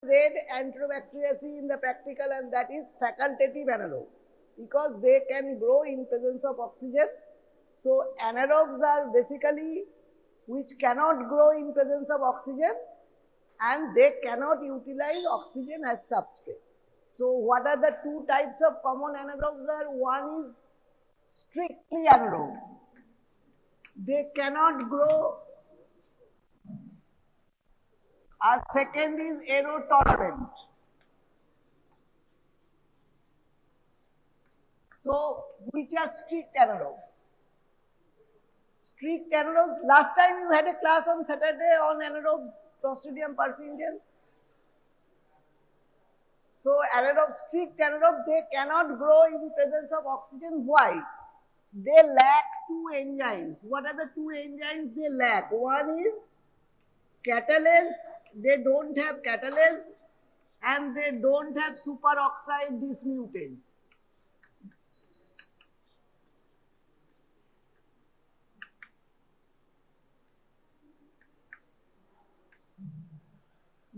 read Enterobacteriaceae in the practical, and that is facultative anaerobe because they can grow in presence of oxygen. So anaerobes are basically which cannot grow in presence of oxygen and they cannot utilize oxygen as substrate. So what are the two types of common anaerobes are? One is strictly anaerobe. They cannot grow. A second is aerotolerant. So which are strict anaerobes? Strict anaerobes. Last time you had a class on Saturday on anaerobes, Clostridium perfringens. So anaerobe, strict anaerobe, they cannot grow in presence of oxygen. Why? They lack two enzymes. What are the two enzymes they lack? One is catalase. They don't have catalase and they don't have superoxide dismutase.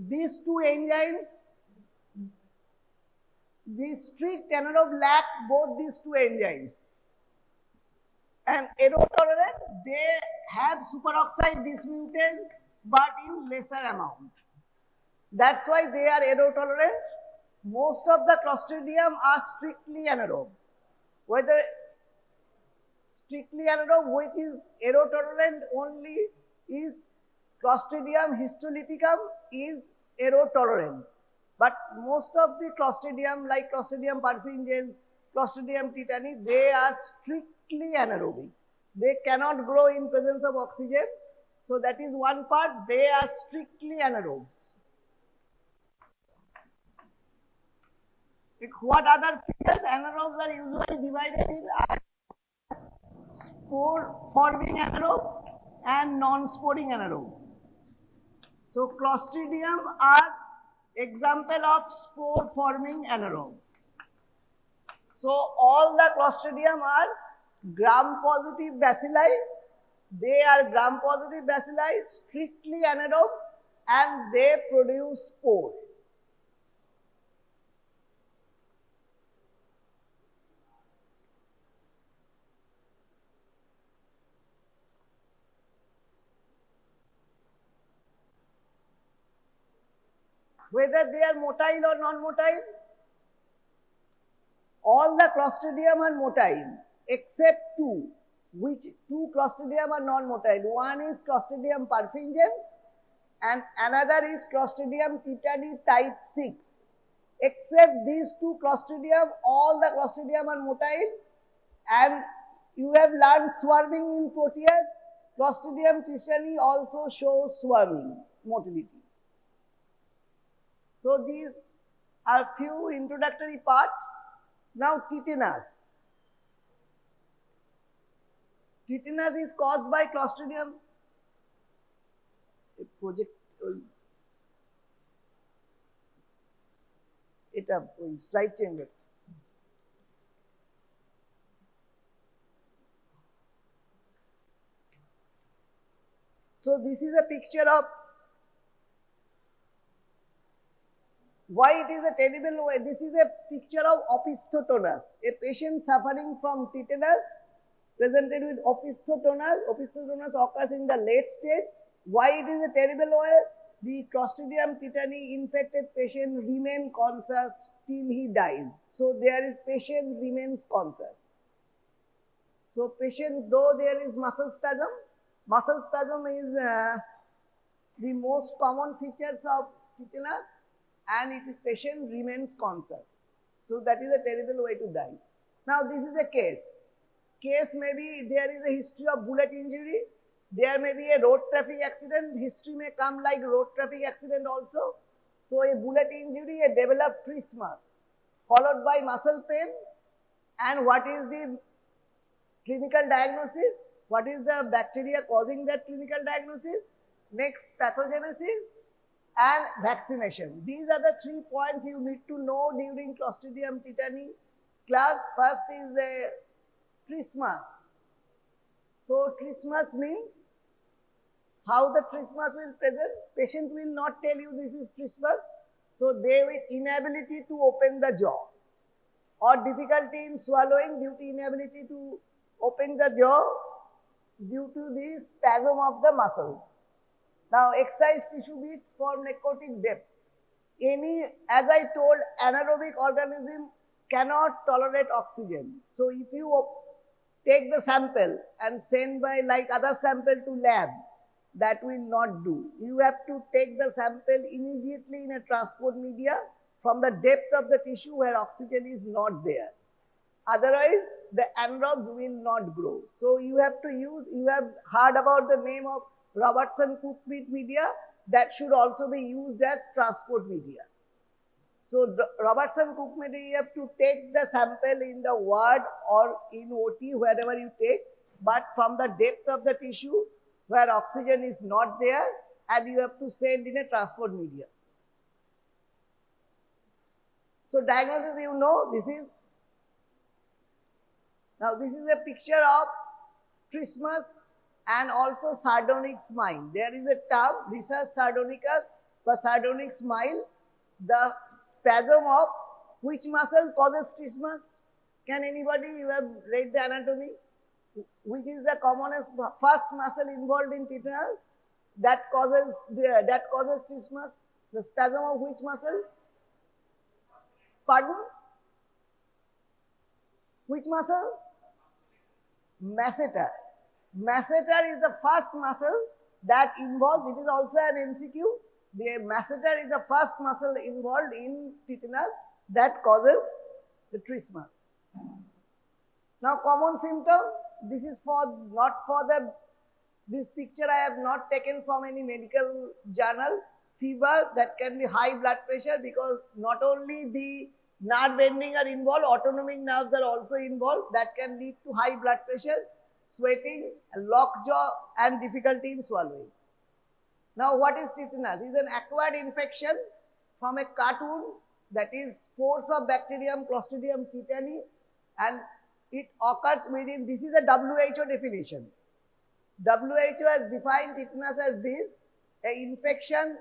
These two enzymes, the strict anaerobe lack both these two enzymes. And aerotolerant, they have superoxide dismutase but in lesser amount. That's why they are aerotolerant. Most of the Clostridium are strictly anaerobe. Whether strictly anaerobe, which is aerotolerant only, is Clostridium histolyticum is aerotolerant. But most of the Clostridium, like Clostridium perfringens, Clostridium tetani, they are strictly anaerobic. They cannot grow in presence of oxygen. So that is one part, they are strictly anaerobes. What other features? Anaerobes are usually divided in spore forming anaerobe and non-sporing anaerobe. So Clostridium are example of spore forming anaerobe. So all the Clostridium are gram-positive bacilli. They are gram-positive bacilli, strictly anaerobe, and they produce spore. Whether they are motile or non-motile, all the Clostridium are motile except two. Which two Clostridium are non-motile? One is Clostridium perfringens and another is Clostridium tetani type 6. Except these two Clostridium, all the Clostridium are motile, and you have learned swarming in Proteus. Clostridium tetani also shows swarming motility. So these are few introductory parts. Now tetanus. Tetanus is caused by Clostridium. Slide change. So this is a picture of why it is a terrible way. This is a picture of opisthotonus. A patient suffering from tetanus presented with opisthotonus. Opisthotonus occurs in the late stage. Why it is a terrible way? The Clostridium tetani infected patient remain conscious till he dies. So there is patient remains conscious. So patient, though there is muscle spasm is the most common features of tetanus, and it is patient remains conscious. So that is a terrible way to die. Now this is a case. Case may be there is a history of bullet injury. There may be a road traffic accident. History may come like road traffic accident also. So a bullet injury, a developed trismus, followed by muscle pain. And what is the clinical diagnosis? What is the bacteria causing that clinical diagnosis? Next, pathogenesis and vaccination. These are the 3 points you need to know during Clostridium tetani class. First is the trismus. So trismus means how the trismus will present. Patient will not tell you this is trismus. So they with inability to open the jaw or difficulty in swallowing due to inability to open the jaw due to the spasm of the muscle. Now excised tissue beads for necrotic depth. As I told, anaerobic organism cannot tolerate oxygen. So if you take the sample and send by like other sample to lab, that will not do. You have to take the sample immediately in a transport media from the depth of the tissue where oxygen is not there. Otherwise, the anaerobes will not grow. So you have heard about the name of Robertson-Cook media, that should also be used as transport media. So Robertson-Cook media, you have to take the sample in the ward or in OT, wherever you take, but from the depth of the tissue where oxygen is not there, and you have to send in a transport media. So diagnosis, you know, this is a picture of trismus and also sardonic smile. There is a term, research sardonicus, the sardonic smile. The spasm of which muscle causes trismus? Can anybody, you have read the anatomy? Which is the commonest first muscle involved in tetanus that causes trismus? The spasm of which muscle? Pardon? Which muscle? Masseter. Masseter is the first muscle that involves, it is also an MCQ. The masseter is the first muscle involved in tetanus that causes the trismus. Now common symptom, this is this picture I have not taken from any medical journal. Fever, that can be high blood pressure, because not only the nerve ending are involved, autonomic nerves are also involved. That can lead to high blood pressure, sweating, locked jaw, and difficulty in swallowing. Now what is tetanus? It is an acquired infection from a cartoon, that is spores of bacterium Clostridium tetani, and it occurs within, this is a WHO definition. WHO has defined tetanus as this, an infection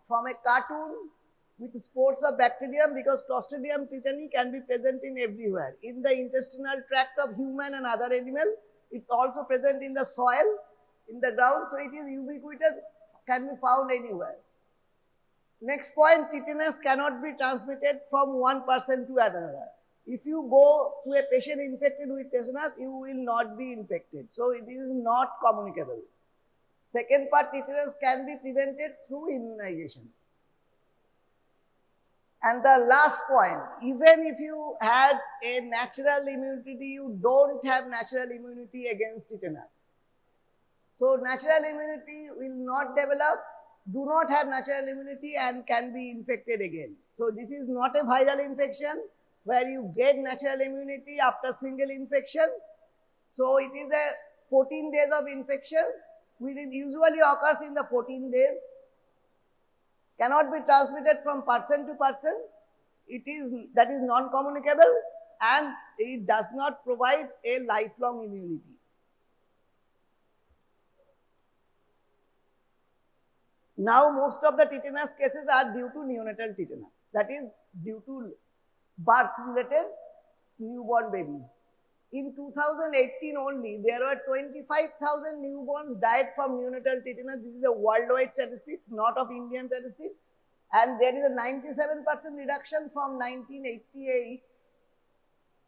from a cartoon with spores of bacterium, because Clostridium tetani can be present in everywhere. In the intestinal tract of human and other animal, it's also present in the soil, in the ground, so it is ubiquitous, can be found anywhere. Next point, tetanus cannot be transmitted from one person to another. If you go to a patient infected with tetanus, you will not be infected. So it is not communicable. Second part, tetanus can be prevented through immunization. And the last point, even if you had a natural immunity, you don't have natural immunity against tetanus. So natural immunity will not develop, do not have natural immunity, and can be infected again. So this is not a viral infection where you get natural immunity after single infection. So it is a 14 days of infection, which usually occurs in the 14 days. Cannot be transmitted from person to person. That is non-communicable, and it does not provide a lifelong immunity. Now most of the tetanus cases are due to neonatal tetanus. That is due to birth-related newborn babies. In 2018 only, there were 25,000 newborns died from neonatal tetanus. This is a worldwide statistics, not of Indian statistics. And there is a 97% reduction from 1988,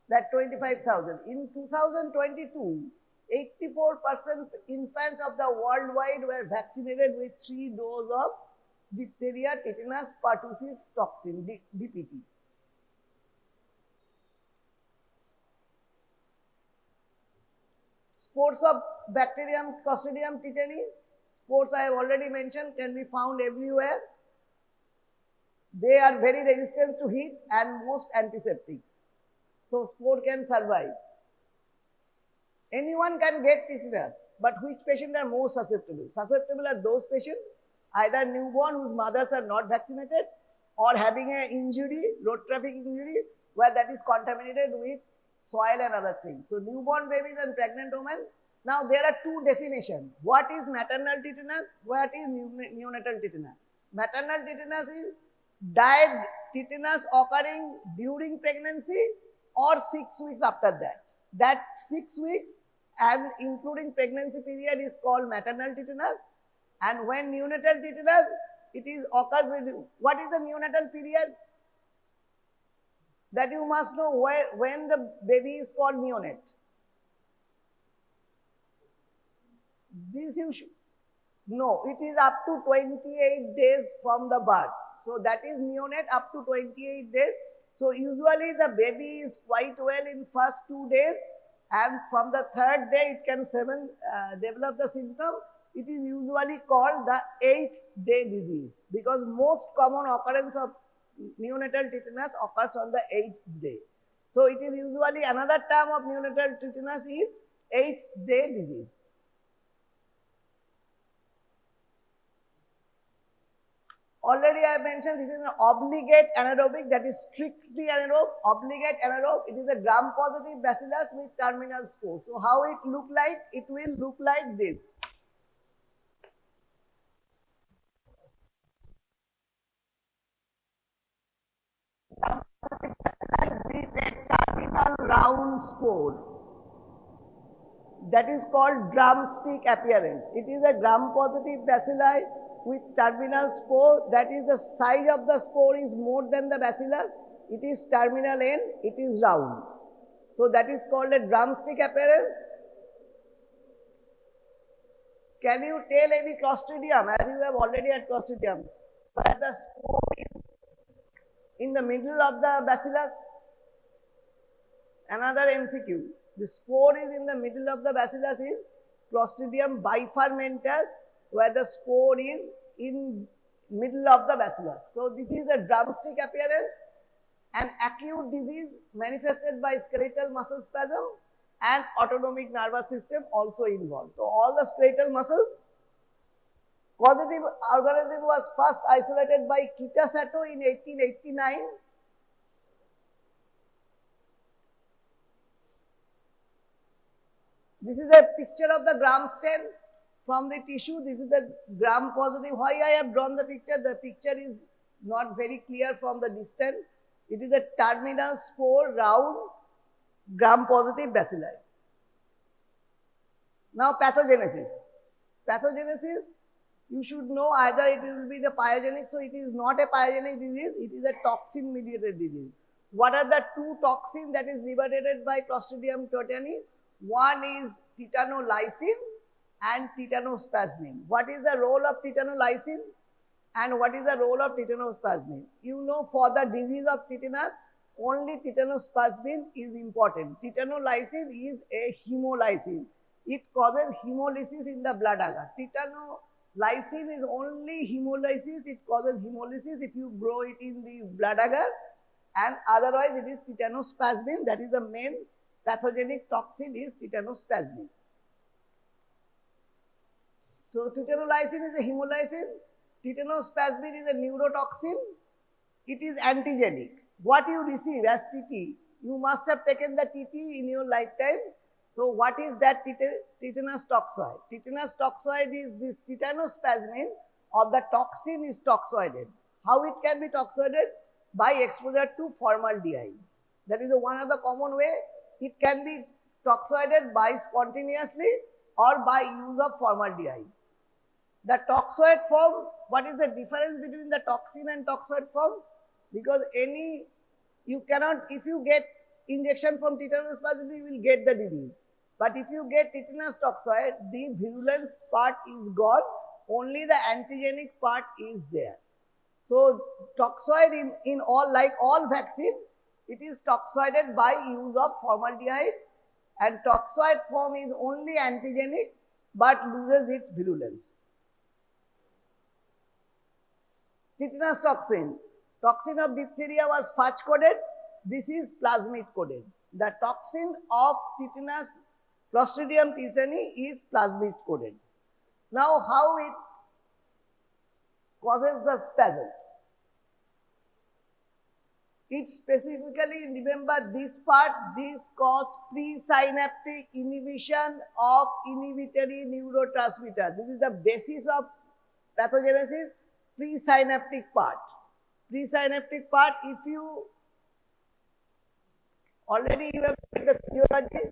that 25,000. In 2022, 84% infants of the worldwide were vaccinated with 3 doses of diphtheria, tetanus, pertussis toxin, DPT. Spores of bacterium Clostridium tetani, spores I have already mentioned, can be found everywhere. They are very resistant to heat and most antiseptics. So spore can survive. Anyone can get tetanus, but which patients are more susceptible? Susceptible are those patients, either newborn whose mothers are not vaccinated, or having an injury, road traffic injury, where that is contaminated with soil and other things. So newborn babies and pregnant women. Now there are two definitions. What is maternal tetanus? What is neonatal tetanus? Maternal tetanus is died tetanus occurring during pregnancy or 6 weeks after that. That 6 weeks and including pregnancy period is called maternal tetanus. And when neonatal tetanus, it is occurs with, what is the neonatal period? That you must know when the baby is called neonate. This you should know. It is up to 28 days from the birth. So that is neonate up to 28 days. So usually the baby is quite well in first 2 days, and from the third day it can develop the symptom. It is usually called the 8th day disease, because most common occurrence of neonatal tetanus occurs on the 8th day. So it is usually, another term of neonatal tetanus is 8th day disease. Already I mentioned this is an obligate anaerobic, that is strictly anaerobe, obligate anaerobe. It is a gram-positive bacillus with terminal spore. So how it look like? It will look like this. With a terminal round spore. That is called drumstick appearance. It is a gram-positive bacilli with terminal spore. That is, the size of the spore is more than the bacillus. It is terminal end, it is round. So that is called a drumstick appearance. Can you tell any Clostridium, as you have already had Clostridium, where the spore is in the middle of the bacillus? Another MCQ. The spore is in the middle of the bacillus is Clostridium bifermentis, where the spore is in middle of the bacillus. So this is a drumstick appearance, an acute disease manifested by skeletal muscle spasm and autonomic nervous system also involved. So all the skeletal muscles. Causative organism was first isolated by Kitasato in 1889. This is a picture of the gram stem from the tissue. This is the gram positive. Why I have drawn the picture? The picture is not very clear from the distance. It is a terminal spore round gram positive bacilli. Now pathogenesis. Pathogenesis, you should know either it will be the pyogenic. So it is not a pyogenic disease. It is a toxin mediated disease. What are the two toxins that is liberated by Clostridium tetani? One is tetanolysin and tetanospasmin. What is the role of tetanolysin and what is the role of tetanospasmin? You know, for the disease of tetanus, only tetanospasmin is important. Tetanolysin is a hemolysin. It causes hemolysis in the blood agar. Tetanolysin is only hemolysis. It causes hemolysis if you grow it in the blood agar, and otherwise it is tetanospasmin. That is the main pathogenic toxin is tetanospasmin. So tetanolysin is a hemolysin, tetanospasmin is a neurotoxin. It is antigenic. What you receive as TT, you must have taken the TT in your lifetime. So what is that tetanus toxoid? Tetanus toxoid is this tetanospasmin, or the toxin is toxoided. How it can be toxoided? By exposure to formaldehyde. That is one of the common way. It can be toxoided by spontaneously or by use of formaldehyde. The toxoid form, what is the difference between the toxin and toxoid form? Because you cannot, if you get injection from tetanospasmin, you will get the disease. But if you get tetanus toxoid, the virulence part is gone, only the antigenic part is there. So toxoid in all, like all vaccine, it is toxoided by use of formaldehyde, and toxoid form is only antigenic but loses its virulence. Tetanus toxin. Toxin of diphtheria was Fudge coded. This is plasmid coded. The toxin of tetanus Clostridium tetani is plasmid coded. Now how it causes the spasm? It specifically, remember this part, this cause presynaptic inhibition of inhibitory neurotransmitter. This is the basis of pathogenesis, presynaptic part. Presynaptic part, if you already you have read the physiology,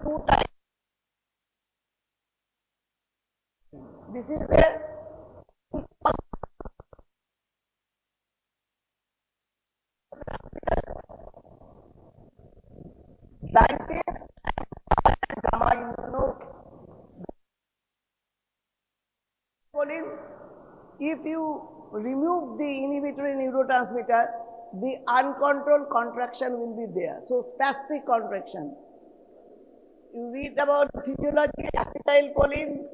two types. This is the glycine and gamma immunoglobulin. If you remove the inhibitory neurotransmitter, the uncontrolled contraction will be there. So spastic contraction. You read about physiology, acetylcholine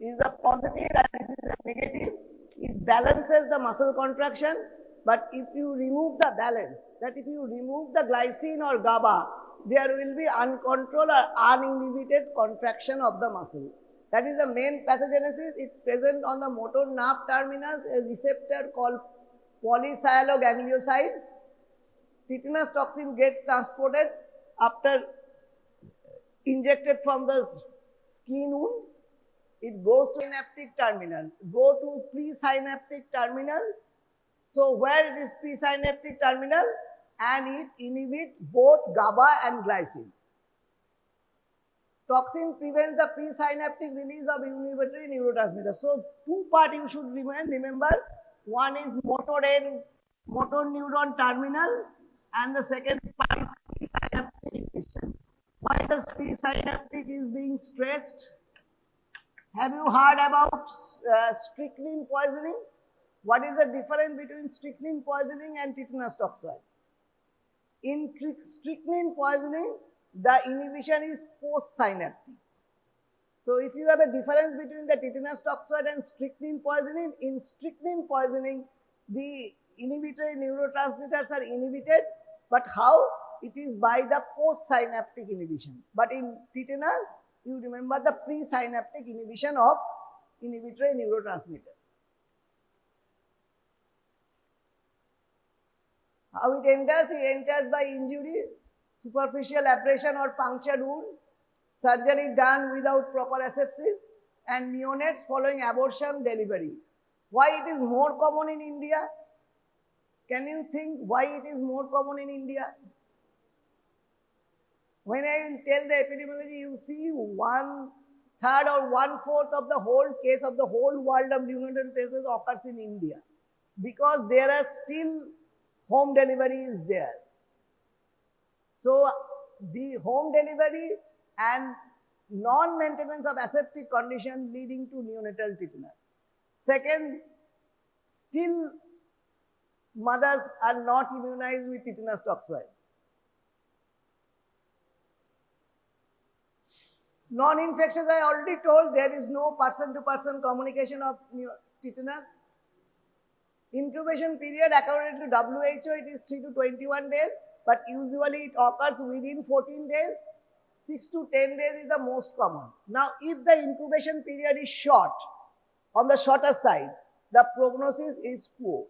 is a positive and this is a negative. It balances the muscle contraction, but if you remove the balance, that if you remove the glycine or GABA, there will be uncontrolled or uninhibited contraction of the muscle. That is the main pathogenesis. It's present on the motor nerve terminus, a receptor called polycyanogangliosides. Tetanus toxin gets transported after injected from the skin wound. It goes to synaptic terminal, go to presynaptic terminal. So where it is presynaptic terminal and it inhibits both GABA and glycine. Toxin prevents the presynaptic release of inhibitory neurotransmitters. So two parts you should remember. One is motor neuron terminal and the second part is presynaptic inhibition. Why the presynaptic is being stressed? Have you heard about strychnine poisoning? What is the difference between strychnine poisoning and tetanus toxoid? In strychnine poisoning, the inhibition is post-synaptic. So if you have a difference between the tetanus toxoid and strychnine poisoning, in strychnine poisoning, the inhibitory neurotransmitters are inhibited, but how? It is by the post-synaptic inhibition. But in tetanus, you remember the presynaptic inhibition of inhibitory neurotransmitter. How it enters? It enters by injury, superficial abrasion or punctured wound, surgery done without proper asepsis, and neonates following abortion delivery. Why it is more common in India? Can you think why it is more common in India? When I will tell the epidemiology, you see 1/3 or 1/4 of the whole case of the whole world of neonatal cases occurs in India, because there are still home delivery is there. So the home delivery and non-maintenance of aseptic condition leading to neonatal tetanus. Second, still mothers are not immunized with tetanus toxoid. Non-infectious, I already told, there is no person-to-person communication of tetanus. Incubation period, according to WHO, it is 3 to 21 days, but usually it occurs within 14 days. 6 to 10 days is the most common. Now, if the incubation period is short, on the shorter side, the prognosis is poor.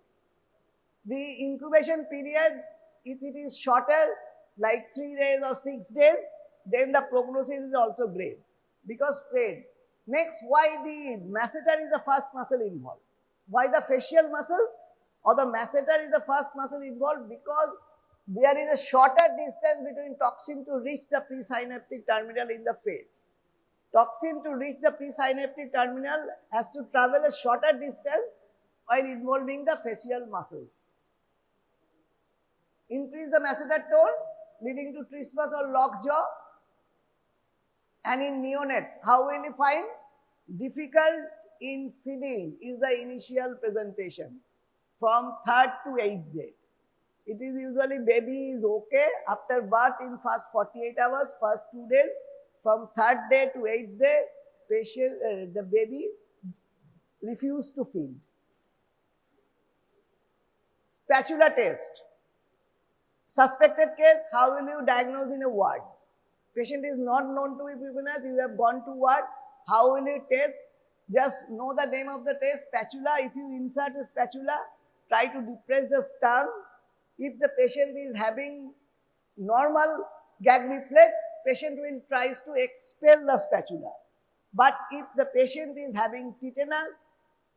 The incubation period, if it is shorter, like 3 days or 6 days, then the prognosis is also great, because spread. Next, why the masseter is the first muscle involved? Why the facial muscle or the masseter is the first muscle involved? Because there is a shorter distance between toxin to reach the presynaptic terminal in the face. Toxin to reach the presynaptic terminal has to travel a shorter distance while involving the facial muscles. Increase the masseter tone, leading to trismus or lockjaw. And in neonates, how will you find? Difficult in feeding is the initial presentation from 3rd to 8th day. It is usually baby is okay after birth in first 48 hours, first 2 days. From 3rd day to 8th day, the baby refused to feed. Spatula test. Suspected case, how will you diagnose in a ward? Patient is not known to be pneumonia, you have gone to ward, how will you test? Just know the name of the test, spatula. If you insert a spatula, try to depress the sternum. If the patient is having normal gag reflex, patient will try to expel the spatula. But if the patient is having tetanus,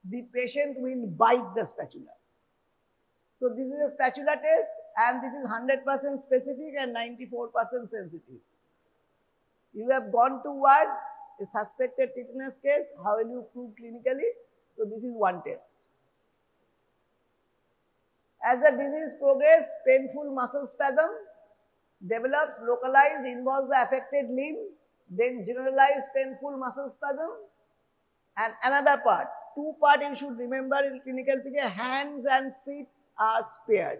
the patient will bite the spatula. So this is a spatula test, and this is 100% specific and 94% sensitive. You have gone toward a suspected tetanus case. How will you prove clinically? So this is one test. As the disease progresses, painful muscle spasm develops, localized, involves the affected limb, then generalized painful muscle spasm. And another part, two parts you should remember in clinical picture, hands and feet are spared.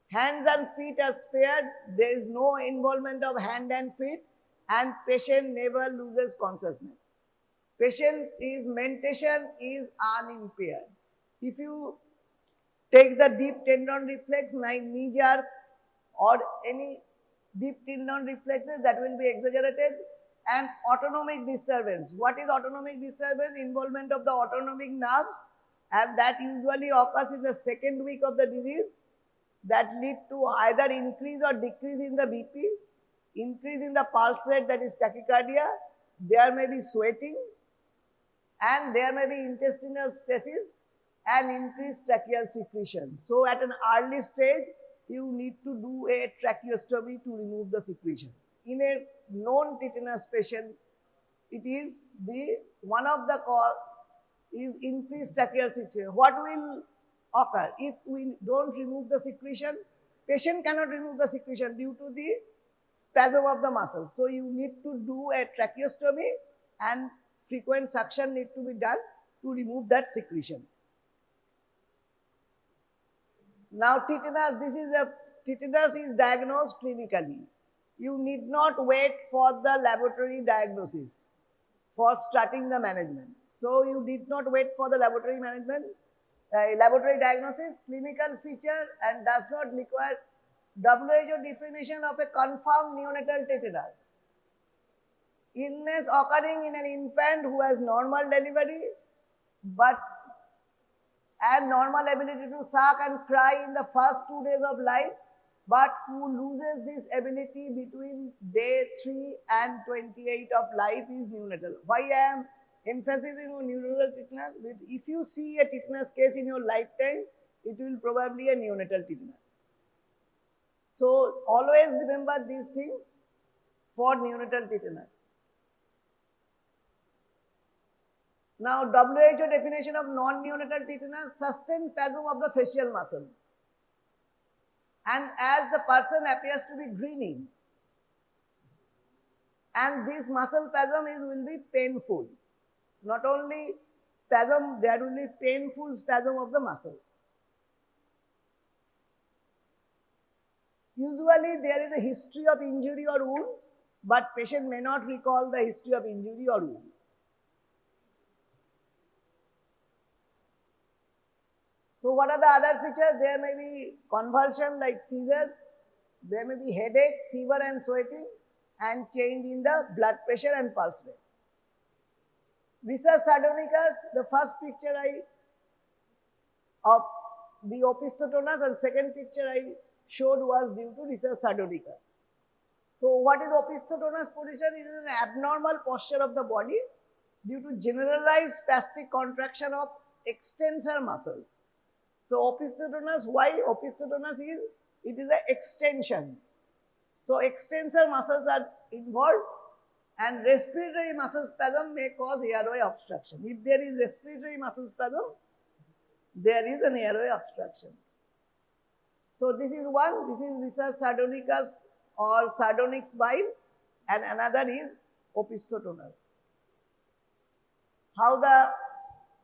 Hands and feet are spared, there is no involvement of hand and feet, and patient never loses consciousness. Patient's mentation is unimpaired. If you take the deep tendon reflex, knee jerk, or any deep tendon reflexes, that will be exaggerated. And autonomic disturbance. What is autonomic disturbance? Involvement of the autonomic nerves, and that usually occurs in the second week of the disease, that lead to either increase or decrease in the BP, increase in the pulse rate, that is tachycardia, there may be sweating, and there may be intestinal stasis and increased tracheal secretion. So at an early stage, you need to do a tracheostomy to remove the secretion. In a known tetanus patient, it is one of the cause is increased tracheal secretion. What will occur if we don't remove the secretion? Patient cannot remove the secretion due to the spasm of the muscle. So you need to do a tracheostomy, and frequent suction need to be done to remove that secretion. Now tetanus is diagnosed clinically. You need not wait for the laboratory diagnosis for starting the management. So you did not wait for the laboratory diagnosis, clinical feature, and does not require WHO definition of a confirmed neonatal tetanus. Illness occurring in an infant who has normal delivery, and normal ability to suck and cry in the first 2 days of life, but who loses this ability between day 3 and 28 of life is neonatal. Why I am emphasizing on neonatal tetanus? If you see a tetanus case in your lifetime, it will probably be a neonatal tetanus. So always remember these things for neonatal tetanus. Now WHO definition of non-neonatal tetanus: sustained spasm of the facial muscle, and as the person appears to be grinning, and this muscle spasm will be painful. Not only spasm, there will be painful spasm of the muscle. Usually there is a history of injury or wound, but patient may not recall the history of injury or wound. So what are the other features? There may be convulsion like seizures, there may be headache, fever and sweating, and change in the blood pressure and pulse rate. Risus sardonicus, the first picture of the opisthotonus, and second picture I showed was due to risus sardonicus. So what is opisthotonus position? It is an abnormal posture of the body due to generalized spastic contraction of extensor muscles. So opisthotonus, why opisthotonus is? It is an extension. So extensor muscles are involved, and respiratory muscle spasm may cause airway obstruction. If there is respiratory muscle spasm, there is an airway obstruction. So this is one, this is risus sardonicus or sardonyx bile, and another is opisthotonus.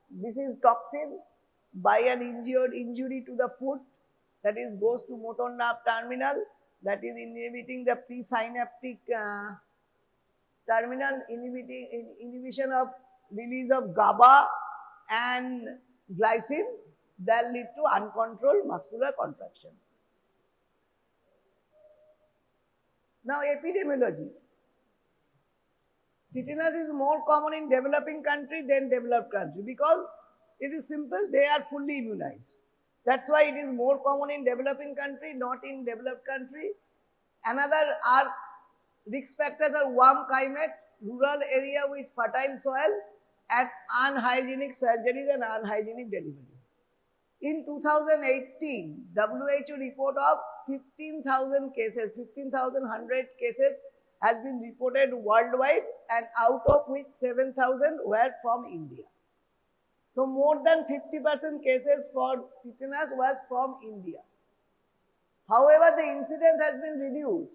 This is toxin by an injury to the foot, that is goes to motor nerve terminal, that is inhibiting the presynaptic terminal, inhibition of release of GABA and glycine, that lead to uncontrolled muscular contraction. Now epidemiology. Tetanus is more common in developing country than developed country because it is simple, they are fully immunized. That's why it is more common in developing country, not in developed country. Another risk factors are warm climate, rural area with fertile soil, and unhygienic surgeries and unhygienic deliveries. In 2018, WHO report of 15,000 cases, 15,100 cases has been reported worldwide, and out of which 7,000 were from India. So more than 50% cases for tetanus was from India. However, the incidence has been reduced.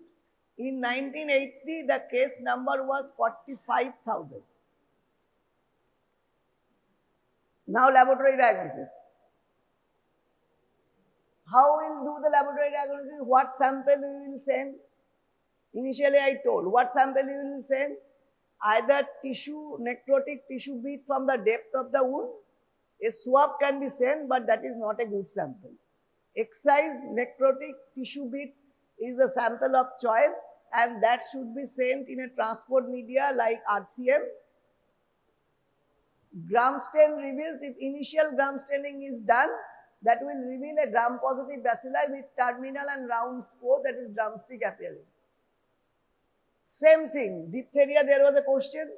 In 1980, the case number was 45,000. Now laboratory diagnosis. How will do the laboratory diagnosis? What sample we will send? Initially I told, what sample we will send? Either tissue, necrotic tissue bead from the depth of the wound. A swab can be sent, but that is not a good sample. Excised necrotic tissue bead is the sample of choice, and that should be sent in a transport media like RCM. Gram stain reveals, if initial gram staining is done, that will reveal a gram-positive bacilli with terminal and round spore, that is drumstick appearance. Same thing, diphtheria, there was a question.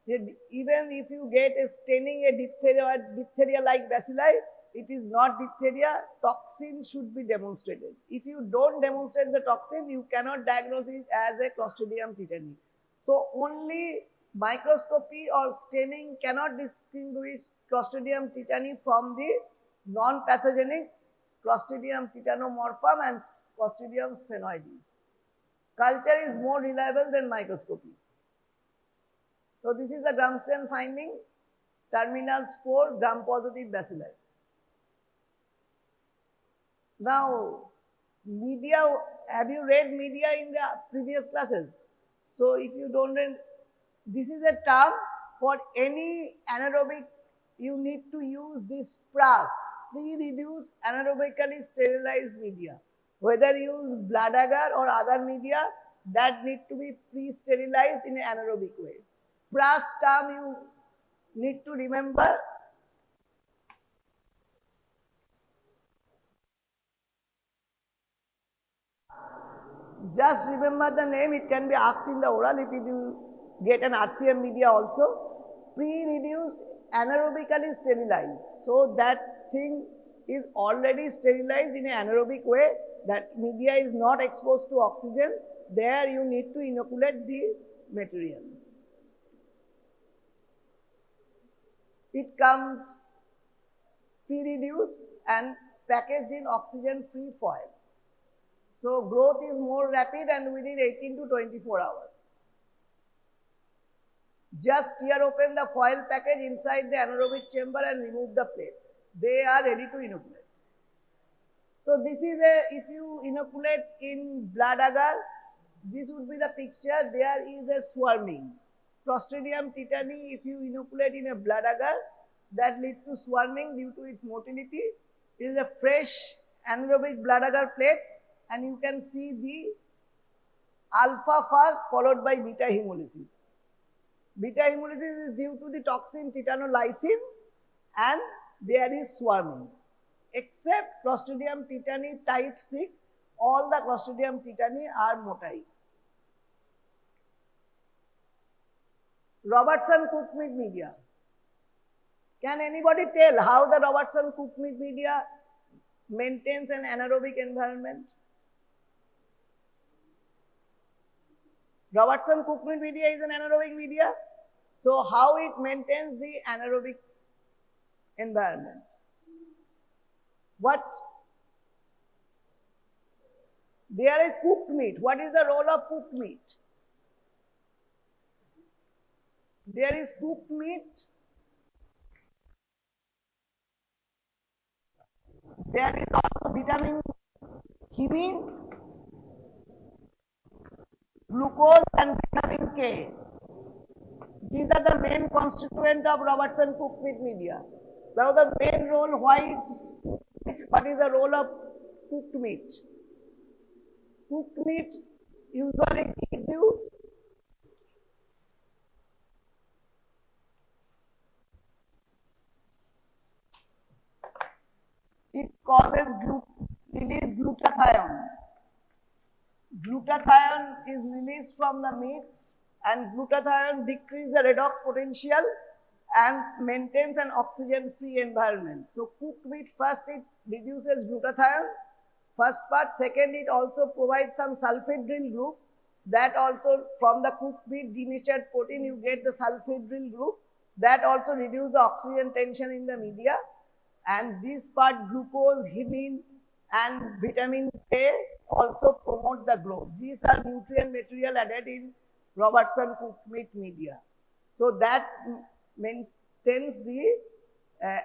Even if you get a staining a diphtheria or diphtheria-like bacilli, it is not diphtheria, toxin should be demonstrated. If you don't demonstrate the toxin, you cannot diagnose it as a Clostridium tetani. So only microscopy or staining cannot distinguish Clostridium tetani from the non-pathogenic Clostridium tetanomorphum and Clostridium sphenoides. Culture is more reliable than microscopy. So this is the gram stain finding, terminal spore, gram-positive bacilli. Now, media, have you read media in the previous classes? So if you don't read, this is a term for any anaerobic, you need to use this PRAS, pre-reduced anaerobically sterilized media. Whether you use blood agar or other media, that need to be pre-sterilized in an anaerobic way. PRAS term you need to remember. Just remember the name, it can be asked in the oral if you get an RCM media also. Pre-reduced anaerobically sterilized. So that thing is already sterilized in an anaerobic way. That media is not exposed to oxygen. There you need to inoculate the material. It comes pre-reduced and packaged in oxygen-free foil. So growth is more rapid and within 18 to 24 hours. Just tear open the foil package inside the anaerobic chamber and remove the plates. They are ready to inoculate. So this is if you inoculate in blood agar, this would be the picture. There is a swarming. Clostridium tetani, if you inoculate in a blood agar, that leads to swarming due to its motility. It is a fresh anaerobic blood agar plate, and you can see the alpha first followed by beta hemolysis. Beta hemolysis is due to the toxin tetanolysin, and there is swarming. Except Clostridium tetani type 6, all the Clostridium tetani are motile. Robertson-Cook meat media. Can anybody tell how the Robertson-Cook meat media maintains an anaerobic environment? Robertson-Cook meat media is an anaerobic media. So how it maintains the anaerobic environment? What? They are a cooked meat. What is the role of cooked meat? There is cooked meat. There is also vitamin heme, glucose and vitamin K. These are the main constituent of Robertson-Cook meat media. Now the main role, what is the role of cooked meat? Cooked meat usually gives you it causes release glutathione. Glutathione is released from the meat and glutathione decreases the redox potential and maintains an oxygen-free environment. So cooked meat, first it reduces glutathione, first part. Second, it also provides some sulfhydryl group. That also from the cooked meat denatured protein you get the sulfhydryl group. That also reduces the oxygen tension in the media. And this part glucose, hemine and vitamin A also promote the growth. These are nutrient material added in Robertson cooked meat media. So that maintains the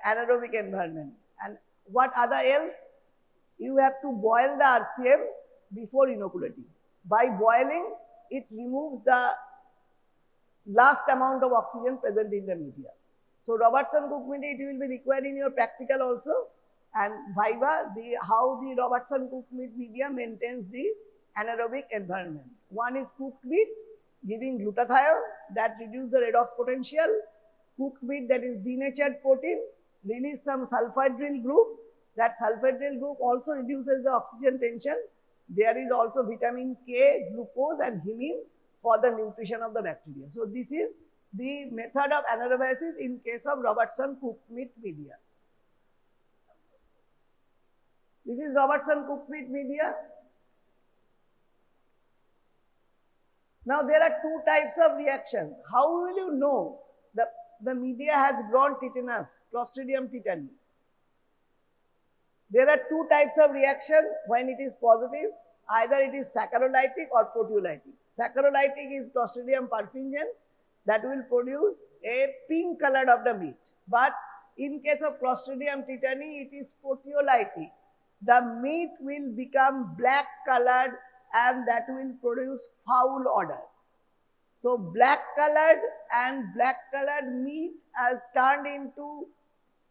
anaerobic environment. And what other else? You have to boil the RCM before inoculating. By boiling, it removes the last amount of oxygen present in the media. So Robertson cooked meat, it will be required in your practical also. And Viva, how the Robertson cooked meat media maintains the anaerobic environment. One is cooked meat, giving glutathione that reduces the redox potential. Cooked meat that is denatured protein, release some sulfhydryl group. That sulfhydryl group also reduces the oxygen tension. There is also vitamin K, glucose and hemine for the nutrition of the bacteria. So this is the method of anaerobiasis in case of Robertson cooked meat media. This is Robertson cooked meat media. Now there are two types of reactions. How will you know the media has grown tetanus, Clostridium tetani? There are two types of reaction when it is positive. Either it is saccharolytic or proteolytic. Saccharolytic is Clostridium perfringens that will produce a pink color of the meat. But in case of Clostridium tetani, it is proteolytic. The meat will become black colored and that will produce foul odor. So black colored and black colored meat has turned into,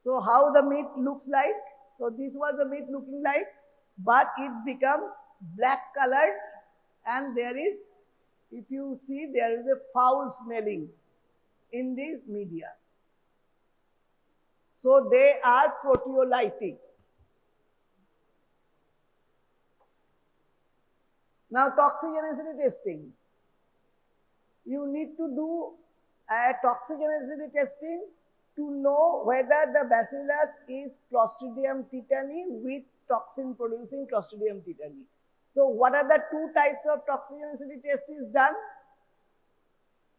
so how the meat looks like? So this was the meat looking like, but it becomes black colored and there is, if you see, there is a foul smelling in this media. So they are proteolytic. Now toxigenicity testing. You need to do a toxigenicity testing to know whether the bacillus is Clostridium tetani with toxin producing Clostridium tetani. So what are the two types of toxigenicity test is done?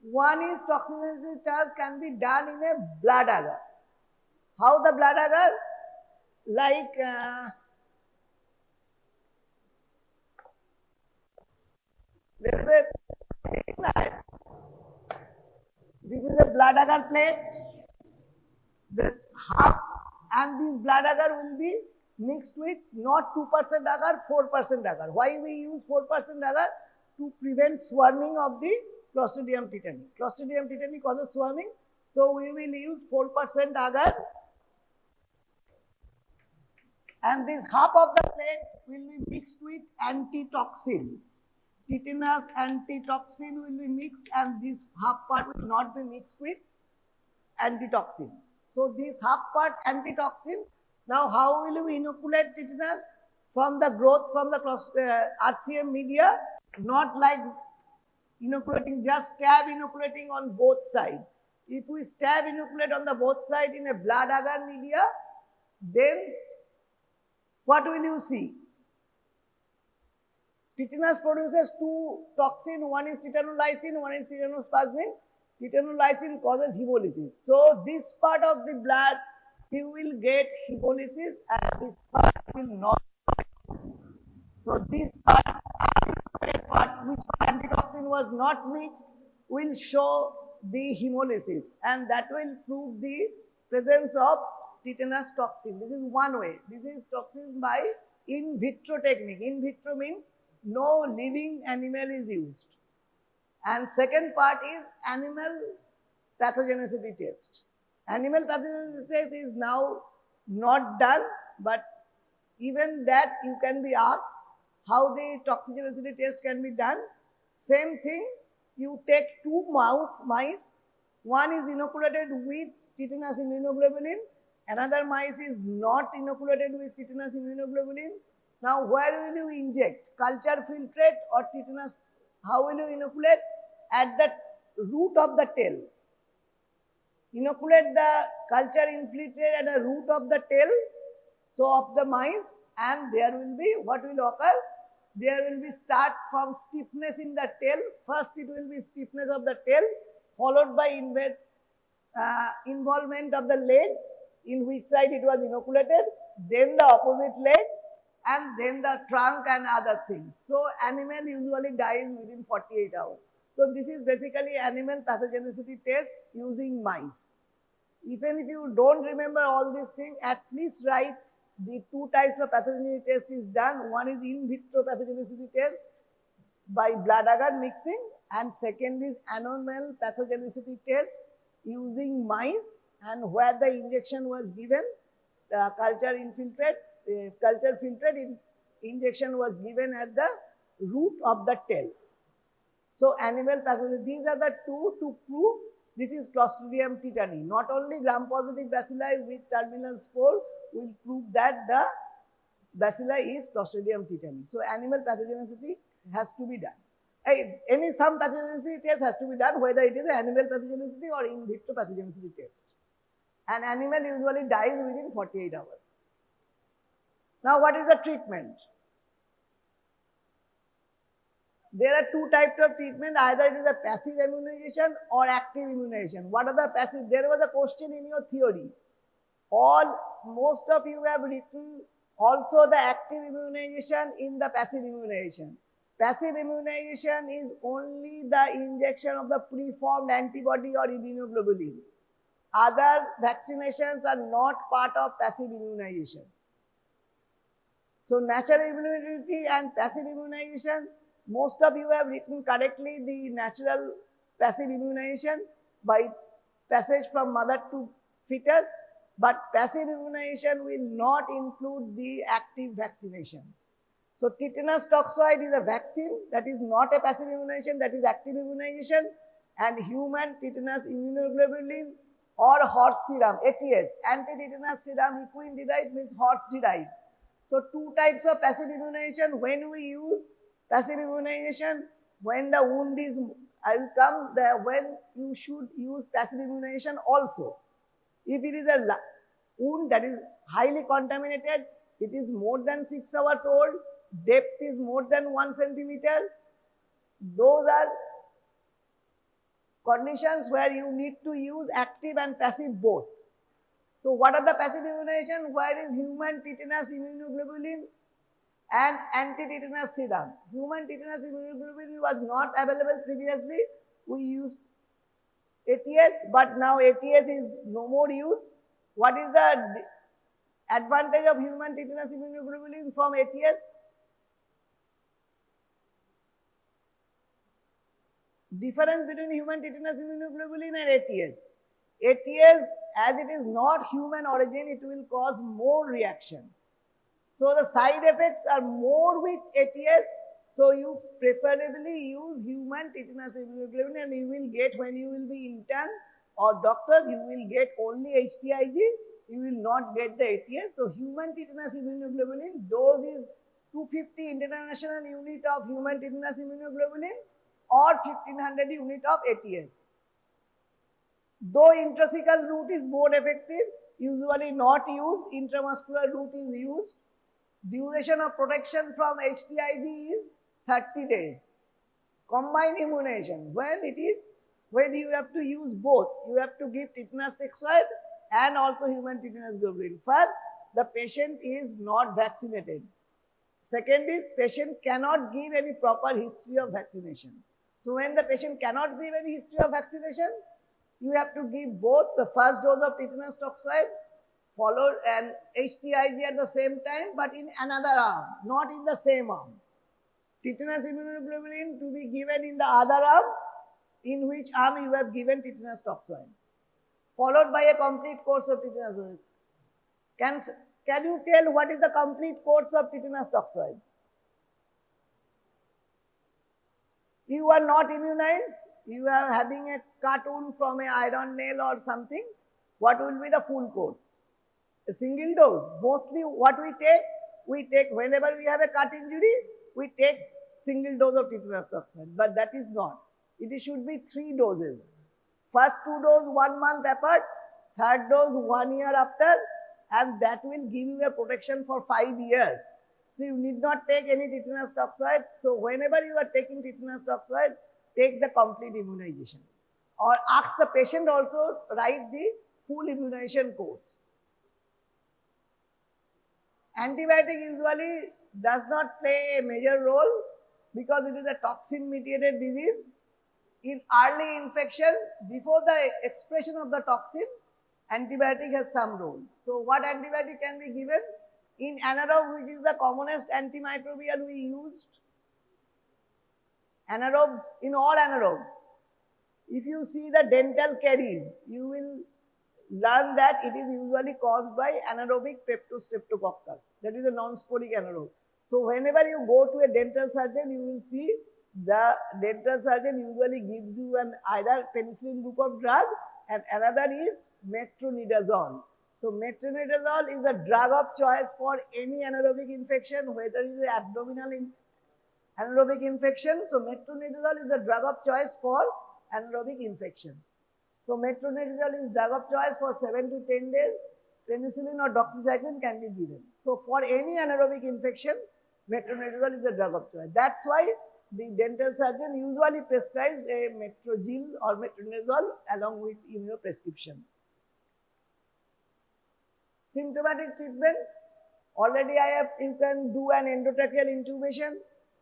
One is toxigenicity test can be done in a blood agar. How the blood agar? Like this is a blood agar plate. The half and this blood agar will be mixed with not 2% agar, 4% agar. Why we use 4% agar? To prevent swarming of the Clostridium tetani. Clostridium tetani causes swarming. So we will use 4% agar. And this half of the plate will be mixed with antitoxin. Tetanus antitoxin will be mixed and this half part will not be mixed with antitoxin. So this half part antitoxin. Now how will we inoculate tetanus? From the growth from the RCM media, not like inoculating, just stab inoculating on both sides. If we stab inoculate on the both sides in a blood agar media, then what will you see? Tetanus produces two toxins, one is tetanolysin, one is tetanospasmin. Tetanolysin causes hemolysis. So this part of the blood, you will get hemolysis and this part will not. So this part which antitoxin was not mixed will show the hemolysis and that will prove the presence of tetanus toxin. This is one way. This is toxin by in vitro technique. In vitro means no living animal is used. And second part is animal pathogenicity test. Animal pathogenicity test is now not done, but even that you can be asked how the toxigenicity test can be done. Same thing, you take two mice, one is inoculated with tetanus immunoglobulin, another mice is not inoculated with tetanus immunoglobulin. Now where will you inject? Culture filtrate or tetanus? How will you inoculate? At the root of the tail. Inoculate the culture infiltrate at the root of the tail, so of the mice, and there will be, what will occur? There will be start from stiffness in the tail. First it will be stiffness of the tail, followed by involvement of the leg, in which side it was inoculated, then the opposite leg, and then the trunk and other things. So animal usually dies within 48 hours. So this is basically animal pathogenicity test using mice. Even if you don't remember all these things, at least write the two types of pathogenicity test is done. One is in vitro pathogenicity test by blood agar mixing, and second is animal pathogenicity test using mice, and where the injection was given, the culture filtrate injection was given at the root of the tail. So animal pathogenicity, these are the two to prove this is Clostridium tetani. Not only gram-positive bacilli with terminal spore will prove that the bacilli is Clostridium tetani. So animal pathogenicity has to be done. Some pathogenicity test has to be done, whether it is animal pathogenicity or in vitro pathogenicity test. An animal usually dies within 48 hours. Now, what is the treatment? There are two types of treatment. Either it is a passive immunization or active immunization. What are the passive? There was a question in your theory. Most of you have written also the active immunization in the passive immunization. Passive immunization is only the injection of the preformed antibody or immunoglobulin. Other vaccinations are not part of passive immunization. So natural immunity and passive immunization, most of you have written correctly the natural passive immunization by passage from mother to fetus, but passive immunization will not include the active vaccination. So tetanus toxoid is a vaccine, that is not a passive immunization, that is active immunization, and human tetanus immunoglobulin or horse serum, ATS, anti-tetanus serum, equine derived means horse derived. So two types of passive immunization. When we use passive immunization, when the wound is, I will come there, when you should use passive immunization also. If it is a wound that is highly contaminated, it is more than 6 hours old, depth is more than 1 centimeter, those are conditions where you need to use active and passive both. So what are the passive immunization? Where is human tetanus immunoglobulin and anti-tetanus serum. Human tetanus immunoglobulin was not available previously. We used ATS, but now ATS is no more used. What is the advantage of human tetanus immunoglobulin from ATS? Difference between human tetanus immunoglobulin and ATS. ATS, as it is not human origin, it will cause more reaction. So the side effects are more with ATS. So you preferably use human tetanus immunoglobulin, and you will get, when you will be intern or doctor, you will get only HTIG, you will not get the ATS. So human tetanus immunoglobulin, dose is 250 international unit of human tetanus immunoglobulin or 1500 unit of ATS. Though intrathecal route is more effective, usually not used, intramuscular route is used. Duration of protection from HTIG is 30 days. Combined immunization, when you have to use both, you have to give tetanus toxoid and also human tetanus globulin. First, the patient is not vaccinated. Second is, patient cannot give any proper history of vaccination. So when the patient cannot give any history of vaccination, you have to give both the first dose of tetanus toxoid followed and HTIG at the same time, but in another arm, not in the same arm. Tetanus immunoglobulin to be given in the other arm, in which arm you have given tetanus toxoid, followed by a complete course of tetanus. Can you tell what is the complete course of tetanus toxoid? You are not immunized, you are having a cut wound from an iron nail or something. What will be the full course? A single dose. Mostly what we take whenever we have a cut injury, we take single dose of tetanus toxoid, but that is not. It should be 3 doses. First 2 doses 1 month apart, third dose 1 year after, and that will give you a protection for 5 years. So you need not take any tetanus toxoid. So whenever you are taking tetanus toxoid, take the complete immunization. Or ask the patient also write the full immunization course. Antibiotic usually does not play a major role because it is a toxin mediated disease. In early infection, before the expression of the toxin, antibiotic has some role. So what antibiotic can be given? In anaerobe, which is the commonest antimicrobial we used, anaerobes, in all anaerobes, if you see the dental caries, you will learn that it is usually caused by anaerobic streptococcus. That is a non-sporic anaerobe. So whenever you go to a dental surgeon, you will see the dental surgeon usually gives you an either penicillin group of drug and another is metronidazole. So metronidazole is a drug of choice for any anaerobic infection, whether it is abdominal anaerobic infection. So metronidazole is a drug of choice for anaerobic infection. So metronidazole is drug of choice for 7 to 10 days. Penicillin or doxycycline can be given. So for any anaerobic infection, metronidazole is a drug of choice. That's why the dental surgeon usually prescribes a metrogel or metronidazole along with immunoprescription. Symptomatic treatment, already you can do an endotracheal intubation,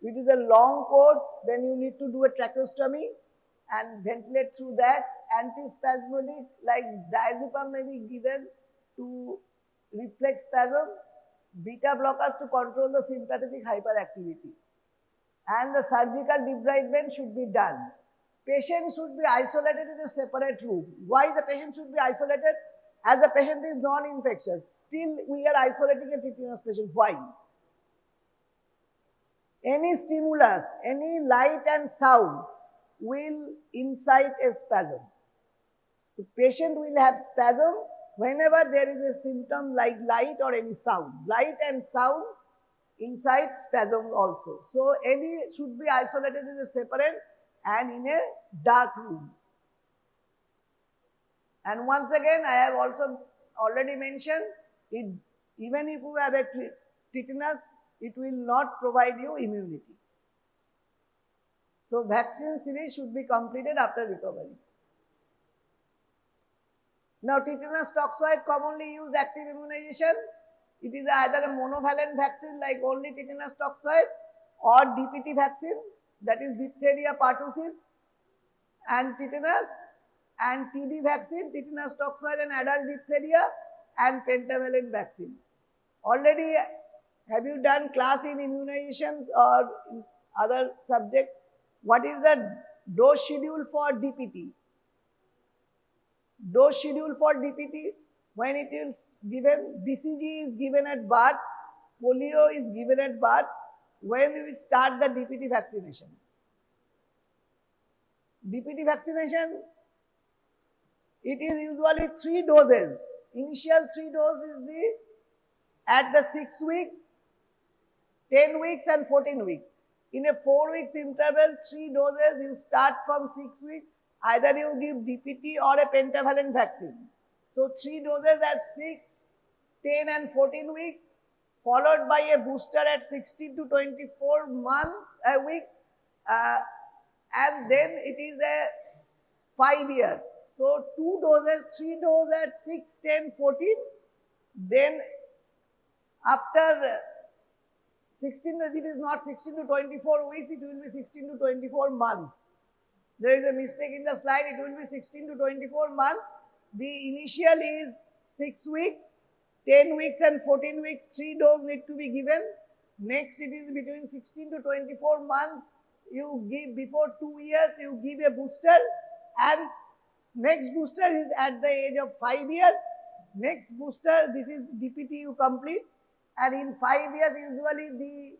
which is a long course, then you need to do a tracheostomy and ventilate through that. Antispasmodic like diazepam may be given to reflex spasm, beta blockers to control the sympathetic hyperactivity. And the surgical debridement should be done. Patient should be isolated in a separate room. Why the patient should be isolated? As the patient is non-infectious. Still we are isolating a tetanus patient. Why? Any stimulus, any light and sound will incite a spasm. The patient will have spasm whenever there is a symptom like light or any sound. Light and sound incite spasms also. So any should be isolated in a separate and in a dark room. And once again, I have also already mentioned, even if you have a tetanus, it will not provide you immunity. So vaccine series should be completed after recovery. Now tetanus toxoid commonly used active immunization. It is either a monovalent vaccine like only tetanus toxoid or DPT vaccine, that is diphtheria, pertussis and tetanus, and TD vaccine, tetanus toxoid and adult diphtheria, and pentavalent vaccine. Already have you done class in immunizations or in other subject? What is the dose schedule for DPT? Dose schedule for DPT, when it is given, BCG is given at birth, polio is given at birth, when we will start the DPT vaccination. DPT vaccination, it is usually 3 doses. Initial 3 doses is at the 6 weeks, 10 weeks and 14 weeks. In a 4 weeks interval, 3 doses, you start from 6 weeks. Either you give DPT or a pentavalent vaccine. So 3 doses at 6, 10 and 14 weeks, followed by a booster at 16 to 24 weeks, and then it is a 5 years. So 2 doses, 3 doses at 6, 10, 14, then after 16, it is not 16 to 24 weeks, it will be 16 to 24 months. There is a mistake in the slide, it will be 16 to 24 months. The initial is 6 weeks, 10 weeks and 14 weeks, 3 doses need to be given. Next it is between 16 to 24 months, you give before 2 years, you give a booster, and next booster is at the age of 5 years. Next booster, this is DPT you complete, and in 5 years usually the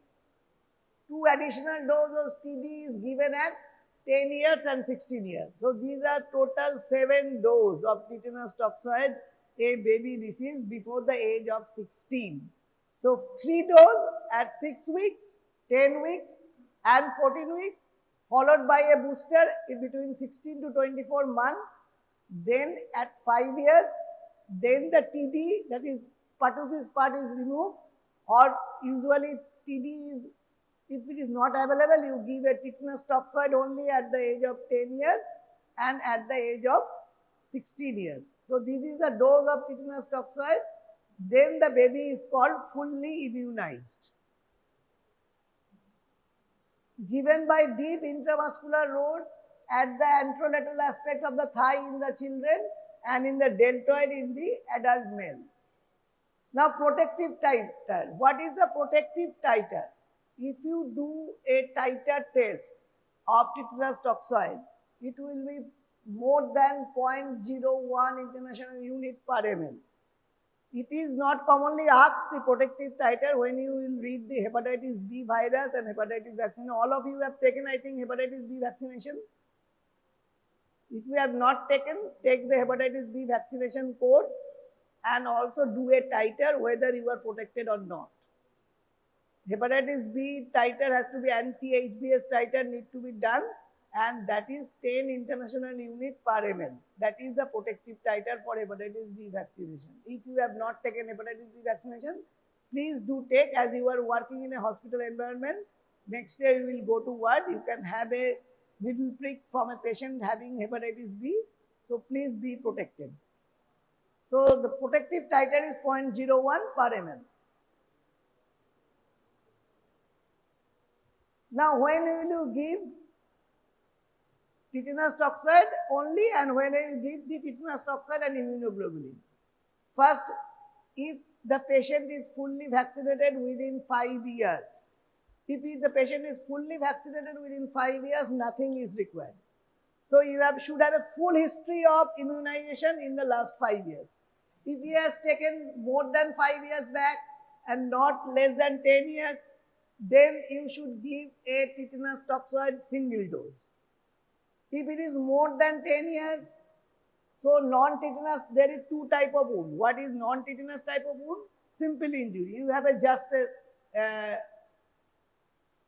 2 additional doses of TB is given at 10 years and 16 years. So these are total 7 doses of tetanus toxoid a baby receives before the age of 16. So 3 doses at 6 weeks, 10 weeks and 14 weeks, followed by a booster in between 16 to 24 months. Then at 5 years, then the TD, that is pertussis part, is removed, or usually TD is, if it is not available, you give a tetanus toxoid only at the age of 10 years and at the age of 16 years. So this is the dose of tetanus toxoid. Then the baby is called fully immunized. Given by deep intravascular route at the anterolateral aspect of the thigh in the children and in the deltoid in the adult male. Now protective titer. What is the protective titer? If you do a titer test of tetanus toxoid, it will be more than 0.01 international unit per ml. It is not commonly asked the protective titer when you will read the hepatitis B virus and hepatitis vaccine. All of you have taken, I think, hepatitis B vaccination. If you have not taken, take the hepatitis B vaccination course and also do a titer whether you are protected or not. Hepatitis B titer has to be anti-HBs titer need to be done, and that is 10 international unit per ml. That is the protective titer for hepatitis B vaccination. If you have not taken hepatitis B vaccination, please do take, as you are working in a hospital environment. Next year you will go to ward, you can have a needle prick from a patient having hepatitis B. So please be protected. So the protective titer is 0.01 per ml. Now when will you give tetanus toxoid only, and when you give the tetanus toxoid and immunoglobulin? First, if the patient is fully vaccinated within 5 years. If the patient is fully vaccinated within 5 years, nothing is required. So you should have a full history of immunization in the last 5 years. If he has taken more than 5 years back and not less than 10 years, then you should give a tetanus toxoid single dose. If it is more than 10 years, so non-tetanus, there is two type of wound. What is non-tetanus type of wound? Simple injury. You have just a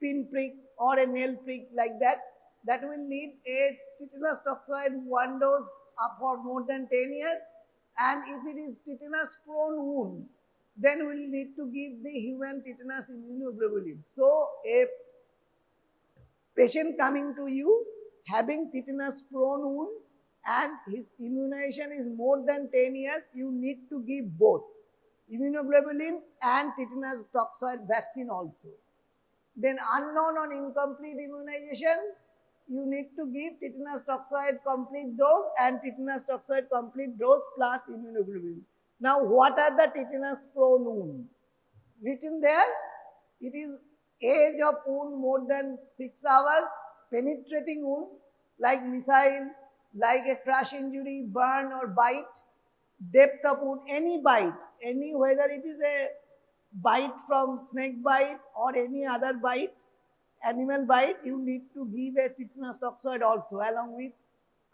pin prick or a nail prick like that. That will need a tetanus toxoid one dose for more than 10 years. And if it is tetanus prone wound, then we will need to give the human tetanus immunoglobulin. So a patient coming to you having tetanus prone wound and his immunization is more than 10 years, you need to give both immunoglobulin and tetanus toxoid vaccine also. Then unknown or incomplete immunization, you need to give tetanus toxoid complete dose and tetanus toxoid complete dose plus immunoglobulin. Now what are the tetanus prone wound? Written there, it is age of wound more than 6 hours, penetrating wound like missile, like a crush injury, burn or bite, depth of wound, any bite, whether it is a bite from snake bite or any other bite, animal bite, you need to give a tetanus toxoid also along with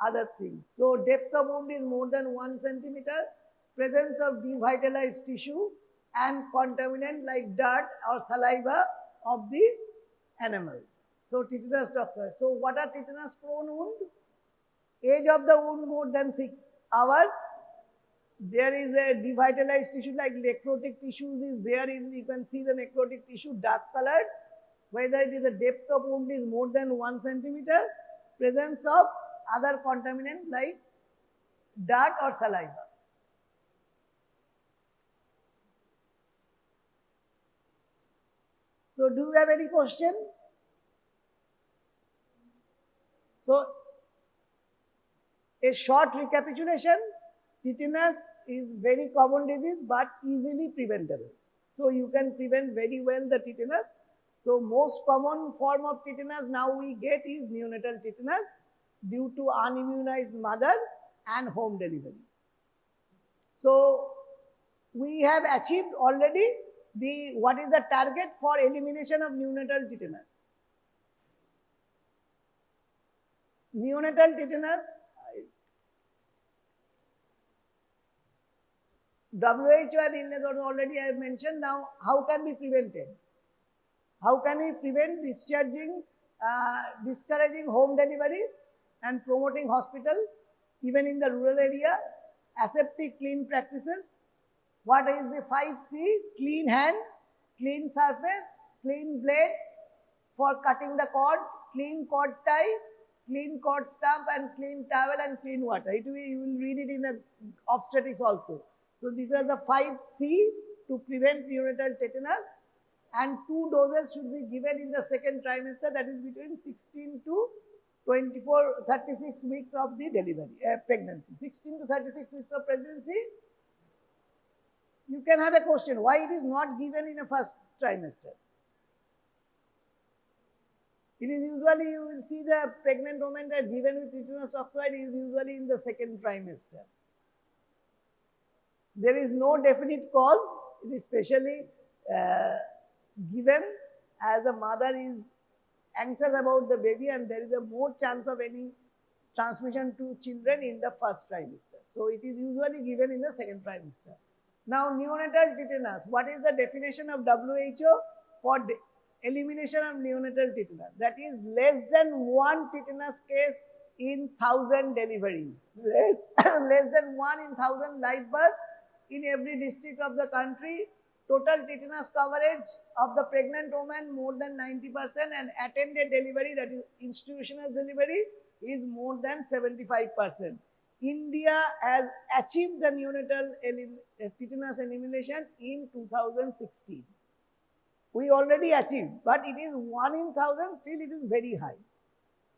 other things. So depth of wound is more than 1 centimeter, presence of devitalized tissue and contaminant like dirt or saliva of the animal. So tetanus toxoid. So what are tetanus prone wound? Age of the wound more than 6 hours. There is a devitalized tissue like necrotic tissues is there. You can see the necrotic tissue dark colored. Whether it is a depth of wound is more than 1 centimeter. Presence of other contaminant like dirt or saliva. So do you have any question? So a short recapitulation, tetanus is very common disease but easily preventable. So you can prevent very well the tetanus. So most common form of tetanus now we get is neonatal tetanus due to unimmunized mother and home delivery. So we have achieved already what is the target for elimination of neonatal tetanus. Neonatal tetanus, WHO and illness already I have mentioned. Now, how can be prevented? How can we prevent discharging discouraging home delivery and promoting hospital, even in the rural area, aseptic clean practices. What is the 5C? Clean hand, clean surface, clean blade for cutting the cord, clean cord tie, clean cord stump, and clean towel and clean water. You will read it in the obstetrics also. So these are the 5C to prevent neonatal tetanus, and 2 doses should be given in the second trimester, that is between 16 to 36 weeks of the delivery, pregnancy. 16 to 36 weeks of pregnancy. You can have a question, why it is not given in a first trimester? It is usually, you will see the pregnant women that are given with tetanus toxoid is usually in the second trimester. There is no definite cause. It is specially given as a mother is anxious about the baby and there is a more chance of any transmission to children in the first trimester. So it is usually given in the second trimester. Now, neonatal tetanus. What is the definition of WHO for elimination of neonatal tetanus? That is less than 1 tetanus case in 1,000 deliveries. Less than 1 in 1,000 live births in every district of the country. Total tetanus coverage of the pregnant woman more than 90%, and attended delivery, that is institutional delivery, is more than 75%. India has achieved the neonatal tetanus elimination in 2016. We already achieved, but it is 1 in 1,000, still it is very high.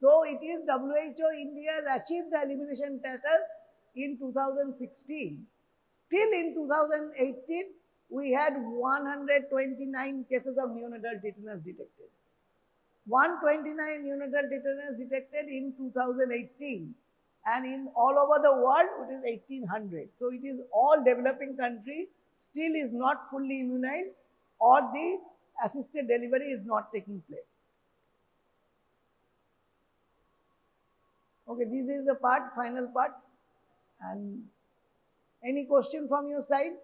So it is WHO India has achieved the elimination status in 2016. Still in 2018, we had 129 cases of neonatal tetanus detected. 129 neonatal tetanus detected in 2018. And in all over the world, it is 1,800. So it is all developing country, still is not fully immunized, or the assisted delivery is not taking place. Okay, this is the part, final part. And any question from your side?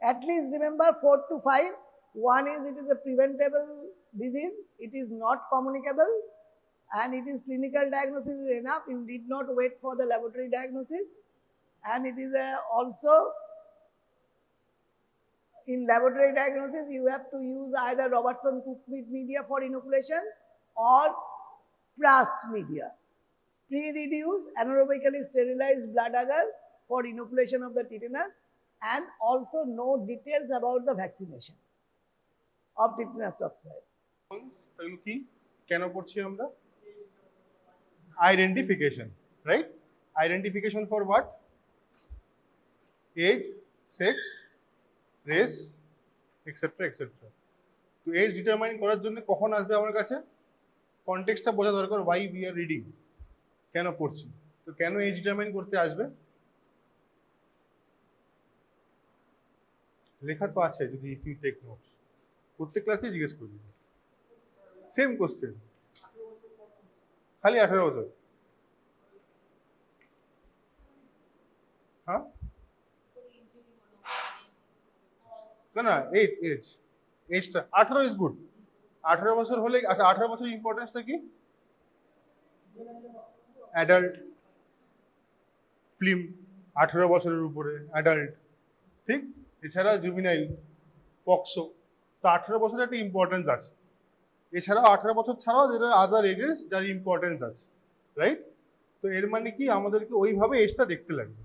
At least remember 4 to 5. One is it is a preventable disease, it is not communicable, and it is clinical diagnosis is enough. You did not wait for the laboratory diagnosis, and it is also in laboratory diagnosis you have to use either Robertson-Cook media for inoculation or PRAS media, pre-reduced anaerobically sterilized blood agar for inoculation of the tetanus, and also know details about the vaccination of tetanus toxoid. Identification, right? Identification for what? Age, sex, race, etc. etc. To age determine করার জন্য কখন আসবে আমার কাছে? কনটেক্সটটা বোঝা দরকার, why we are reading, কেন পড়ছি, তো কেন এজ ডিটারমাইন করতে আসবে? লেখা তো আছে, যদি if you take notes প্রত্যেক ক্লাসে জিজ্ঞেস করবি, সেম কোশ্চেন, খালি 18 বছর। হ্যাঁ না, এজটা 18 ইজ গুড। 18 বছর হলে, 18 বছর ইম্পর্টেন্সটা কি? অ্যাডাল্ট ফিল্ম 18 বছরের উপরে অ্যাডাল্ট, ঠিক? এছাড়া জুভিনাইল, পক্সো, তো 18 বছরের একটা ইম্পর্টেন্স আছে। এছাড়াও 18 বছর ছাড়াও যেটা আদার এজেস যার ইম্পর্টেন্স আছে, রাইট? তো এর মানে কি আমাদেরকে ওইভাবে এজটা দেখতে লাগবে।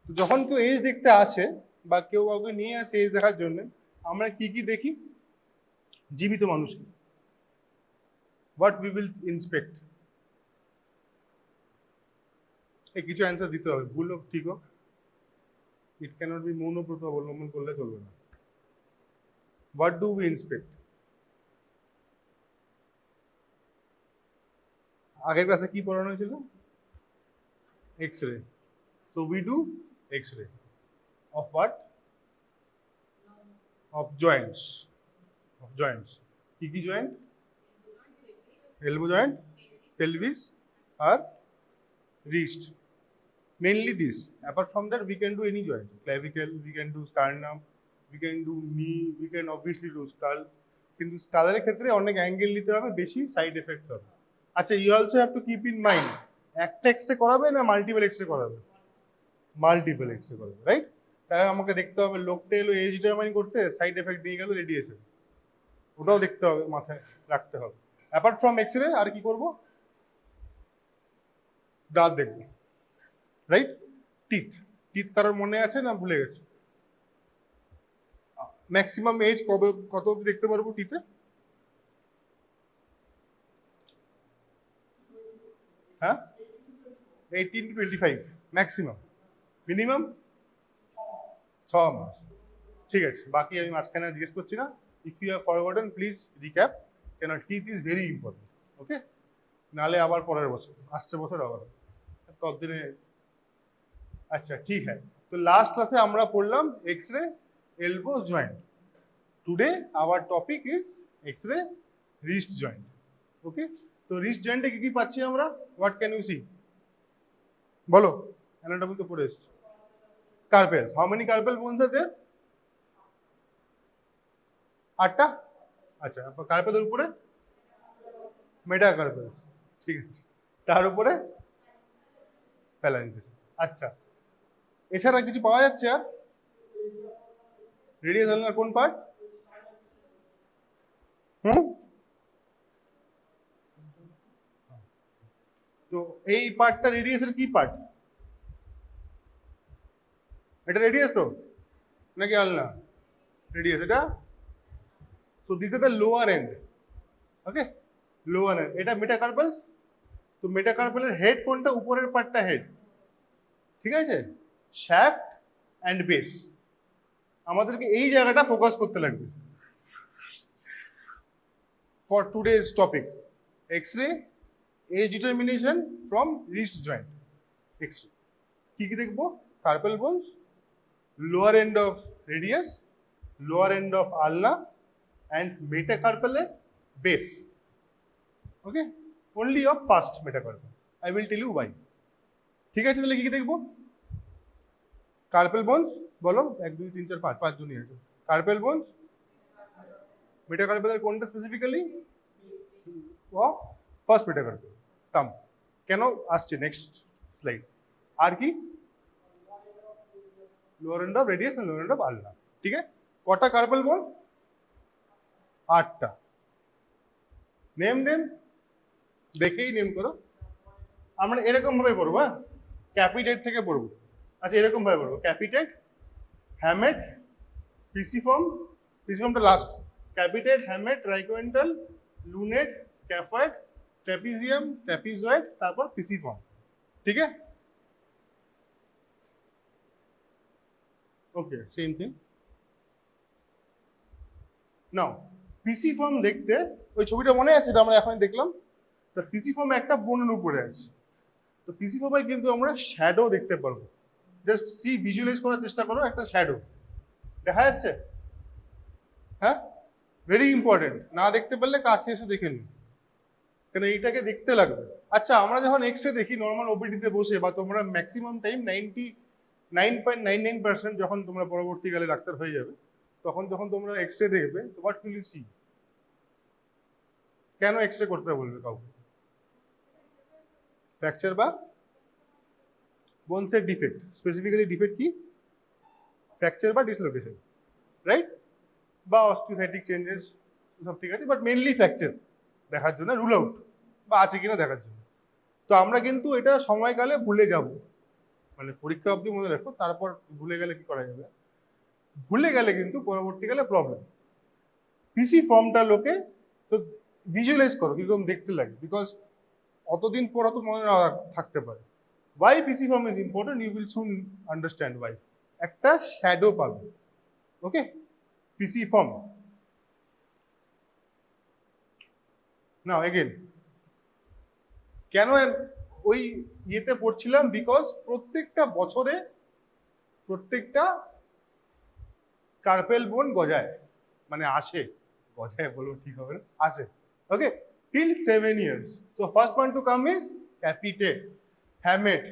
তো যখন কেউ এজ দেখতে আসে বা কেউ কাউকে নিয়ে আসে এজ দেখার জন্য, আমরা কি কি দেখি? জীবিত মানুষকে। What we will inspect? এই কিছু অ্যান্সার দিতে হবে, ভুল হোক ঠিক হোক। ইট ক্যানট বি মৌনব্রত অবলম্বন করলে চলবে না। What do we inspect? আগের ক্লাসে কি পড়ানো হয়েছিল? X-ray. So we do X-ray of what? Of joints. Of joints. Kiki joint? Elbow joint, pelvis, or wrist. Mainly this. Apart from that, we can do any joint. Clavicle, we can do sternum, we can do knee, we can obviously do skull, কিন্তু স্কালের ক্ষেত্রে অনেক angle নিতে হবে, বেশি side effect হবে। আচ্ছা, you also have to keep in mind, একটা এক্সরে করাবে না মাল্টিপল এক্সরে করাবে? মাল্টিপল এক্সরে করাবে, রাইট? তাহলে আমাকে দেখতে হবে লোকটা এলো এজ ডিটারমাইন করতে, সাইড এফেক্ট দিয়ে গেল রেডিয়েশন, ওটাও দেখতে হবে, মাথায় রাখতে হবে। অ্যাপার্ট ফ্রম এক্সরে আর কি করব? দাঁত দেখবো, রাইট? টিথ, টিথ কারোর মনে আছে না ভুলে গেছে? ম্যাক্সিমাম এজ কবে, কত অবধি দেখতে পারবো টিথে? হ্যাঁ, 18 to 25 ম্যাক্সিমাম, মিনিমাম 6 মাস। ঠিক আছে, বাকি আমি মাঝখানে জিজ্ঞেস করছি না। If you have forgotten please recap, কেন teeth is very important. Okay, নালে আবার পরের বছর, আসছে বছর আবার ততদিনে। আচ্ছা ঠিক হ্যাঁ, তো লাস্ট ক্লাসে আমরা পড়লাম x-ray elbow joint. Today our topic is x-ray wrist joint. Okay, তো রিস্ট জয়েন্টে কি কি পাচ্ছি আমরা? What can you see? বলো, অ্যানাটমি তো পড়ে এসছো। Carpals, how many carpal bones are there? 8টা। আচ্ছা, কার্পেলের উপরে মেটাকার্পেলস, ঠিক আছে, তার উপরে ফ্যালাঞ্জেস। আচ্ছা, এছাড়া কিছু পাওয়া যাচ্ছে আর? রেডিয়াস আলনার কোন পার্ট? তো এই পার্টটা রেডিয়াসের কি পার্ট? এটা রেডিয়াস তো নাকি আলনা? রেডিয়াস এটা। So this is the lower and. Okay, lower and, এটা মেটাকার্পেল। তো মেটাকার্পেলের হেড কোনটা? উপরের পার্টটা হেড, ঠিক আছে, শ্যাফট অ্যান্ড বেস। আমাদেরকে এই জায়গাটা ফোকাস করতে লাগবে for today's topic, X-ray age determination from wrist joint. X-ray কি কি দেখবো? Carpal bones, lower end of radius, lower end of ulna and metacarpal base. Okay, only of past metacarpal. I will tell you why. ঠিক আছে, তাহলে কি কি দেখবো? Carpal bones, বলো 1 2 3 4 5, 5 জনই আছে। কার্পেল বোনস, মেটাকার্পেলের কোনটা স্পেসিফিক্যালি? First মেটাকার্পেল term. কেন আসছে নেক্সট স্লাইড। আর কি? Lower end of radius end lower end of ulna. ঠিক আছে, কটা কার্পেল বোন? 8টা। নেম দেম, দেখেই নেম করো। আমরা এরকম ভাবে পড়বো, হ্যাঁ, ক্যাপিটেট থেকে পড়বো। আচ্ছা, এরকম ভাবে পড়বো, ক্যাপিটেট, হ্যামেট, পিসিফর্ম, পিসিফর্মটা last, capitate, hamate, triquetral, lunate, scaphoid, trapezium, trapezoid, তারপর পিসিফর্ম। ঠিক আছে, okay, same thing. Now pisiform দেখতে, ওই ছবিটা মনে আছে, এটা আমরা এখন দেখলাম। তো পিসিফর্ম একটা বোনের উপরে আছে। তো পিসিফর্মে কিন্তু আমরা শ্যাডো দেখতে পারবো। জাস্ট সি, ভিজুয়ালাইজ করার চেষ্টা করো, একটা শ্যাডো দেখা যাচ্ছে। হ্যাঁ, ভেরি ইম্পর্টেন্ট, না দেখতে পারলে কাছে এসে দেখে নিন, কেন এইটাকে দেখতে লাগবে। আচ্ছা, আমরা যখন এক্স-রে দেখি নর্মাল ওপিডিতে বসে, বা তোমরা ম্যাক্সিমাম টাইম 99.99% যখন তোমরা পরবর্তীকালে ডাক্তার হয়ে যাবে, তখন যখন তোমরা এক্স-রে দেখবে, হোয়াট উইল ইউ সি? কেন এক্স-রে করতে বলবে কাউকে? ফ্র্যাকচার বা বোনসের ডিফেক্ট। স্পেসিফিক্যালি ডিফেক্ট কি? ফ্র্যাকচার বা ডিসলোকেশন, রাইট, বা অস্টিওসাইটিক চেঞ্জেস, সব ঠিক আছে, বাট মেনলি ফ্র্যাকচার দেখার জন্য, রুল আউট বা আছে কিনা দেখার জন্য। তো আমরা কিন্তু এটা সময়কালে ভুলে যাব, মানে পরীক্ষা অবধি মনে রাখো, তারপর ভুলে গেলে কি করা যাবে? ভুলে গেলে কিন্তু পরবর্তীকালে প্রবলেম। পিসি ফর্মটা লোকে তো ভিজুয়ালাইজ করো কিরকম দেখতে লাগে, বিকজ অতদিন পর অত মনে না থাকতে পারে। Why PC form is important, you will soon understand why. একটা শ্যাডো পাবে, ওকে, পিসি ফর্ম। নাও এগেন, কেন ওই ইয়েতে পড়ছিলাম? বিকজ প্রত্যেকটা বছরে প্রত্যেকটা কার্পেল বোন গজায়, মানে আসে, গজায় বলবো ঠিক হবে না, আসে, ওকে, till 7 years. So first one to come is capitate, hamate,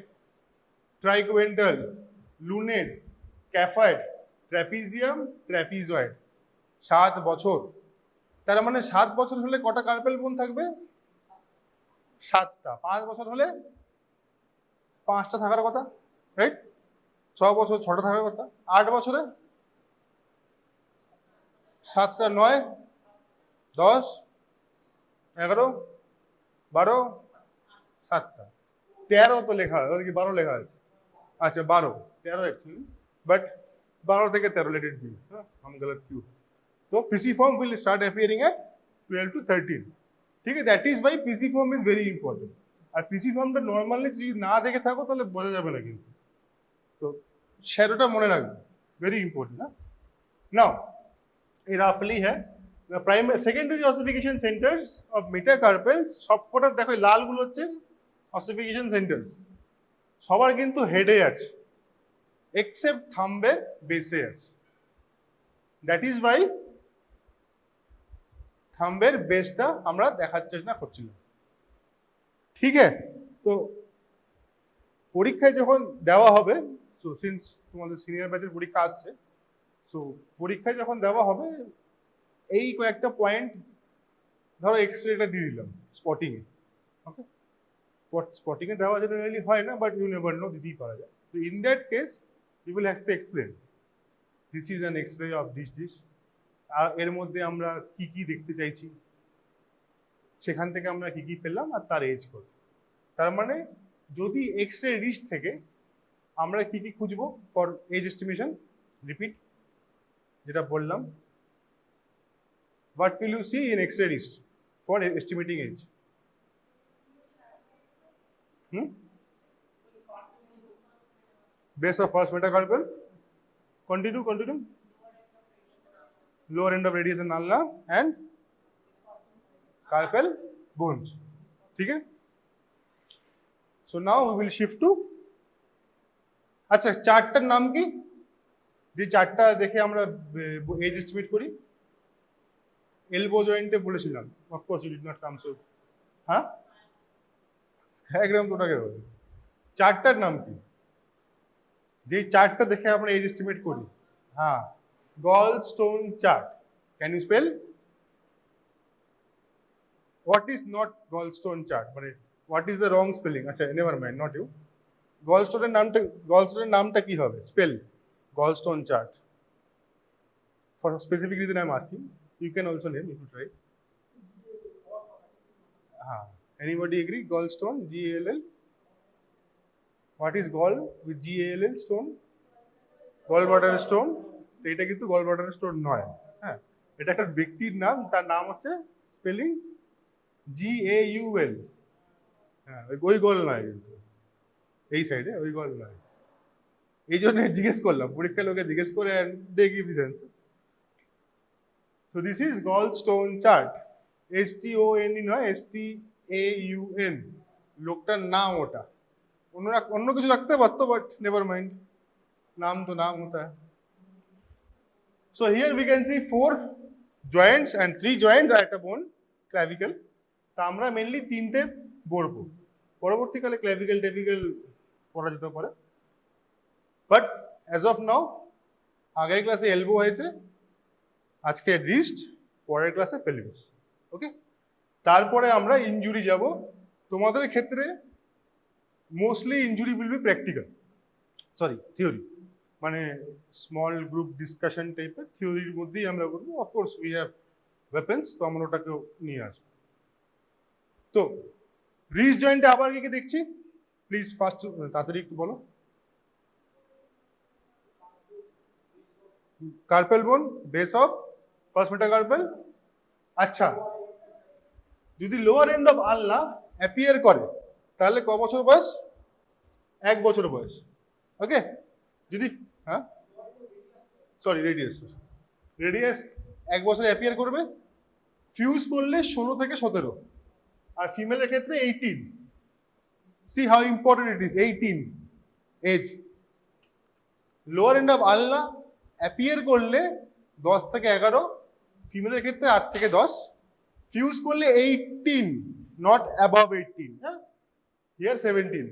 triquetral, lunate, scaphoid, trapezium, trapezoid, 7 বছর। তার মানে 7 বছর হলে কটা কার্পেল বোন থাকবে? 7টা। 5 বছর হলে 5টা থাকার কথা, রাইট? 6 বছর 6টা থাকার কথা। 8 বছরে 7টা, 9, 10, 11, 12, 7টা। 13 তো লেখা হয়, কি 12 লেখা আছে? আচ্ছা 12, 13 অ্যাকচুয়ালি, বাট 12 থেকে 13 let it be, हम गलत क्यों? तो pisiform will start appearing at 12 to 13, ঠিক আছে? That is why pisiform is very important। আর pisiformটা নর্মালি যদি না দেখে থাকো তাহলে বোঝা যাবে না কিন্তু। তো শ্যাডোটা মনে রাখবে, ভেরি ইম্পর্টেন্ট। না নাও এই রাফলি হ্যাঁ primary secondary ossification centres of metacarpals, সবকটা দেখো লালগুলো হচ্ছে অসিফিকেশন সেন্টার, সবার কিন্তু হেডে আছে এক্সেপ্ট থাম্বের বেসে আছে। দ্যাট ইজ ওয়াই থাম্বের বেসটা আমরা দেখার চেষ্টা করছিলাম, ঠিক আছে? তো পরীক্ষায় যখন দেওয়া হবে, সো সিন্স তোমাদের সিনিয়র ব্যাচের পরীক্ষা আসছে, সো পরীক্ষায় যখন দেওয়া হবে এই কয়েকটা পয়েন্ট, ধরো এক্সরেটা দিয়ে দিলাম স্পটিং এ, ওকে? স্পটিং এ দেওয়া জেনারেলি হয় না, বাট ইউ নেভার নো, দিতেই পারা যায়। তো in that case you will have to explain this is an x-ray of this, আর এর মধ্যে আমরা কি কি দেখতে চাইছি, সেখান থেকে আমরা কি কি পেলাম, আর তার এজ কত। তার মানে যদি এক্সরে রিস্ক থেকে আমরা কি কি খুঁজবো ফর এজ এস্টিমেশন, রিপিট যেটা বললাম, what will you see in X-ray list for estimating age? Base of first metacarpal, continue, lower end of radius and ulna and carpal bones, ठीक है? So now we will shift to, আচ্ছা চার্টটার নাম কি? যে চার্টটা দেখে আমরা এজ এস্টিমেট করি, elbow জয়েন্টে বলেছিলাম, of course you did not come, so হ্যাঁ একদম তোটাকে বলি। চার্টটার নাম কি? যে চার্টটা দেখে আমরা এজ এস্টিমেট করি, হ্যাঁ Galstaun chart. Can you spell? What is not Galstaun chart, মানে what is the wrong spelling? আচ্ছা নেভার মাইন্ড, নট ইউ। গলস্টোনের নামটা কি হবে? Spell Galstaun chart. For specific reason I am asking, you can also name if you try. Anybody agree? Gallstone, G-A-L-L. What is gall with G-A-L-L? Stone? Gallbladder stone. এটা কিন্তু gallbladder stone নয়, হ্যাঁ এটা একটা ব্যক্তির নাম, তার নাম হচ্ছে স্পেলিং G-A-U-L, হ্যাঁ ওই গল নয় কিন্তু, এই সাইডে ওই গল নয়। এই জন্য জিজ্ঞেস করলাম, পরীক্ষা লোকে জিজ্ঞেস করে they give this answer. So this is gallstone chart, S-T-O-N-E নয়, S-T-A-U-N, লোকটার নাম ওটা। অন্য কিছু রাখতে পারতো, বাট নেভার মাইন্ড, নাম তো নাম হতা है। So here we can see 4 joints and 3 joints at a bone, clavicle. তা আমরা মেনলি 3টে পড়বো, পরবর্তীকালে clavicle টেভিক্যাল পড়া যেতে পারে, বাট অ্যাজ অফ নাও আগের ক্লাসে এলবো হয়েছে, আজকে রিস্ট, পরের ক্লাসে পেলভিস, ওকে? তারপরে আমরা ইনজুরি যাব। তোমাদের ক্ষেত্রে mostly injury will be practical, sorry theory, মানে স্মল গ্রুপ ডিসকাশন টাইপের থিওরির মধ্যেই আমরা করবো। অফকোর্স উই হ্যাভ ওয়েপেন্স, তো আমরা ওটাকেও নিয়ে আসবো। তো রিস্ট জয়েন্টে আবার কি কি দেখছি, প্লিজ ফার্স্ট তাড়াতাড়ি একটু বলো। কার্পেল বোন, বেস অফ ফার্স্ট মেটাকার্পেল। আচ্ছা যদি lower end of ulna appear করে তাহলে ক বছর বয়স? 1 বছর বয়স, ওকে? যদি হ্যাঁ সরি রেডিয়াস 1 বছরে অ্যাপিয়ার করবে, ফিউজ করলে 16 থেকে 17, আর ফিমেলের ক্ষেত্রে 18। See how important it is, 18 age. Lower end of ulna appear করলে 10 থেকে 11, ফিমেলের ক্ষেত্রে 8 থেকে 10, ফিউজ করলে 18, নট অ্যাবভ 18, হ্যাঁ হিয়ার 17।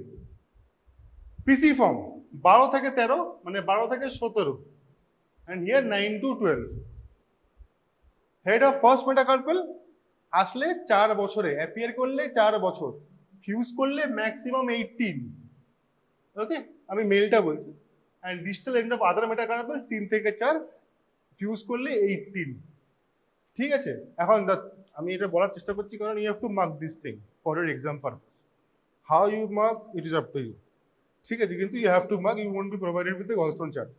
পিসি ফর্ম 12 থেকে 13, মানে 12 থেকে 17, and here 9 to 12. Head of first metacarpal আসলে 4 বছরে অ্যাপিয়ার করলে 4 বছর, ফিউজ করলে ম্যাক্সিমাম 18, ওকে আমি মেলটা বলছি, and distal end of other metacarpal 3 থেকে 4, ফিউজ করলে 18, ঠিক আছে। এখন আমি এটা বলার চেষ্টা করছি কারণ you have to mark this thing for your exam purpose. How you mark it is up to you, ঠিক আছে, কিন্তু you have to mark, you won't be provided with the Galstaun chart.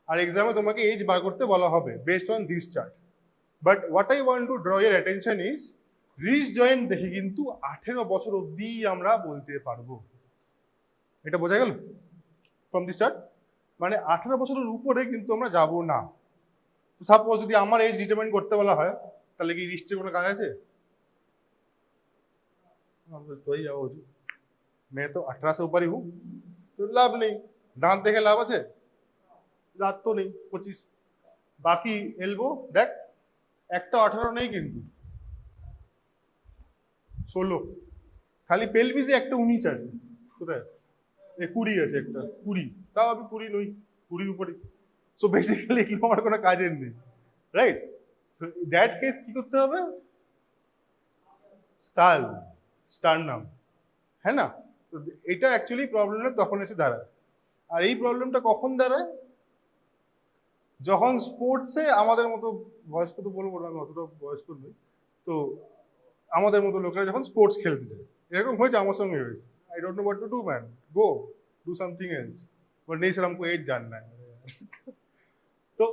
আর এক্সামে তোমাকে এজ বার করতে বলা হবে based on this chart. But what I want to draw your attention is which joint দেখে কিন্তু 18 বছর অবধি আমরা বলতে পারবো। এটা বোঝা গেল ফ্রম দিস চার্ট? মানে 18 বছরের উপরে কিন্তু আমরা যাব না। সাপোজ যদি আমার এজ ডিটারমাইন করতে বলা হয় তাহলে কি রিস্টের কোনো কাজ আছে? तो ही जाओ जी, मैं तो 18 से ऊपर ही हूँ, तो लाभ नहीं। दांत देखे लाभ আছে? দাঁত তো নেই, 25। বাকি এলবো দেখ, একটা 18 নেই কিন্তু 16, খালি পেলভিসে একটা 19 আছে, কোথায়? 20 আছে একটা, 20, তাও আমি 20 নই, 20 উপরে। সো বেসিক্যালি এগুলো আমার কোনো কাজের নেই, রাইট? দ্যাট কেস কি করতে হবে? স্কাল, স্টারনাম, হ্যাঁ না? তো এটা অ্যাকচুয়ালি প্রবলেমটা তখন এসে দাঁড়ায়। আর এই প্রবলেমটা কখন দাঁড়ায়? যখন স্পোর্টসে আমাদের মতো বয়স্ক, তো বলবো না আমি অতটা বয়স্ক নই, তো আমাদের মতো লোকেরা যখন স্পোর্টস খেলতে যায়, এরকম হয়েছে আমার সঙ্গে হয়েছে। I don't know what to do man, go do something else, but नहीं सर हमको एज जानना है। তো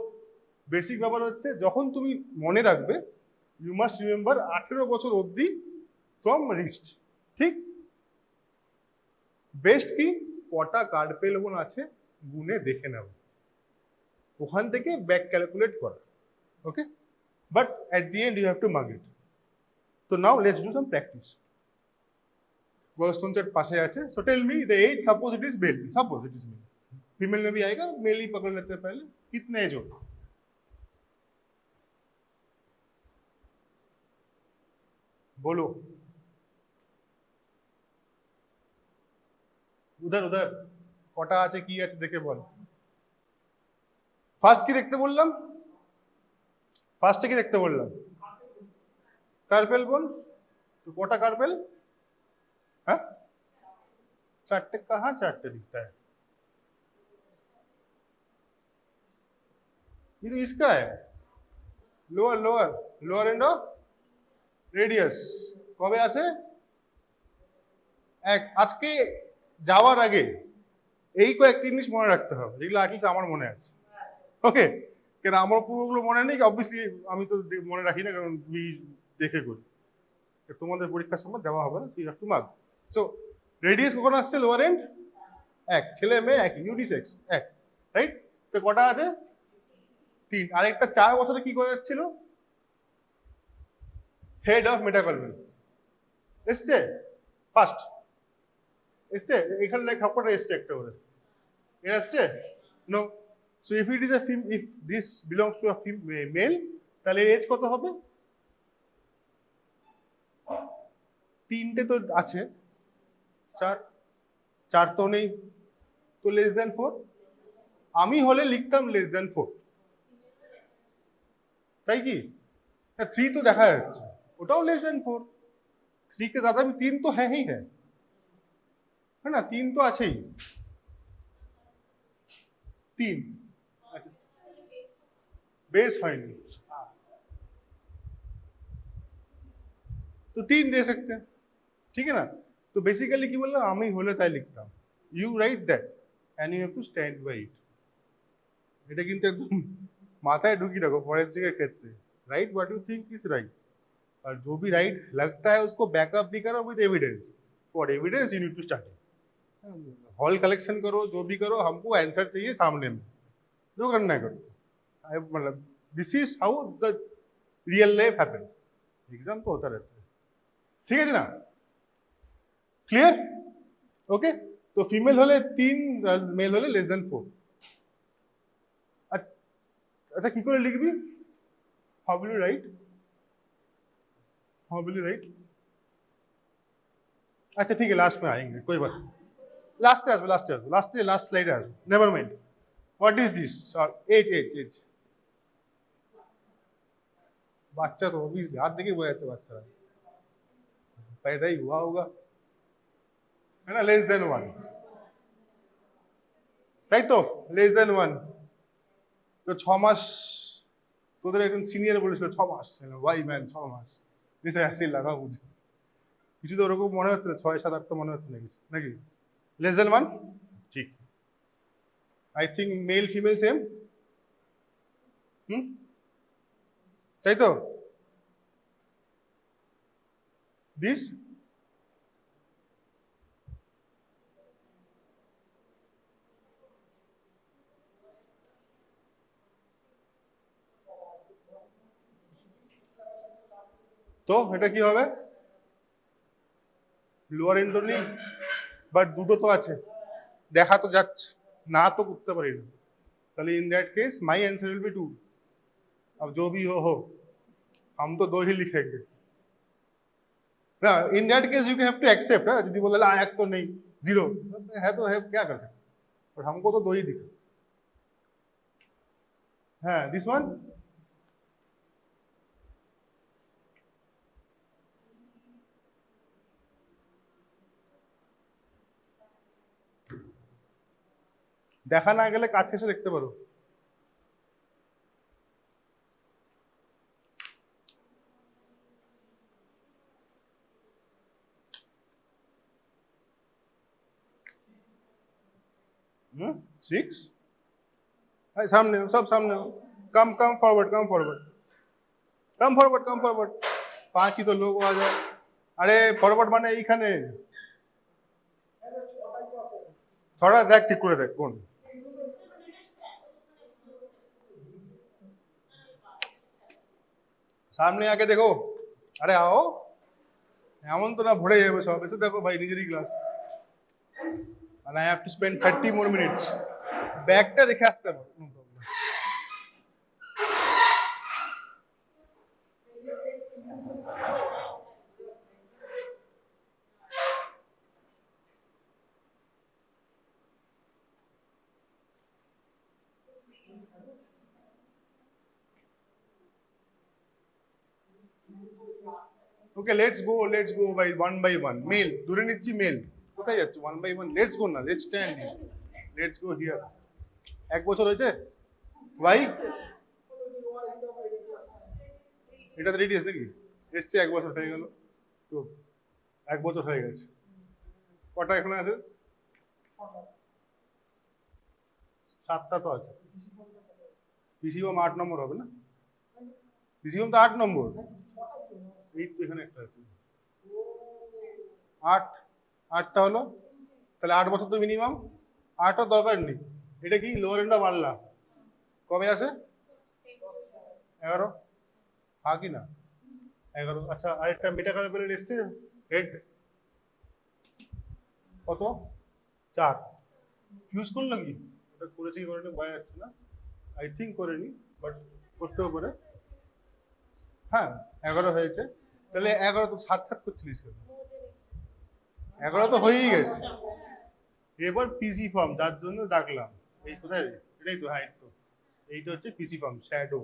বেসিক ব্যাপার হচ্ছে যখন তুমি মনে রাখবে, ইউ মাস্ট রিমেম্বার 18 বছর অবধি ফ্রম রিস্ট, ঠিক? বেস্ট কি কটা কার্পেল বোন আছে গুনে দেখে নেব, ওখান থেকে ব্যাক ক্যালকুলেট করা, okay? But at the end you have to mark it. তো now let's do some practice. Galstaun chart पासे আছে, so tell me the age, suppose it is male, suppose it is male, female में भी आएगा, mail ही पकड़ लेते हैं पहले। कितने एज होगा? बोलो, उधर उधर কটা আছে কি আছে দেখে বল। ফার্স্ট কি দেখতে বললাম? ফার্স্টে কি দেখতে বললাম? কার্পেল বোন। তো কটা কার্পেল? हाँ, 4 कहाँ 4 दिखता है? ये तो इसका है, lower lower lower end of radius. কবে আসে? আজকে যাওয়ার আগে এই কয়েকটি জিনিস মনে রাখতে হবে, যেগুলো আটলিস্ট আমার মনে আছে, ওকে? কেন আমার পুরোগুলো মনে নেই, অবভিয়াসলি আমি তো মনে রাখি না, কারণ দেখে করি, তোমাদের পরীক্ষার সময় দেওয়া হবে না, সেই একটু মার্ক। সো রেডিয়াস কখন আসছে? লোয়ার এন্ড 1, ছেলে মেয়ে একই, ইউনিসেক্স 1, রাইট? তো কটা আছে? 3। আরেকটা 4 বছরে কি করে যাচ্ছিল? হেড অফ মেটাকার্পাল এসছে ফার্স্ট, এসছে এখানে লেখা সবকটা এসছে একটা করে, এর আসছে no. So if it is a if this belongs to a male, তাহলে এজ কত হবে? 3টে তো আছে, 4 তো নেই, তো লেস দেন 4। আমি হলে লিখতাম লেস দেন 4, তাই কি? 3 तो দেখা যাচ্ছে, ওটাও লেস দেন 4। 3 के ज्यादा भी 3 तो है ही है ना? 3 तो আছেই, 3। अच्छा, बेस হয়নি, तो 3 दे सकते हैं, ठीक है ना? तो बेसिकली কি বললাম, আমি হলে তাই লিখতাম। You write that and you have to stand by it. এটা কিন্তু একদম মাথায় ঢুকিয়ে রাখো ফরেন্সিকের ক্ষেত্রে, right what you think is right, और जो भी राइट लगता है उसको बैकअप भी करो with evidence. For evidence you need to start, whole collection करो, जो भी करो, हमको आंसर चाहिए सामने में, जो करना है करो। मतलब this is how the real life happens. Exam तो होता रहता है, ठीक है ना? क्लियर? ओके, तो फीमेल होले 3, मेल होले लेस देन 4। अच्छा কি করে লিখবি? How will you write? How will you write? अच्छा ठीक है, लास्ट में आएंगे, कोई बात। लास्ट स्लाइड है, never mind. What is this? Or age. बच्चा तो अभी हाथ देखिए वो ऐसे बच्चा पैदा ही हुआ होगा है ना, लेस देन 1, তাই তো লেস দেন 1। তো 6 মাস তোদের একজন সিনিয়র বলেছিল 6 মাস, ওয়াই ম্যান 6 মাস দিছে আসি লাগা বুঝি কিছু তো ওরকম মনে হচ্ছে না, 6 7 8 তো মনে হচ্ছে না কিছু নাকি, লেস দেন 1 ঠিক। I think male female same, তাই তো দিস তো এটা কি হবে লোয়ার এন্ডোলিক, বাট দুটো তো আছে দেখা তো যাচ্ছে না তো করতে পারি না, তাহলে इन that case my answer will be 2। अब जो भी हो हम तो 2 ही लिखेंगे ना, in that case you have to accept. यदि बोले ला एक तो नहीं 0 है तो है, क्या कर सकते, पर हमको तो 2 ही दिखा है। दिस वन দেখা না গেলে কাছে এসে দেখতে পারো। सिक्स सामने सब सामने कम फॉरवर्ड 5 ही तो लोग आ जाए। अरे फॉरवर्ड माने এইখানে ছড়া দেখ ঠিক করে দেখ কোন सामने आके देखो। अरे आओ এমন তো না ভরে যাবে সব, এসে দেখো ভাই নিজেরই class. and I have to spend 30 more minutes ব্যাগটা রেখে আসতে হবে। Okay, let's go by one male ধরে নিচ্ছি, মেল কোথায় যাচ্ছে 1 by 1, let's go না, let's stand here, let's go here। 1 বছর হয়েছে ভাই, এটা তো রেডিয়াস নাকি এসছে, 1 বছর হয়ে গেল তো, 1 বছর হয়ে গেছে। কটা এখন আছে? 7টা তো আছে। পিসিবম 8 নম্বর হবে না, পিসিবম তো 8 নম্বর, এই তো এখানে একটা আছে 8টা হলো, তাহলে 8 বছর তো মিনিমাম, 8 এর দরকার নেই। এটা কি লোয়ার এন্ডটা বাড়লা কবে আসে 11 হ্যাঁ কি না 11। আচ্ছা আরেকটা মেটাকার্পেল এসছে হেড কত 4 ফিউজ করলাম কি, ওটা করেছি করে বোঝা যাচ্ছে না, আই থিঙ্ক করেনি বাট করতেও পারে। হ্যাঁ 11 হয়েছে, তাহলে 11 তো 7 করছিলিস কেন, 11 তো হয়েই গেছে। এবার পিসি ফর্ম যার জন্য ডাকলাম, এই কোথায় এটাই তো, হ্যাঁ তো এইটা হচ্ছে পিসি ফর্ম শ্যাডো,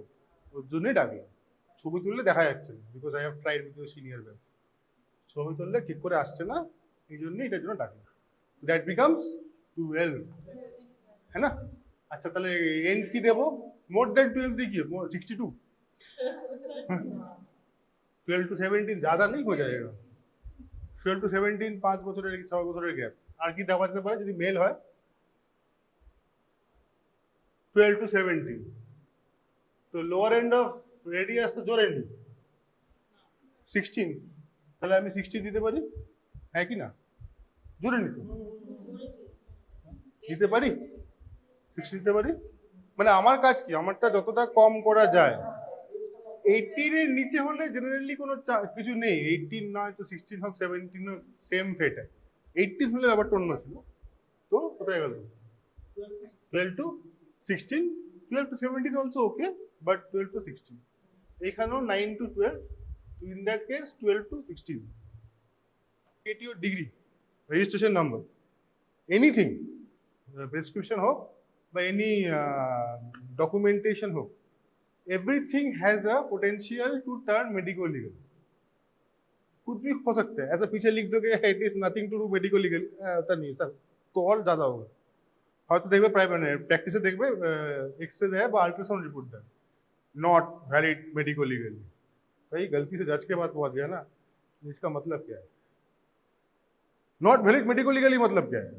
ওর জন্যই ডাকলাম। ছবি তুললে দেখা যাচ্ছে না, because I have tried with senior batch, ছবি তুললে ঠিক করে আসছে না, এই জন্যই এটার জন্য ডাকলাম। দ্যাট বিকামস 12 है ना। अच्छा তাহলে এন্ড কি দেবো, মোর দেন 12 দিয়ে কি 62 12 to 17 ज्यादा नहीं हो जाएगा, 12 to 17 5 বছরের 6 বছরের গ্যাপ। আর কি দেওয়া যেতে পারে যদি মেল হয় 12 to 17, তো লোয়ার এন্ড অফ রেডিয়াস তো জোরে নি 16, তাহলে আমি 60 দিতে পারি, হ্যাঁ কি না জোরে নি তো দিতে পারি, 60 দিতে পারি। মানে আমার কাজ কি, আমারটা যতটা কম করা যায়। 18 এর নিচে হলে জেনারেলি কোনো কিছু নেই, 18 নয় তো 16 হোক 17 হোক সেম ফেট হয়, 18 হলে ব্যাপারটা অন্য ছিল। তো কোথায় গেল 12 to 16, 12 to 17 also okay, but 12 to 16 এখানেও 9 to 12, in that case 12 to 16 get your degree registration number anything, prescription হোক বা এনি ডকুমেন্টেশন হোক, everything has a potential to turn medico legal. कुछ भी हो सकता है, ऐसा पीछे लिख दोगे it is nothing to do medico legal, ऐसा नहीं है सर, तो और ज़्यादा होगा। হয়তো দেখবে প্র্যাকটিসে দেখবে एक्सरे है বা अल्ट्रासाउंड रिपोर्ट है नॉट वैलिड मेडिको लीगली, भाई गलती से जज के बाद पहुंच गया ना, इसका मतलब क्या है? नॉट वैलिड मेडिको लीगली मतलब क्या है?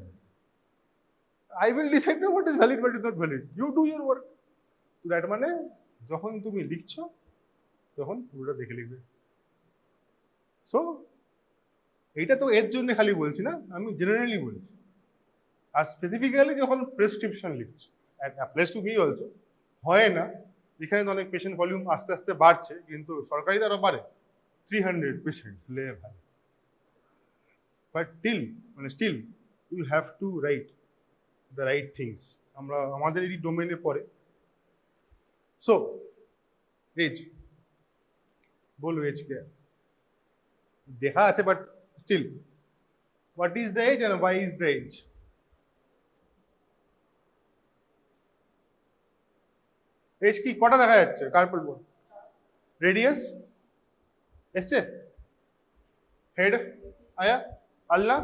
I will decide what is valid what is not valid, you do your work. That মানে যখন তুমি লিখছো তখন পুরোটা দেখে লিখবে। সো এইটা তো এর জন্য খালি বলছি না, আমি জেনারেলি বলছি। আর স্পেসিফিক্যালি যখন প্রেসক্রিপশন লিখছি, অ্যাপ্লাইজ টু মি অলসো, হয় না এখানে তো অনেক পেশেন্ট ভলিউম আস্তে আস্তে বাড়ছে, কিন্তু সরকারি তো আরো বাড়ে, 300 পেশেন্ট লে ভাই, but still you have to write the right things. আমরা আমাদের এই ডোমেনে পড়ে। सो एज बोलो एज क्या है? देखा আছে but still what is the age and why is the age? Age की কটা দেখা যাচ্ছে কার্পল বোন? রেডিয়াস এসছে, হেড आया, আল্লাহ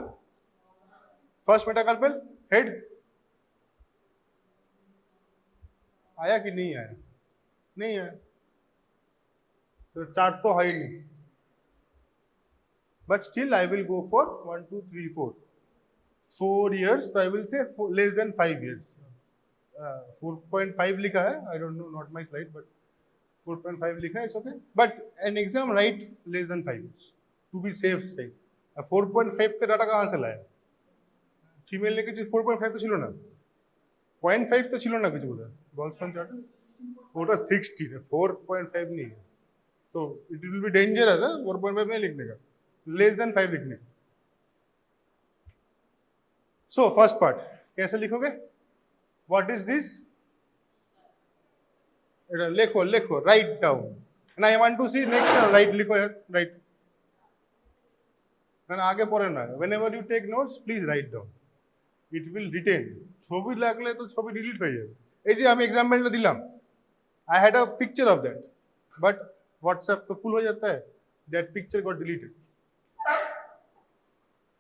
फर्स्ट मेटाकार्पल हेड आया कि नहीं आया? नहीं है, तो चार्ट तो है ही नहीं, but still I will go for 1 2 3 4 years, तो I will say less than 5 years। 4.5 लिखा है, I don't know, not my slide, but 4.5 लिखा है, it's okay, but an exam write less than 5 years to be safe side. 4.5 का data कहाँ से लाया? Female ने কিছু 4.5 তো ছিল না, 0.5 তো ছিল না কিছু, বোধহয় গলস্টন চার্ট ওটা 60 है, 4.5 नहीं है, तो इट विल बी डेंजरस है 4.5 नहीं लिखने का, लेस देन 5 लिखने का। सो फर्स्ट पार्ट कैसे लिखोगे? What is this? लिखो लिखो, write down, and I want to see next, write लिखो यार, राइट, ना आगे पढ़े ना, whenever you take notes please write down, it will retain. ছবি লাগলে তো ছবি ডিলিট হয়ে যাবে। এই যে আমি एग्जांपलটা দিলাম, I had a picture of that, but WhatsApp तो full हो जाता है, that picture got deleted.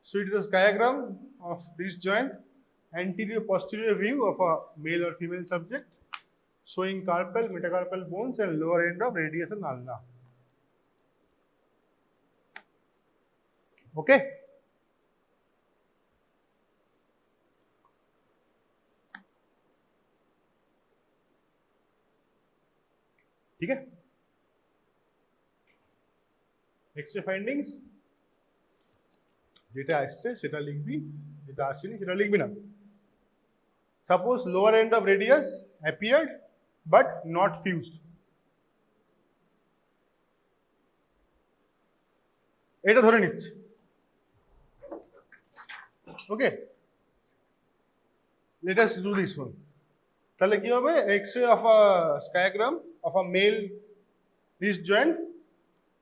So it is a diagram of this joint, anterior posterior view of a male or female subject, showing carpal, metacarpal bones and lower end of radius and ulna. Okay? ठीक है, x ray findings যেটা আসছে সেটা লিখবি, যেটা আসেনি সেটা লিখবি না। Suppose lower end of radius appeared but not fused, এটা ধরে নিচ্ছি, okay, let us do this one. তাহলে কি হবে? X-ray of a skiagram of a male wrist joint,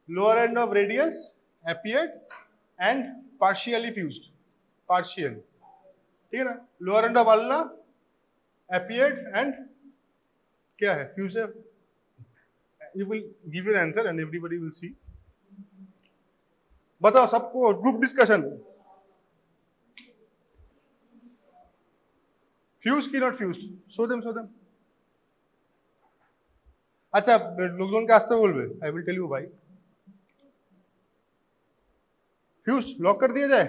lower end of radius appeared and partially fused, partial, ठीक है ना? lower end of ulna appeared and क्या है? fuse है। you will give your answer and everybody will see। बताओ सबको, group discussion, fuse की not fused? show them अच्छा লোকজনকে আসতে বলবে, आई विल टेल यू भाई। फ्यूज लॉक कर दिया जाए?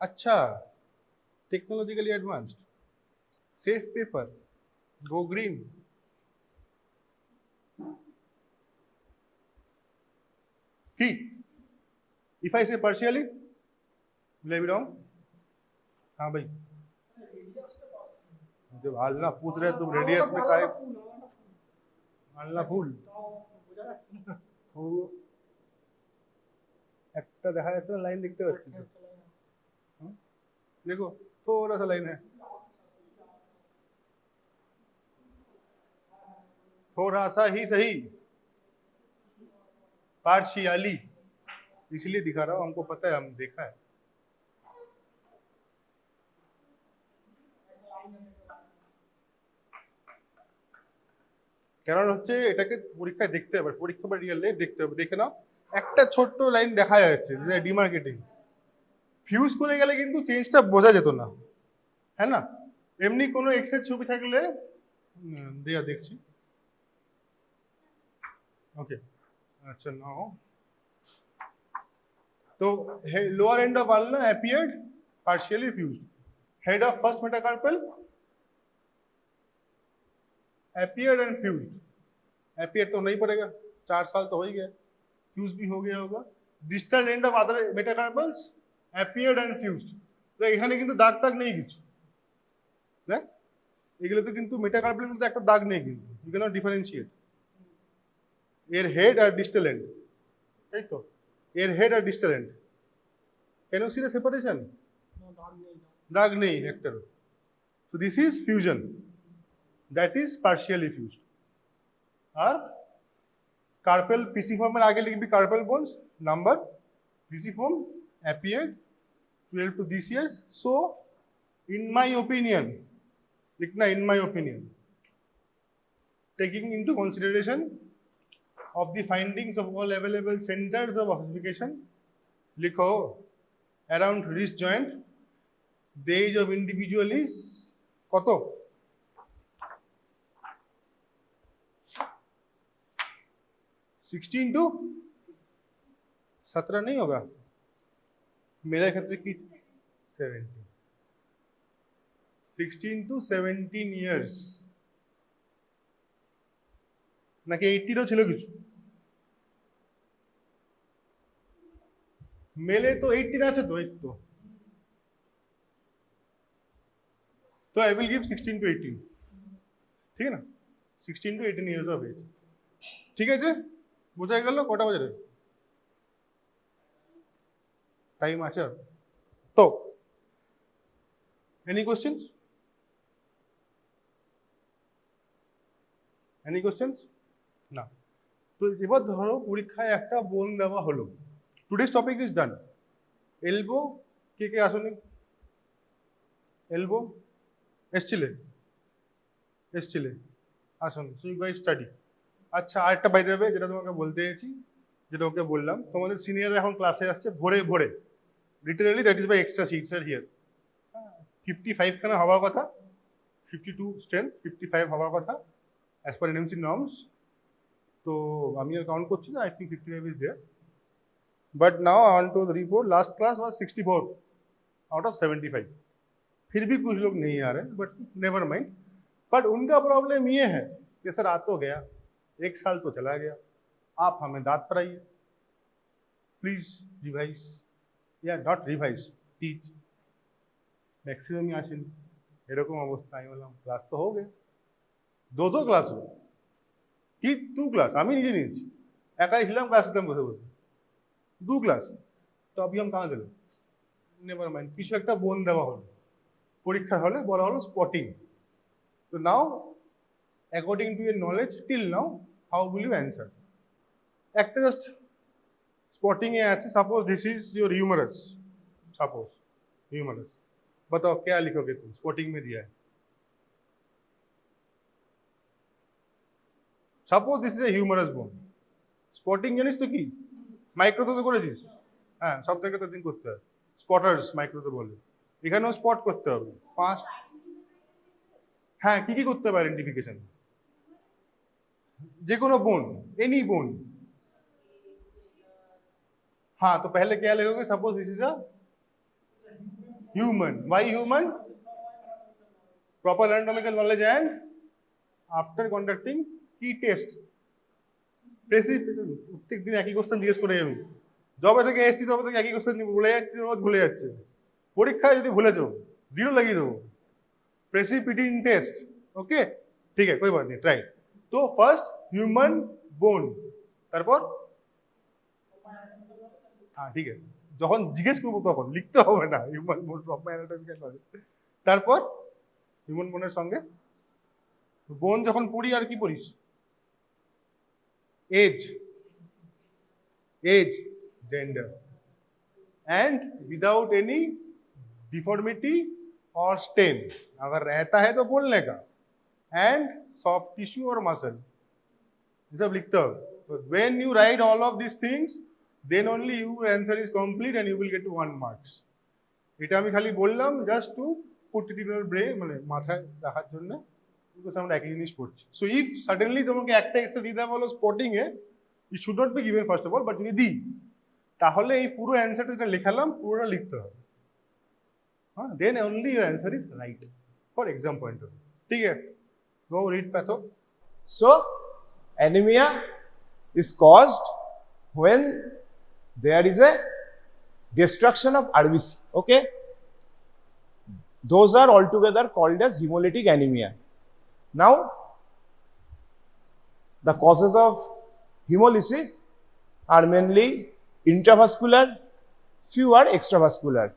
अच्छा, technologically advanced, safe paper, go green. ठीक, इफ आई से partially, will I be wrong? हाँ भाई, जब आलना पूछ रहे तुम रेडियस में काय आलना फूल একটা দেখা যাচ্ছে না, লাইন দেখতে পাচ্ছি তো, देखो थोड़ा सा लाइन है, थोड़ा सा ही सही, पार्शियली, इसलिए दिखा रहा हूं, हमको पता है, हम देखा है। কারণ হচ্ছে এটাকে পরীক্ষায় দেখতে হবে, পরীক্ষা বা রিয়েল লাইফ দেখতে হবে। দেখে নাও একটা ছোট্ট লাইন দেখা যাচ্ছে যে ডিমার্কেটিং, ফিউজ করে গেলে কিন্তু চেঞ্জটা বোঝা যেত না, হ্যাঁ না? এমনি কোনো এক্সের ছবি থাকলে দেয়া দেখছি। ওকে, আচ্ছা নাও তো lower end of ulna appeared partially fused, head of first metacarpal appeared and fused, appeared तो नहीं पड़ेगा, 4 साल तो हो ही गया, fused भी हो गया होगा। distal end of other metacarpals appeared and fused, তো এখানে কিন্তু দাগ টাগ নেই কিছু, দেখ এগুলোতে কিন্তু মেটাকার্পালের মধ্যে একটা দাগ নেই, কিন্তু you cannot differentiate এর হেড আর ডিস্টাল এন্ড, তাই তো এর হেড আর distal end, can you see the separation? দাগ নেই একটারও। So this is fusion, that is partially fused। R carpal pisiform এর আগে লিখবি carpal bones number, pisiform appeared 12 to this year। So in my opinion, Likhna in my opinion, taking into consideration of the findings of all available centers of ossification, লিখো around wrist joint, the age of individual is কত? 16 to 17 नहीं होगा मेरे क्षेत्र की 17, 16 to 17 years নাকি 80 ছিল কিছু, মেলে তো 18 আছে তো, এই তো I will give 16 to 18, ঠিক আছে না, 16 to 18 years of age, ঠিক আছে? বোঝা গেল কটা বাজে? টাইম আছে তো? Any questions? Any questions? না। তো এবার ধরো পরীক্ষায় একটা বোন দেওয়া হলো, today's topic is done. Elbow কে কে আসনি? এলবো এসছিলে আসুন, সো ইউ গাইস স্টাডি। আচ্ছা আরেকটা বাই দেবে যেটা তোমাকে বলতে চাইছি, যেটা ওকে বললাম, তোমাদের সিনিয়র এখন ক্লাসে আসছে ভোরে ভোরে, literally that is by extra seats are here. 55 খানা হওয়ার কথা, 52 স্ট্রেন্থ, 55 হওয়ার কথা অ্যাজ পার এনএমসি নর্মস। তো আমি আর কাউন্ট করছি না, I think 55 is there, but now I want to report last class was 64 out of 75। फिर भी कुछ लोग नहीं आ रहे, बट नेवर माइंड। बट उनका प्रॉब्लम ये है कि सर आ तो गया, 1 साल तो चला गया, आप हमें दांत पढ़ाइए, प्लीज रिवाइज या नॉट रिवाइज, टीच। मैक्सिमम আসেনি, এরকম অবস্থা। আমি বললাম ক্লাস তো हो गया, দো ক্লাস হলো কি, 2 ক্লাস আমি নিজে নিয়েছি, একাই ছিলাম ক্লাসে বসে বসে, 2 ক্লাস। তো अभी हम कहाँ दिल, নেভার মাইন্ড, কিছু একটা বোন দেওয়া হলো পরীক্ষার হলে, বলা হলো স্পটিং। তো now according to your knowledge till now how will you answer? একটা জাস্ট स्पॉटिंग है ऐसे, suppose this is your humerus, suppose humerus, बताओ क्या लिखोगे तुम? स्पॉटिंग में दिया है, suppose this is a humerus bone. Spotting জানিস তো কি? মাইক্রোতে তো করেছিস, হ্যাঁ সব জায়গাতে দিন করতে হয়, স্পটার্স মাইক্রোতে বলে, এখানেও স্পট করতে হবে 5। হ্যাঁ কি কি করতে হবে আইডেন্টিফিকেশন? যে কোনো बोन, एनी बोन। हाँ तो पहले क्या लिखोगे? Suppose this is a human, why human? Proper anatomical knowledge and after conducting की टेस्ट। প্রত্যেক দিন একই কোশ্চেন জিজ্ঞেস করে আমি, জবে থেকে এসছি তবে থেকে একই কোশ্চেন ভুলে যাচ্ছি, রোজ ভুলে যাচ্ছে, পরীক্ষায় যদি ভুলে যাও 0 লাগিয়ে দেবো। प्रेसिपिटेटिंग टेस्ट, ओके ठीक है कोई बात नहीं, ट्राई। तो फर्स्ट ह्यूमन बोन, তারপর হ্যাঁ ঠিক আছে, যখন জিজ্ঞেস করবো তখন লিখতে হবে না, human bone from my anatomical knowledge. তারপর হিউম্যান বোনের সঙ্গে বোন যখন পড়ি আর কি পড়িস? Age, age, gender, and without any deformity और स्टेन, अगर रहता है तो बोलने का, एंड सॉफ्ट टिश्यू और मसल, ये सब लिखते हो. So when you write all of these things, then only your answer is complete and you will get 1 marks. এটা আমি খালি বললাম just to put it in your brain, মানে মাথায় রাখার জন্য, বিকজ আমরা একই জিনিস পড়ছি. সো ইফ সাডেনলি তোমাকে একটা এক্সট্রা দিতে বলো স্পটিং এ, it should not be given first of all, but যদি দিই তাহলে এই পুরো অ্যান্সারটা যেটা লেখালাম পুরোটা লিখতে হবে. হ্যাঁ, then only your answer is right for exam point of view. ঠিক আছে, go read patho. So, anemia is caused when there is a destruction of RBC. Okay, those are altogether called as hemolytic anemia. Now, the causes of hemolysis are mainly intravascular, few are extravascular.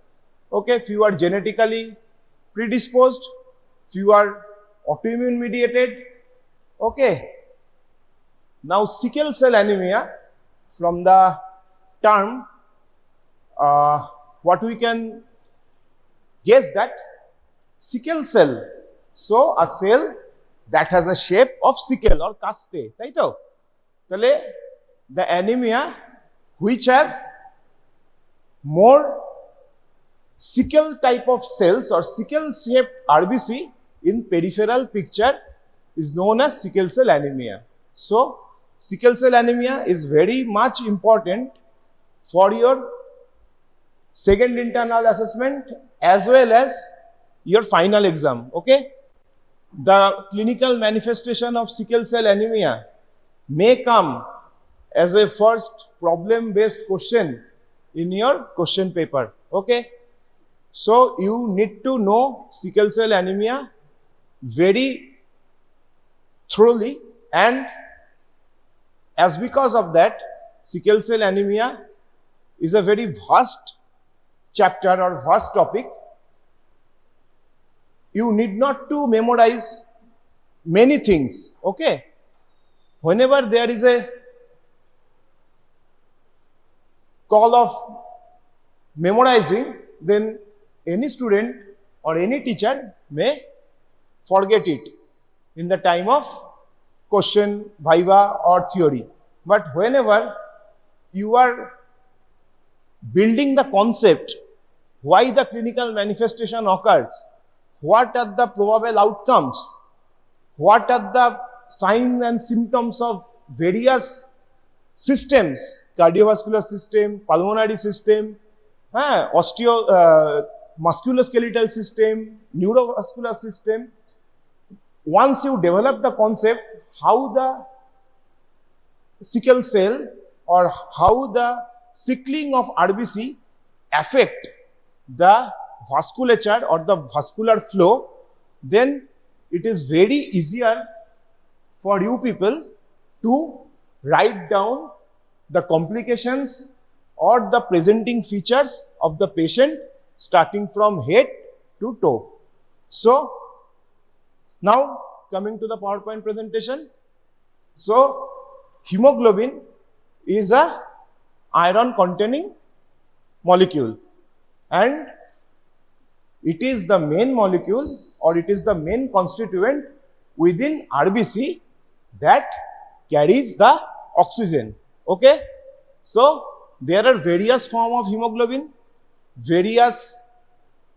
Okay, few are genetically predisposed, few are autoimmune mediated. Okay, now sickle cell anemia, from the term, what we can guess that sickle cell, so a cell that has a shape of sickle or kaste, right? Tale the anemia which have more sickle type of cells or sickle shaped RBC in peripheral picture is known as sickle cell anemia. So, sickle cell anemia is very much important for your second internal assessment as well as your final exam. Okay, the clinical manifestation of sickle cell anemia may come as a first problem based question in your question paper. Okay, so you need to know sickle cell anemia very thoroughly, and as because of that, sickle cell anemia is a very vast chapter or vast topic. You need not to memorize many things. Okay, whenever there is a call of memorizing, then any student or any teacher may forget it in the time of question, viva or theory. But whenever you are building the concept, why the clinical manifestation occurs, what are the probable outcomes, what are the signs and symptoms of various systems, cardiovascular system, pulmonary system, musculoskeletal system, neurovascular system. Once you develop the concept, how the sickle cell or how the sickling of RBC affect the vasculature or the vascular flow, then it is very easier for you people to write down the complications or the presenting features of the patient starting from head to toe. So, now coming to the PowerPoint presentation. So, hemoglobin is a iron containing molecule, and it is the main molecule or it is the main constituent within RBC that carries the oxygen. Okay, so there are various forms of hemoglobin, various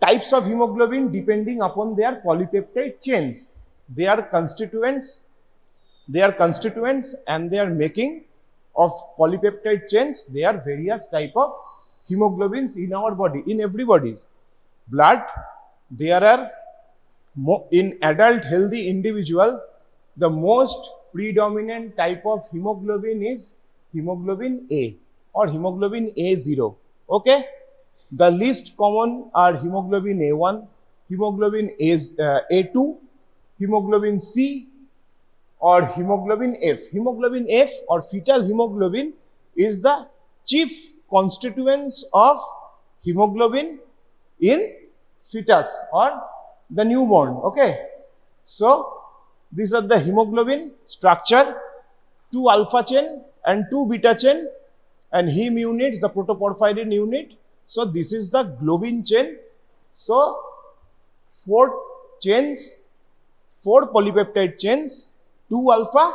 types of hemoglobin depending upon their polypeptide chains. They are constituents and they are making of polypeptide chains. There are various type of hemoglobins in our body, in everybody's blood. There are in adult healthy individual, the most predominant type of hemoglobin is hemoglobin A or hemoglobin A0. Okay, the least common are hemoglobin A1, hemoglobin A2, hemoglobin C or hemoglobin F. Hemoglobin F or fetal hemoglobin is the chief constituents of hemoglobin in fetus or the newborn. Okay, so these are the hemoglobin structure: 2 alpha chain and 2 beta chain, and heme units, the protoporphyrin unit. So this is the globin chain. So 4 chains, 4 polypeptide chains, 2 alpha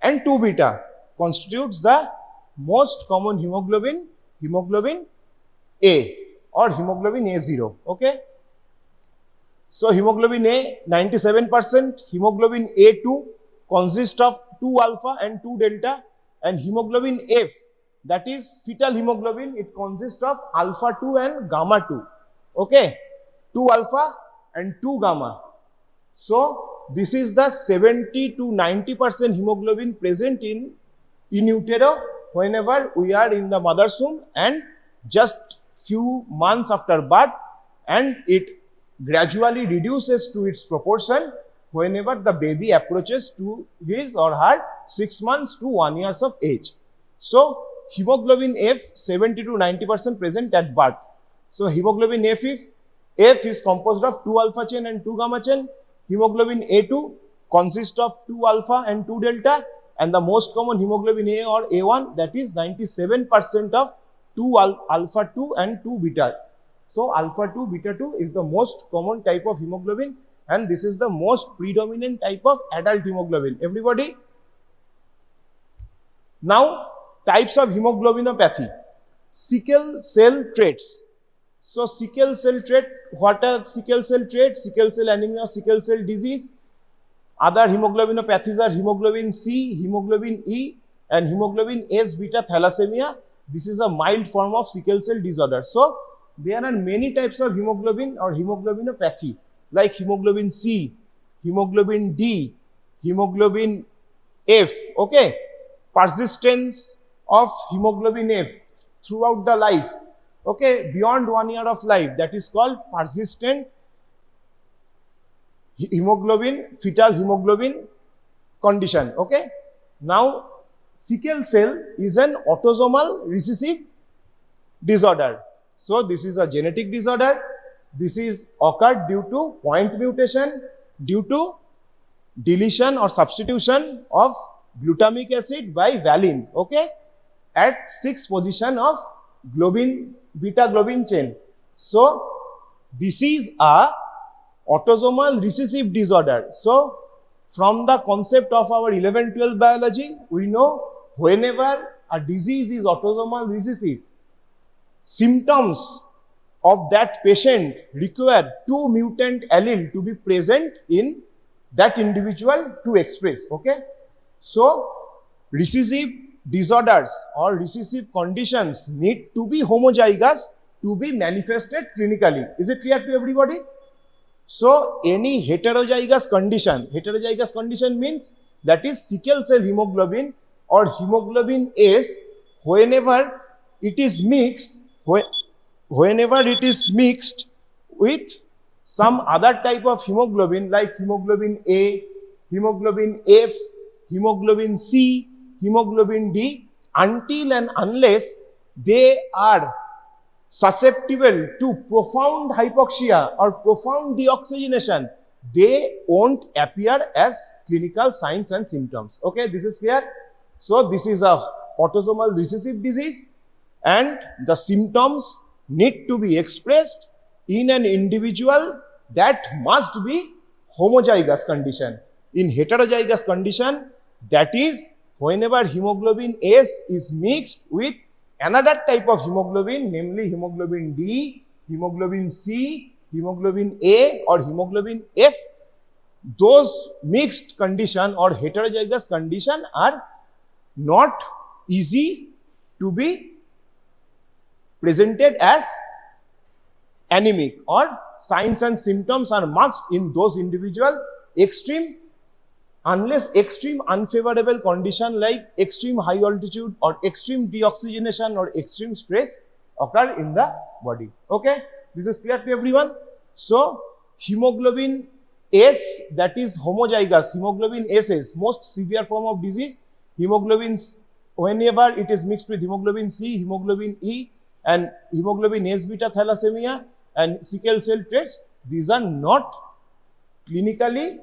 and 2 beta constitutes the most common hemoglobin, hemoglobin A or hemoglobin A0. Okay. So hemoglobin A 97%, hemoglobin A2 consists of 2 alpha and 2 delta, and hemoglobin F, that is fetal hemoglobin, it consists of alpha 2 and gamma 2. Okay, 2 alpha and 2 gamma. So this is the 70 to 90% hemoglobin present in utero whenever we are in the mother's womb and just few months after birth, and it gradually reduces to its proportion whenever the baby approaches to his or her 6 months to 1 year of age. So hemoglobin F 70 to 90% present at birth. So hemoglobin F is composed of 2 alpha chain and 2 gamma chain. Hemoglobin A2 consists of 2 alpha and 2 delta, and the most common hemoglobin A or A1, that is 97% of 2 alpha 2 and 2 beta. So alpha 2 beta 2 is the most common type of hemoglobin, and this is the most predominant type of adult hemoglobin. Everybody? Now types of hemoglobinopathy. Sickle cell traits. So sickle cell trait, what are sickle cell traits? Sickle cell anemia, sickle cell disease. Other hemoglobinopathies are hemoglobin C, hemoglobin E, and hemoglobin S beta thalassemia. This is a mild form of sickle cell disorder. So there are many types of hemoglobin or hemoglobinopathy like hemoglobin C, hemoglobin D, hemoglobin F. Okay, persistence of hemoglobin F throughout the life. Okay, beyond 1 year of life, that is called persistent hemoglobin, fetal hemoglobin condition. Okay, now sickle cell is an autosomal recessive disorder. So this is a genetic disorder. This is occurred due to point mutation, due to deletion or substitution of glutamic acid by valine, okay, at 6th position of globin, beta globin chain. So this is a autosomal recessive disorder. So from the concept of our 11-12 biology, we know whenever a disease is autosomal recessive, symptoms of that patient require 2 mutant allele to be present in that individual to express. Okay, so recessive disorders or recessive conditions need to be homozygous to be manifested clinically. Is it clear to everybody? So any heterozygous condition means that is sickle cell hemoglobin or hemoglobin S, whenever it is mixed with some other type of hemoglobin like hemoglobin A, hemoglobin F, hemoglobin C, hemoglobin D, until and unless they are susceptible to profound hypoxia or profound deoxygenation, they won't appear as clinical signs and symptoms. Okay, this is clear. So this is a autosomal recessive disease, and the symptoms need to be expressed in an individual that must be homozygous condition. In heterozygous condition, that is whenever hemoglobin S is mixed with another type of hemoglobin, namely hemoglobin D, hemoglobin C, hemoglobin A or hemoglobin F, those mixed condition or heterozygous condition are not easy to be presented as anemic, or signs and symptoms are must in those individual unless extreme unfavorable condition like extreme high altitude or extreme deoxygenation or extreme stress occur in the body. Okay, this is clear to everyone. So hemoglobin S, that is homozygous, hemoglobin S is most severe form of disease. Hemoglobin, whenever it is mixed with hemoglobin C, hemoglobin E and hemoglobin S beta thalassemia and sickle cell traits, these are not clinically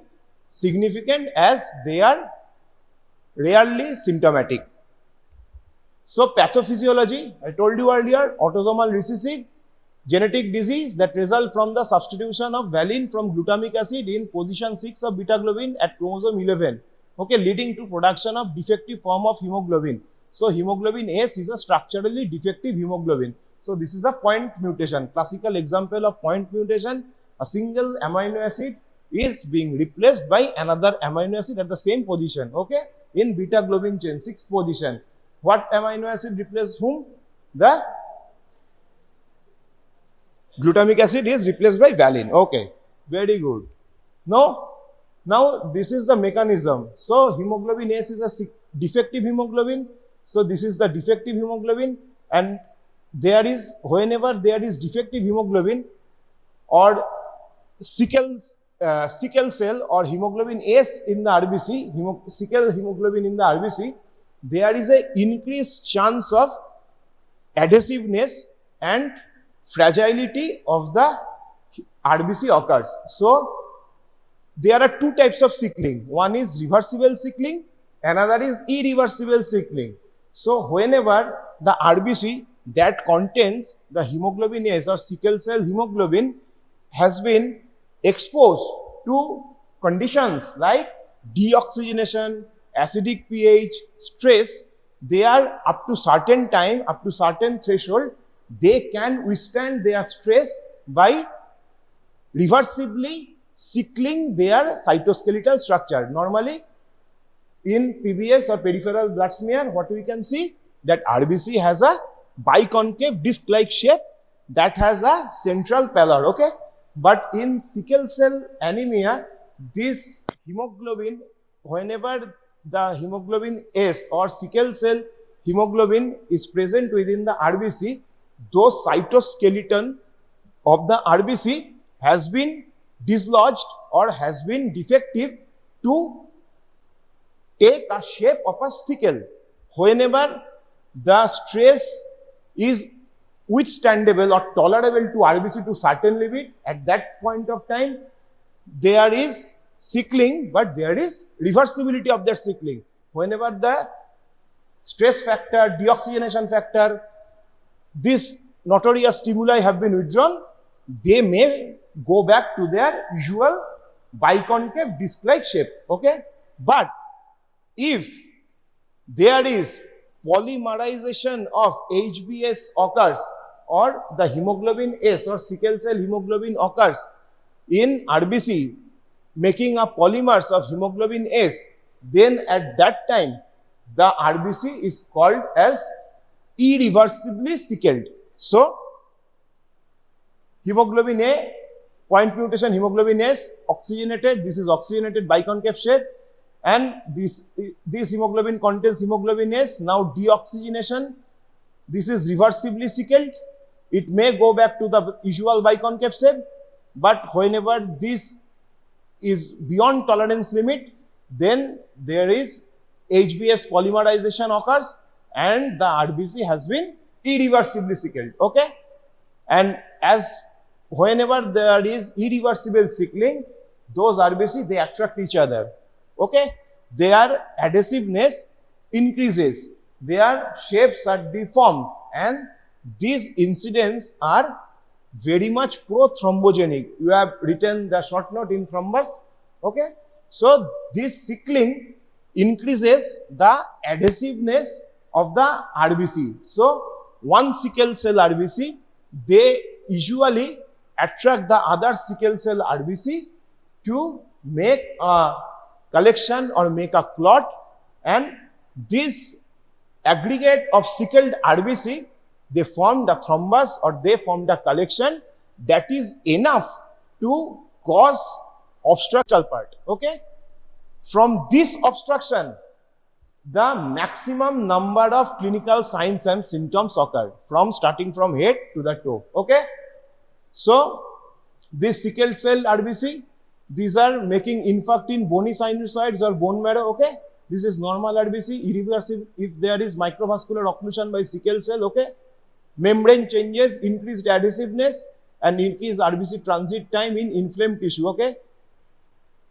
significant as they are rarely symptomatic. So pathophysiology, I told you earlier, autosomal recessive, genetic disease that result from the substitution of valine from glutamic acid in position 6 of beta globin at chromosome 11, okay, leading to production of defective form of hemoglobin. So hemoglobin S is a structurally defective hemoglobin. So this is a point mutation. Classical example of point mutation, a single amino acid is being replaced by another amino acid at the same position, okay, in beta globin chain, 6th position. What amino acid replaced whom? The glutamic acid is replaced by valine. Okay, very good. Now this is the mechanism. So hemoglobin S is a defective hemoglobin. So this is the defective hemoglobin, and there is, whenever there is defective hemoglobin or sickle cell or hemoglobin S in the RBC, sickle hemoglobin in the RBC, there is a increased chance of adhesiveness and fragility of the RBC occurs. So there are two types of sickling. One is reversible sickling, another is irreversible sickling. So whenever the RBC that contains the hemoglobin S or sickle cell hemoglobin has been exposed to conditions like deoxygenation, acidic pH, stress, they are up to certain time, up to certain threshold, they can withstand their stress by reversibly sickling their cytoskeletal structure. Normally in PBS or peripheral blood smear, what we can see, that RBC has a biconcave disc-like shape that has a central pallor, okay? But in sickle cell anemia, this hemoglobin, whenever the hemoglobin S or sickle cell hemoglobin is present within the RBC, those cytoskeleton of the RBC has been dislodged or has been defective to take a shape of a sickle. Whenever the stress is withstandable or tolerable to RBC to certain limit, at that point of time, there is sickling, but there is reversibility of that sickling. Whenever the stress factor, deoxygenation factor, these notorious stimuli have been withdrawn, they may go back to their usual biconcave disc-like shape, okay? But if there is polymerization of HBS occurs, or the hemoglobin S or sickle cell hemoglobin occurs in RBC, making a polymers of hemoglobin S, then at that time the RBC is called as irreversibly sickled. So hemoglobin A, point mutation, hemoglobin S, oxygenated, this is oxygenated biconcave shape, and this hemoglobin contains hemoglobin S, now deoxygenation, this is reversibly sickled. It may go back to the usual biconcave shape, but whenever this is beyond tolerance limit, then there is HBS polymerization occurs and the RBC has been irreversibly sickled, okay? And as whenever there is irreversible sickling, those RBC, they attract each other, okay? Their adhesiveness increases, their shapes are deformed, and these incidents are very much pro-thrombogenic. You have written the short note in thrombus, okay? So this sickling increases the adhesiveness of the RBC. So one sickle cell RBC, they usually attract the other sickle cell RBC to make a collection or make a clot, and this aggregate of sickled RBC, they form the thrombus or they form the collection that is enough to cause obstructional part, okay? From this obstruction, the maximum number of clinical signs and symptoms occur, from starting from head to the toe, okay? So this sickle cell RBC, these are making infarct in bony sinusoids or bone marrow, okay? This is normal RBC, irreversible if there is microvascular occlusion by sickle cell, okay? Membrane changes, increased adhesiveness, and increased RBC transit time in inflamed tissue, okay?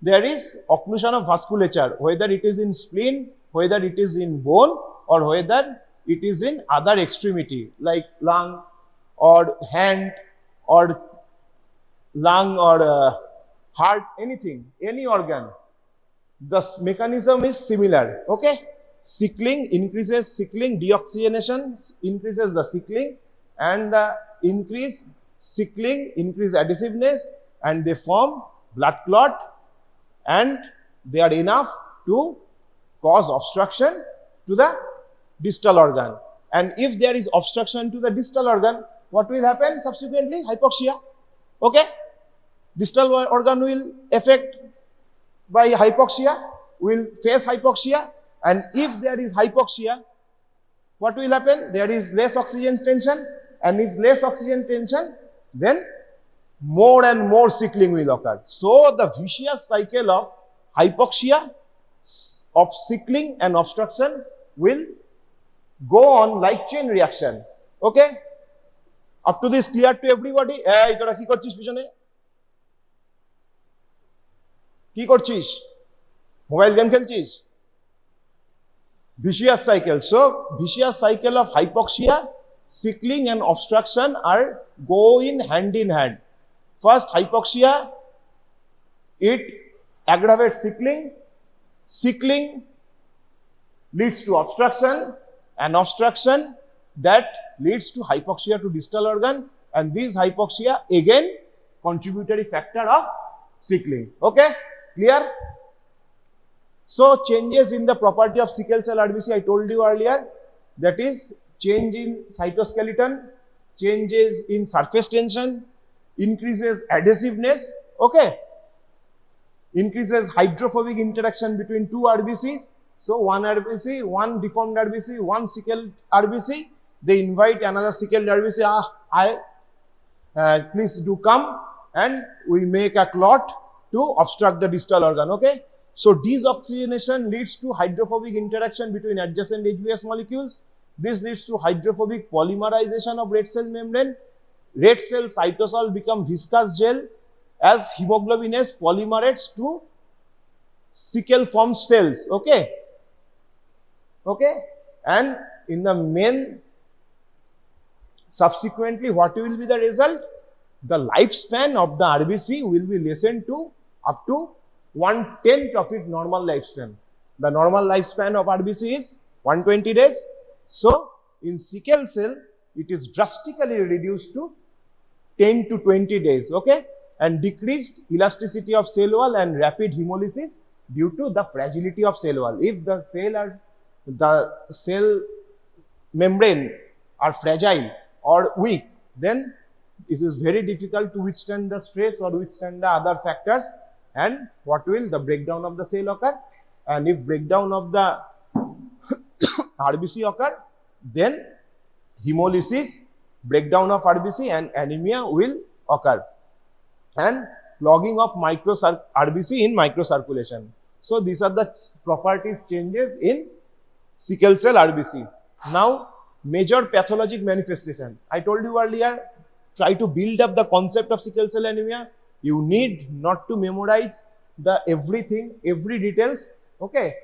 There is occlusion of vasculature, whether it is in spleen, whether it is in bone, or whether it is in other extremity like lung or hand or lung or heart, anything, any organ, the mechanism is similar. Okay, sickling increases sickling, deoxygenation increases the sickling, and the increase sickling increase adhesiveness, and they form blood clot, and they are enough to cause obstruction to the distal organ. And if there is obstruction to the distal organ, what will happen subsequently? Hypoxia. Okay, distal organ will affect by hypoxia, will face hypoxia, and if there is hypoxia, what will happen? There is less oxygen tension, and if less oxygen tension, then more and more sickling will occur. So the vicious cycle of hypoxia, of sickling and obstruction will go on like chain reaction. Okay, up to this clear to everybody? এই তোরা কি করছিস পিছনে? কি করছিস? Mobile game খেলছিস? Vicious cycle. So vicious cycle of hypoxia, sickling and obstruction are go in hand. First, hypoxia, it aggravates sickling. Sickling leads to obstruction, and obstruction that leads to hypoxia to distal organ, and this hypoxia again contributory factor of sickling. Okay, clear? So changes in the property of sickle cell RBC, I told you earlier, that is change in cytoskeleton, changes in surface tension, increases adhesiveness, okay, increases hydrophobic interaction between two RBCs. So one RBC, one deformed RBC, one sickle RBC, they invite another sickle RBC, please do come, and we make a clot to obstruct the distal organ. Okay, so desoxygenation leads to hydrophobic interaction between adjacent HBS molecules. This leads to hydrophobic polymerization of red cell membrane. Red cell cytosol become viscous gel as hemoglobin S polymerates to sickle form cells. Okay, okay, and in the main, subsequently, what will be the result? The lifespan of the RBC will be lessened to up to 1/10 of its normal lifespan. The normal lifespan of RBC is 120 days. So in sickle cell, it is drastically reduced to 10 to 20 days. Okay, and decreased elasticity of cell wall and rapid hemolysis due to the fragility of cell wall. If the cell membrane are fragile or weak, then it is very difficult to withstand the stress or withstand the other factors, and what will the breakdown of the cell occur? And if breakdown of the RBC occur, then hemolysis, breakdown of RBC, and anemia will occur, and clogging of RBC in microcirculation. So these are the properties changes in sickle cell RBC. Now, major pathologic manifestation. I told you earlier, try to build up the concept of sickle cell anemia. You need not to memorize the everything, every details. Okay,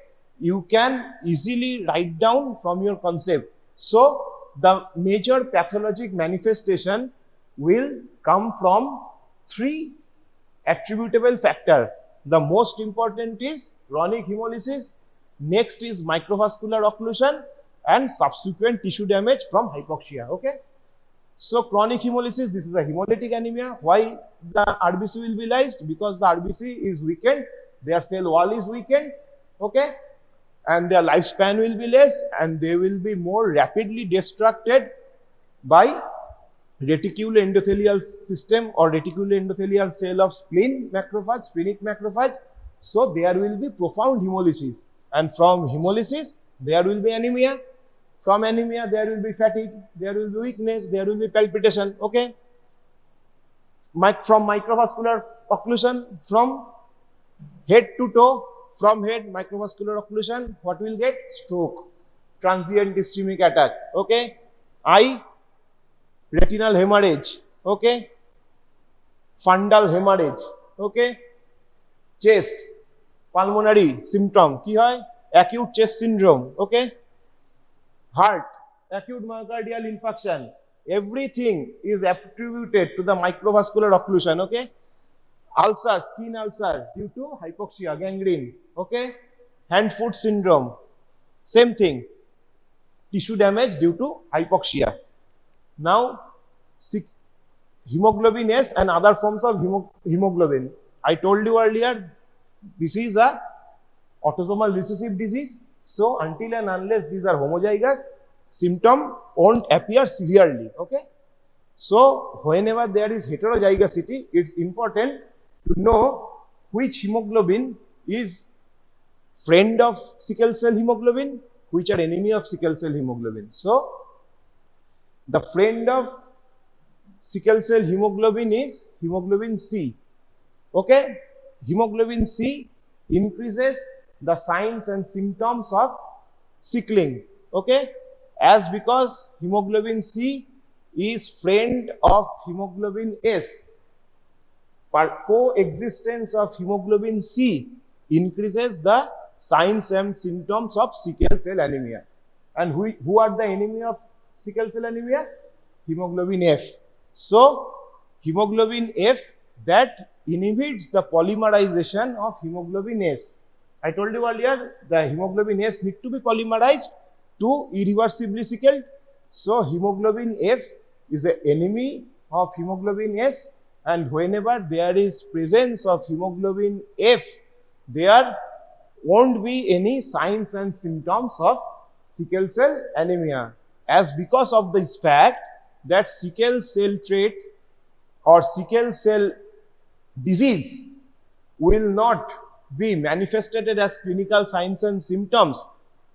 you can easily write down from your concept. So the major pathologic manifestation will come from three attributable factors. The most important is chronic hemolysis, next is microvascular occlusion, and subsequent tissue damage from hypoxia. Okay, so chronic hemolysis, this is a hemolytic anemia. Why the RBC will be lysed? Because the RBC is weakened, their cell wall is weakened. Okay, and their lifespan will be less, and they will be more rapidly destructed by reticuloendothelial system or reticuloendothelial cell of spleen macrophage, splenic macrophage. So there will be profound hemolysis, and from hemolysis there will be anemia. From anemia there will be fatigue, there will be weakness, there will be palpitation. Okay, from microvascular occlusion, from head to toe, from head microvascular occlusion, what will get? Stroke, transient ischemic attack. Okay, eye, retinal hemorrhage. Okay, fundal hemorrhage. Okay, chest, pulmonary symptom ki hoy? Acute chest syndrome. Okay, heart, acute myocardial infarction, everything is attributed to the microvascular occlusion, okay? Ulcer, skin ulcer due to hypoxia, gangrene, okay? Hand-foot syndrome, same thing. Tissue damage due to hypoxia. Now, hemoglobin S and other forms of hemoglobin. I told you earlier, this is a autosomal recessive disease. So, until and unless these are homozygous, symptom won't appear severely, okay? So, whenever there is heterozygosity, it's important to know which hemoglobin is friend of sickle cell hemoglobin, which are enemy of sickle cell hemoglobin. So, the friend of sickle cell hemoglobin is hemoglobin C. Okay? Hemoglobin C increases the signs and symptoms of sickling. Okay? As because hemoglobin C is friend of hemoglobin S, but coexistence of hemoglobin C increases the signs and symptoms of sickle cell anemia. And who are the enemy of sickle cell anemia? Hemoglobin F. So, hemoglobin F that inhibits the polymerization of hemoglobin S. I told you earlier, the hemoglobin S need to be polymerized to irreversibly sickled. So, hemoglobin F is an enemy of hemoglobin S, and whenever there is presence of hemoglobin F, there won't be any signs and symptoms of sickle cell anemia. As because of this fact that sickle cell trait or sickle cell disease will not be manifested as clinical signs and symptoms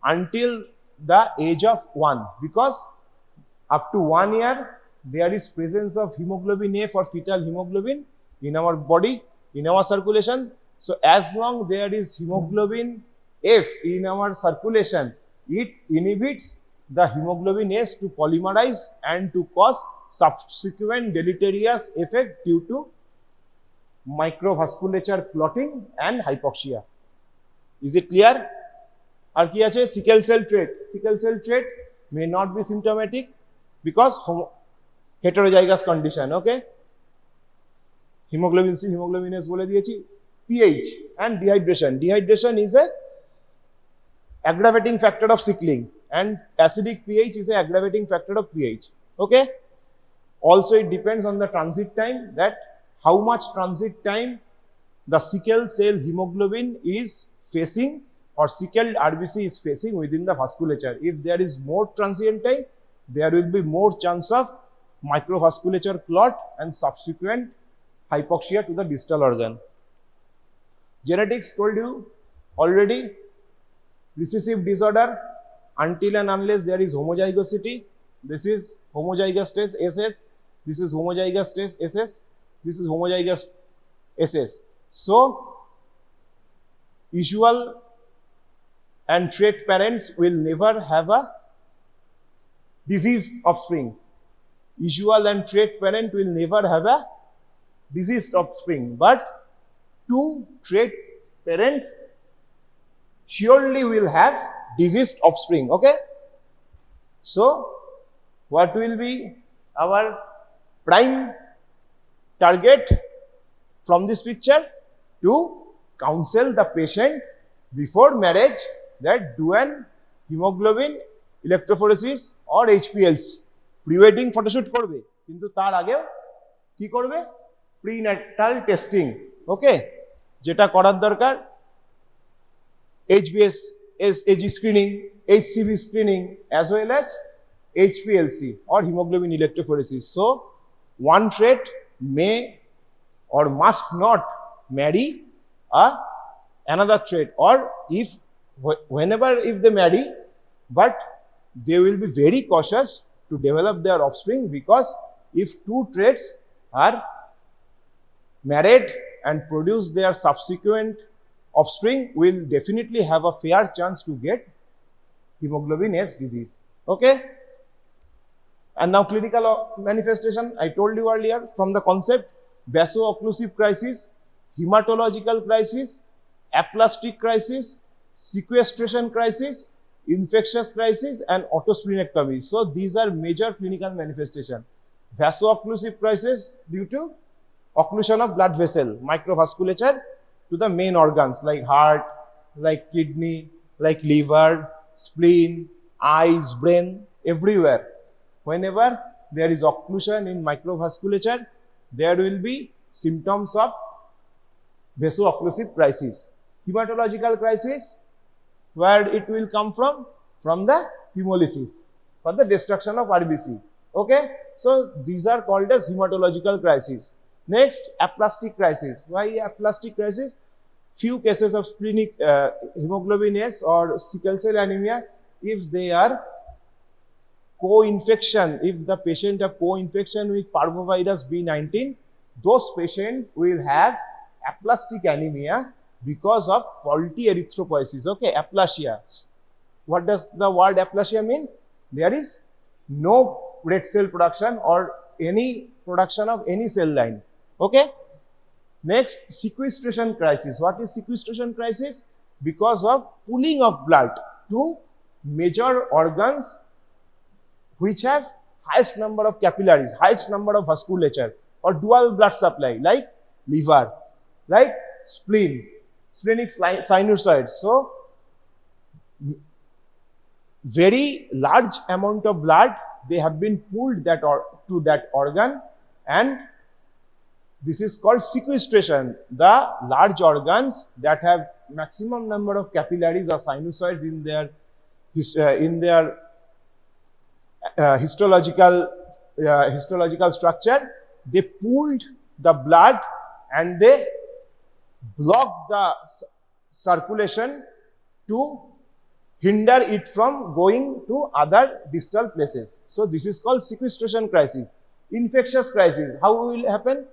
until the age of 1, because up to 1 year there is presence of hemoglobin F or fetal hemoglobin in our body, in our circulation. So, as long there is hemoglobin F in our circulation, it inhibits the hemoglobin S to polymerize and to cause subsequent deleterious effect due to microvasculature clotting and hypoxia. Is it clear? Ar ki ache? Sickle cell trait. Sickle cell trait may not be symptomatic because heterozygous condition, okay? Hemoglobin C, hemoglobin S bole diyechi. pH and dehydration. Dehydration is a aggravating factor of sickling, and acidic pH is a aggravating factor of pH. Okay? Also, it depends on the transit time, that how much transit time the sickle cell hemoglobin is facing or sickled RBC is facing within the vasculature. If there is more transient time, there will be more chance of microvasculature clot and subsequent hypoxia to the distal organ. Genetics told you already, recessive disorder until and unless there is homozygosity. This is homozygous test SS, this is homozygous test SS, this is homozygous SS. So, usual and trait parents will never have a diseased offspring. Usual and trait parent will never have a diseased offspring, but two trait parents surely will have diseased offspring. Okay? So, what will be our prime target from this picture? To counsel the patient before marriage that do an hemoglobin electrophoresis or HPLC. Pre-wedding photoshoot করবে, কিন্তু তার আগেও কি করবে? Prenatal testing. Okay? যেটা করার দরকার, HBS, AG screening, HCV screening, as well as HPLC or hemoglobin electrophoresis. So, one trait may or must not marry another trait, or whenever they marry, but they will be very cautious to develop their offspring, because if two traits are married and produce their subsequent offspring, will definitely have a fair chance to get hemoglobin S disease. Okay? And now clinical manifestation, I told you earlier from the concept: vaso-occlusive crisis, hematological crisis, aplastic crisis, sequestration crisis, infectious crisis, and autosplenectomy. So these are major clinical manifestations. Vaso-occlusive crisis due to occlusion of blood vessel, microvasculature to the main organs like heart, like kidney, like liver, spleen, eyes, brain, everywhere. Whenever there is occlusion in microvasculature, there will be symptoms of vaso-occlusive crisis. Hematological crisis, where it will come from the hemolysis for the destruction of RBC. Okay, so these are called as hematological crisis. Next, aplastic crisis. Why aplastic crisis? Few cases of splenic hemoglobin S or sickle cell anemia, if they are co-infection, if the patient have co-infection with parvovirus B19, those patients will have aplastic anemia because of faulty erythropoiesis. Okay, aplasia. What does the word aplasia means? There is no red cell production or any production of any cell line. Okay. Next, sequestration crisis. What is sequestration crisis? Because of pooling of blood to major organs which have highest number of capillaries, highest number of vasculature or dual blood supply, like liver, like spleen, splenic sinusoids. So very large amount of blood, they have been pooled to that organ, and this is called sequestration. The large organs that have maximum number of capillaries or sinusoids in their histological structure, they pooled the blood and they blocked the circulation to hinder it from going to other distal places. So this is called sequestration crisis. Infectious crisis, how will it happen?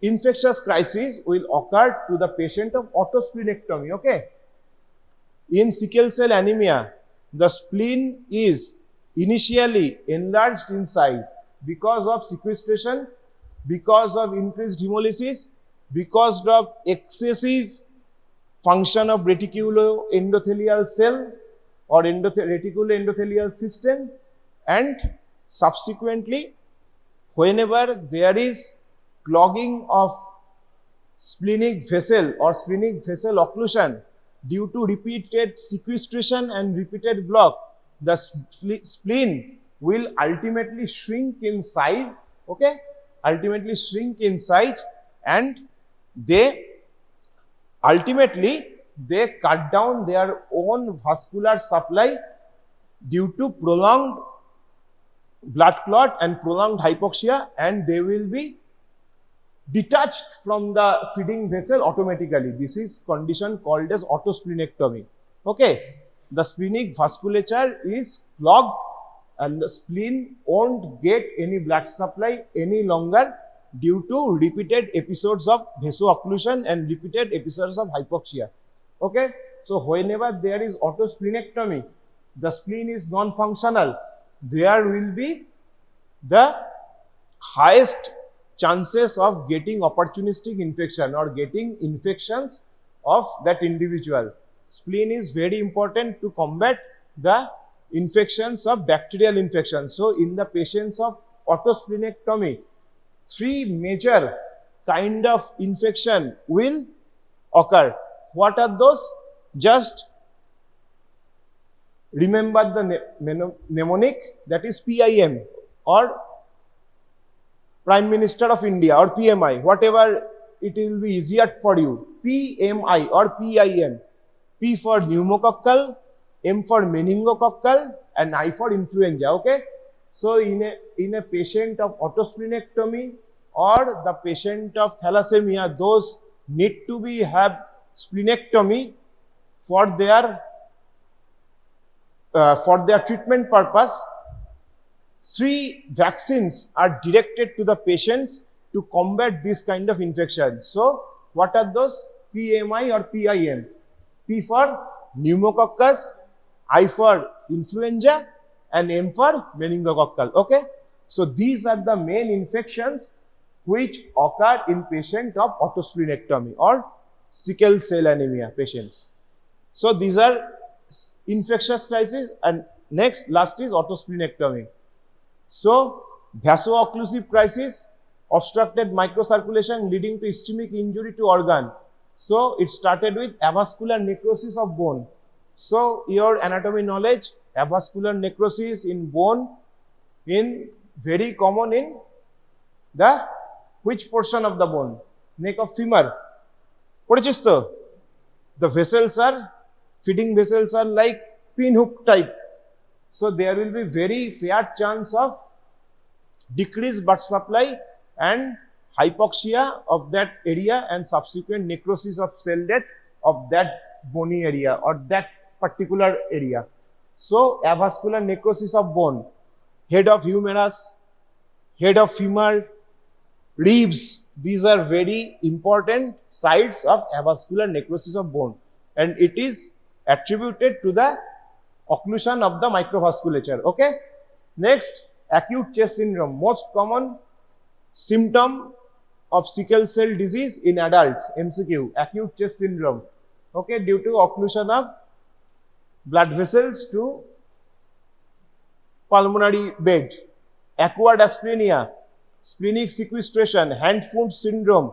Infectious crisis will occur to the patient of autosplenectomy. Okay, in sickle cell anemia, the spleen is initially enlarged in size because of sequestration, because of increased hemolysis, because of excessive function of reticuloendothelial cell or reticuloendothelial system, and subsequently whenever there is clogging of splenic vessel or splenic vessel occlusion due to repeated sequestration and repeated block, the spleen will ultimately shrink in size. Okay, ultimately shrink in size, and they cut down their own vascular supply due to prolonged blood clot and prolonged hypoxia, and they will be detached from the feeding vessel automatically. This is condition called as autosplenectomy. Okay, the splenic vasculature is clogged and the spleen won't get any blood supply any longer due to repeated episodes of vaso-occlusion and repeated episodes of hypoxia. Okay, so whenever there is autosplenectomy, the spleen is non-functional, there will be the highest chances of getting opportunistic infection or getting infections of that individual. Spleen is very important to combat the infections of bacterial infections. So in the patients of autosplenectomy, three major kind of infection will occur. What are those? Just remember the mnemonic, that is PIM or Prime Minister of India or PMI, whatever it will be easier for you. PMI or PIM. P for pneumococcal, M for meningococcal, and I for influenza. Okay, so in a patient of autosplenectomy or the patient of thalassemia, those need to have splenectomy for their treatment purpose. 3 vaccines are directed to the patients to combat this kind of infection. So what are those? PMI or PIM. P for pneumococcus, I for influenza, and M for meningococcal. Okay, so these are the main infections which occur in patient of autosplenectomy or sickle cell anemia patients. So these are infectious crisis, and last is autosplenectomy. So vaso-occlusive crisis, obstructed microcirculation leading to ischemic injury to organ. So it started with avascular necrosis of bone. So your anatomy knowledge, avascular necrosis in bone, in very common in the which portion of the bone? Neck of femur. পড়েছিস তো? The vessels are, feeding vessels are like pinhook type. So there will be very fair chance of decreased blood supply and hypoxia of that area and subsequent necrosis of cell death of that bony area or that particular area. So avascular necrosis of bone, head of humerus, head of femur, ribs, these are very important sites of avascular necrosis of bone, and it is attributed to the occlusion of the microvasculature. Okay. Next, acute chest syndrome, most common symptom of sickle cell disease in adults. MCQ, acute chest syndrome. Okay, due to occlusion of blood vessels to pulmonary bed. Acquired asplenia, splenic sequestration, hand-foot syndrome,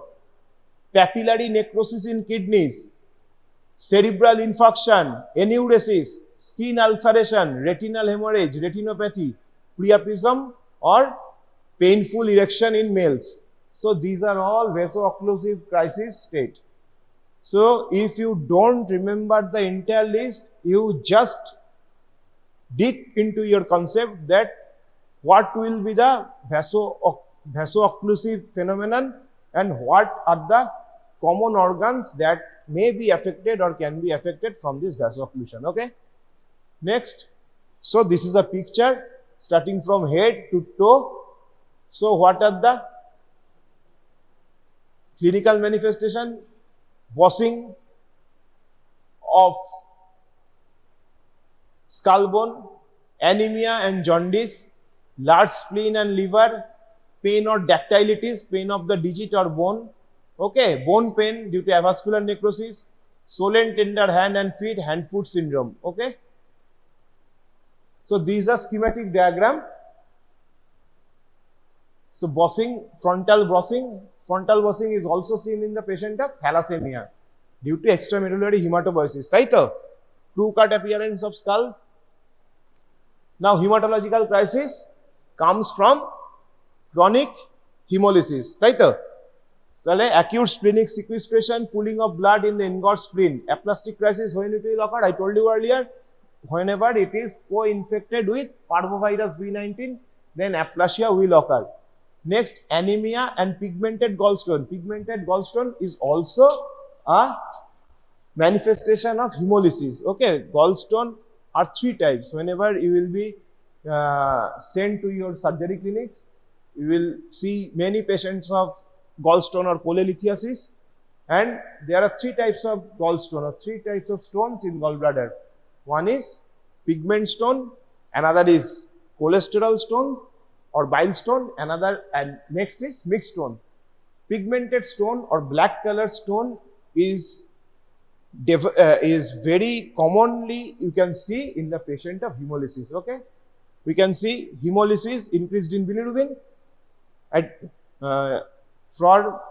papillary necrosis in kidneys, cerebral infarction, enuresis, skin ulceration, retinal hemorrhage, retinopathy, priapism or painful erection in males. So these are all vaso-occlusive crisis state. So if you don't remember the entire list, you just dig into your concept that what will be the vaso-occlusive phenomenon and what are the common organs that may be affected or can be affected from this vaso-occlusion. Okay. Next, so this is a picture starting from head to toe. So what are the clinical manifestation? Bossing of skull bone, anemia and jaundice, large spleen and liver, pain or dactylitis, pain of the digit or bone, okay, bone pain due to avascular necrosis, swollen tender hand and feet, hand-foot syndrome, okay. So these are schematic diagram. So bossing, frontal bossing is also seen in the patient of thalassemia due to extramedullary hematopoiesis, right? True cut appearance of skull. Now hematological crisis comes from chronic hemolysis, right? So acute splenic sequestration, pooling of blood in the engorged spleen. Aplastic crisis, when it will occur, I told you earlier, whenever it is co-infected with parvovirus B19, then aplasia will occur. Next, anemia and pigmented gallstone. Pigmented gallstone is also a manifestation of hemolysis. Okay, gallstone are 3 types. Whenever you will be sent to your surgery clinics, you will see many patients of gallstone or cholelithiasis, and there are 3 types of gallstone or 3 types of stones in gallbladder. One is pigment stone, another is cholesterol stone or bile stone, another, and next is mixed stone. Pigmented stone or black color stone is very commonly you can see in the patient of hemolysis. Okay, we can see hemolysis increased in bilirubin for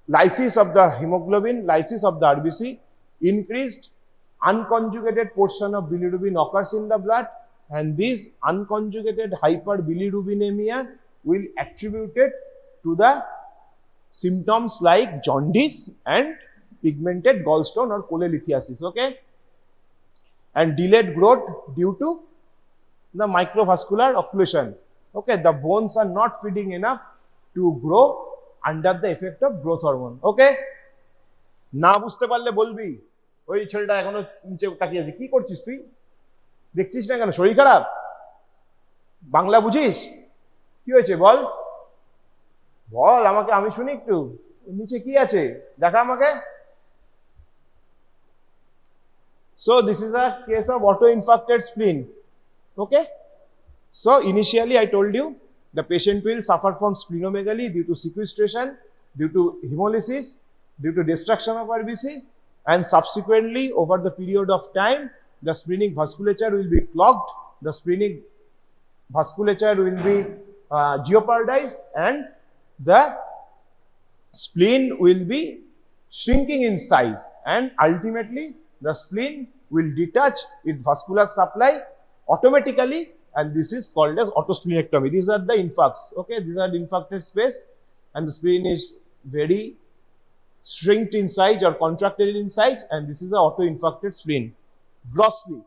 lysis of the hemoglobin, lysis of the RBC, increased unconjugated portion of bilirubin occurs in the blood, and this unconjugated hyperbilirubinemia will attribute it to the symptoms like jaundice and pigmented gallstone or cholelithiasis. Okay, and delayed growth due to the microvascular occlusion. Okay, the bones are not feeding enough to grow under the effect of growth hormone. Okay, না বুঝতে পারলে বলবি ওই ছেলেটা এখনো নিচে তাকিয়ে আছে, কি করছিস তুই, দেখছিস না কেন, শরীর খারাপ, বাংলা বুঝিস, কি হয়েছে বল বল আমাকে, আমি শুনি একটু, নিচে কি আছে দেখা আমাকে। So this is a case of auto-infarcted spleen. Okay, so initially I told you the patient will suffer from splenomegaly due to sequestration, due to hemolysis, due to destruction of RBC, and subsequently over the period of time the splenic vasculature will be clogged, the splenic vasculature will be jeopardized, and the spleen will be shrinking in size, and ultimately the spleen will detach its vascular supply automatically, and this is called as autosplenectomy. These are the infarcts. Okay, these are the infarcted space, and the spleen is very shrinked in size or contracted in size, and this is the auto-infarcted spleen. Grossly,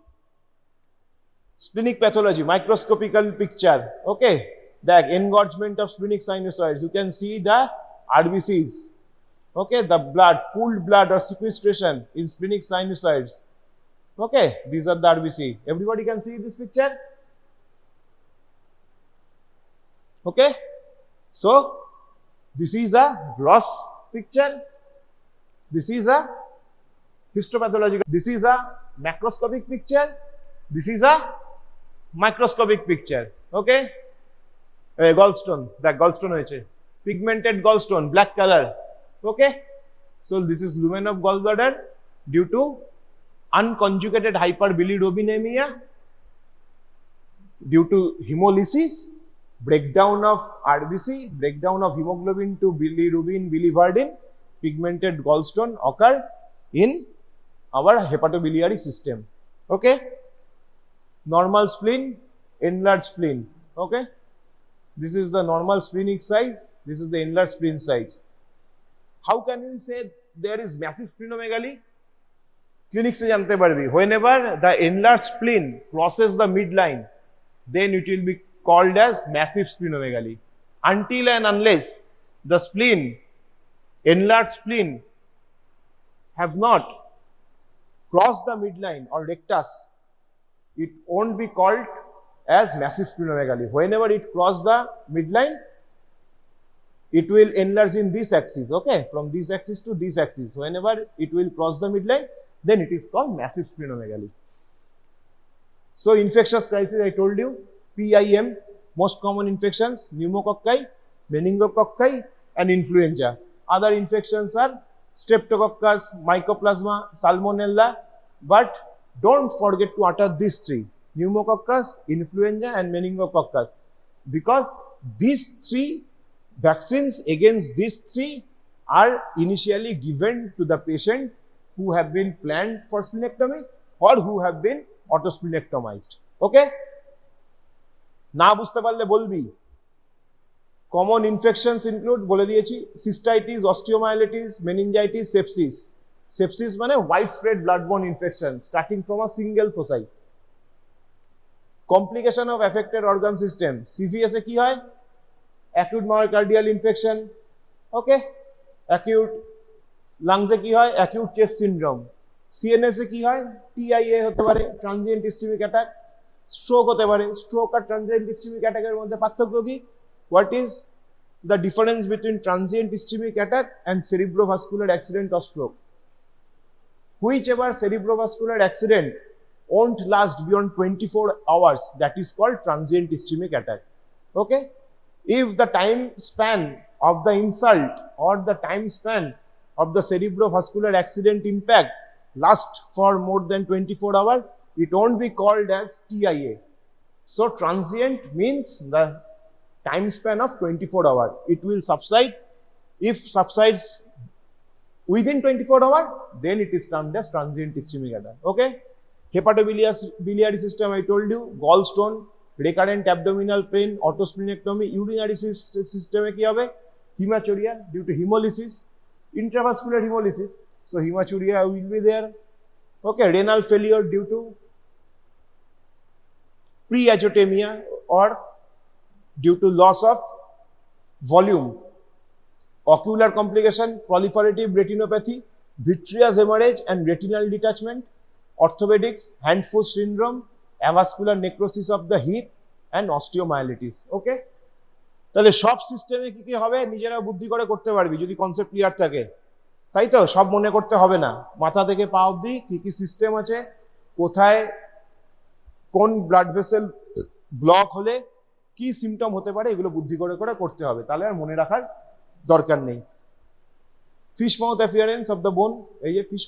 splenic pathology, microscopical picture. Okay, the engorgement of splenic sinusoids. You can see the RBCs. Okay, the blood, pooled blood or sequestration in splenic sinusoids. Okay, these are the RBC. Everybody can see this picture. Okay, so this is a gross picture. This is a histopathological. This is a macroscopic picture. This is a microscopic picture. Okay, gallstone. The gallstone hoyeche. Pigmented gallstone, black color. Okay, so this is lumen of gallbladder due to unconjugated hyperbilirubinemia, due to hemolysis, breakdown of RBC, breakdown of hemoglobin to bilirubin, biliverdin, pigmented gallstone occur in our hepatobiliary system. Okay, normal spleen, enlarged spleen. Okay, this is the normal splenic size, this is the enlarged spleen size. How can you say there is massive splenomegaly? Clinic se jante parbi. Whenever the enlarged spleen crosses the midline, then it will be called as massive splenomegaly. Until and unless the spleen, enlarged spleen, have not crossed the midline or rectus, it won't be called as massive splenomegaly. Whenever it crosses the midline, it will enlarge in this axis, okay, from this axis to this axis. Whenever it will cross the midline, then it is called massive splenomegaly. So infectious crisis, I told you, PIM, most common infections, pneumococci, meningococci, and influenza. Other infections are streptococcus, mycoplasma, salmonella, but don't forget to utter these three: pneumococcus, influenza, and meningococcus, because these three vaccines against these three are initially given to the patient who have been planned for splenectomy or who have been autosplenectomized. Okay? না বুঝতে পারলে বলবি। Common infections include বলে দিয়েছি, cystitis, osteomyelitis, meningitis, sepsis. Sepsis মানে wide spread bloodborne infection starting from a single foci. Complication of affected organ system, CVS এ কি হয়? Acute myocardial infection. Okay, acute লাংসে কি হয়? Acute chest syndrome. সিএনএস এ কি হয়? টিআইএ হতে পারে, ট্রানজিয়েন্ট ইসচেমিক অ্যাটাক। স্ট্রোক হতে পারে। স্ট্রোক আর ট্রানজিয়েন্ট ইসচেমিক অ্যাটাকের মধ্যে পার্থক্য কি? What is the difference between transient ischaemic attack and cerebrovascular accident or stroke? Whichever cerebrovascular accident won't last beyond 24 hours, that is called transient ischemic attack. Okay, if the time span of the insult or the time span of the cerebrovascular accident impact lasts for more than 24 hours, it won't be called as TIA. So transient means the time span of 24 hours. It will subside. If subsides within 24 hours, then it is termed as transient ischemic attack. Okay, hepatobiliary system, I told you, gallstone, recurrent abdominal pain, autosplenectomy. Urinary system e ki hobe? Hematuria due to hemolysis, intravascular hemolysis, so hematuria will be there. Okay, renal failure due to pre-azotemia or due to loss of volume. Ocular complication, proliferative retinopathy, vitreous hemorrhage and retinal detachment, orthopedics, hand-foot syndrome, avascular necrosis of the hip and osteomyelitis. Okay, তাহলে সব সিস্টেমে কি কি হবে নিজেরা বুদ্ধি করে করতে পারবি যদি কনসেপ্ট ক্লিয়ার থাকে, তাই তো? সব মনে করতে হবে না, মাথা থেকে পা অবধি কি কি সিস্টেম আছে, কোথায় কোন ব্লাড ভেসেল ব্লক হলে কি সিমটম হতে পারে, এগুলো বুদ্ধি করে করে করতে হবে, তাহলে আর মনে রাখার দরকার নেই। Fish mouth appearance of the bone, এই যে ফিশ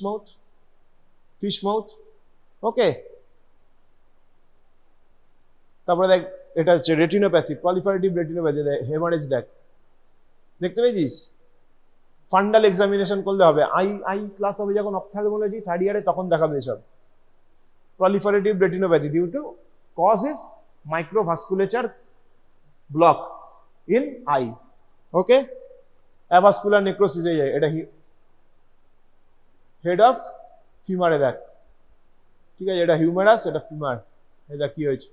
মাউথ, ওকে, তারপরে দেখ এটা হচ্ছে রেটিনোপ্যাথি, প্রলিফারেটিভ রেটিনোপ্যাথি, হেমারেজ দেখ, দেখতে পেয়েছিস? ফান্ডাল এক্সামিনেশন করলে হবে, আই ক্লাস হবে যখন অপথ্যালমোলজি থার্ড ইয়ারে, তখন দেখাবে এসব। Proliferative retinopathy due to causes microvasculature block in eye, okay? avascular necrosis এই এটা হেড অফ ফিমারে দেখ, ঠিক আছে? এটা হিউমেরাস, এটা ফিমার, এটা কি হয়েছে?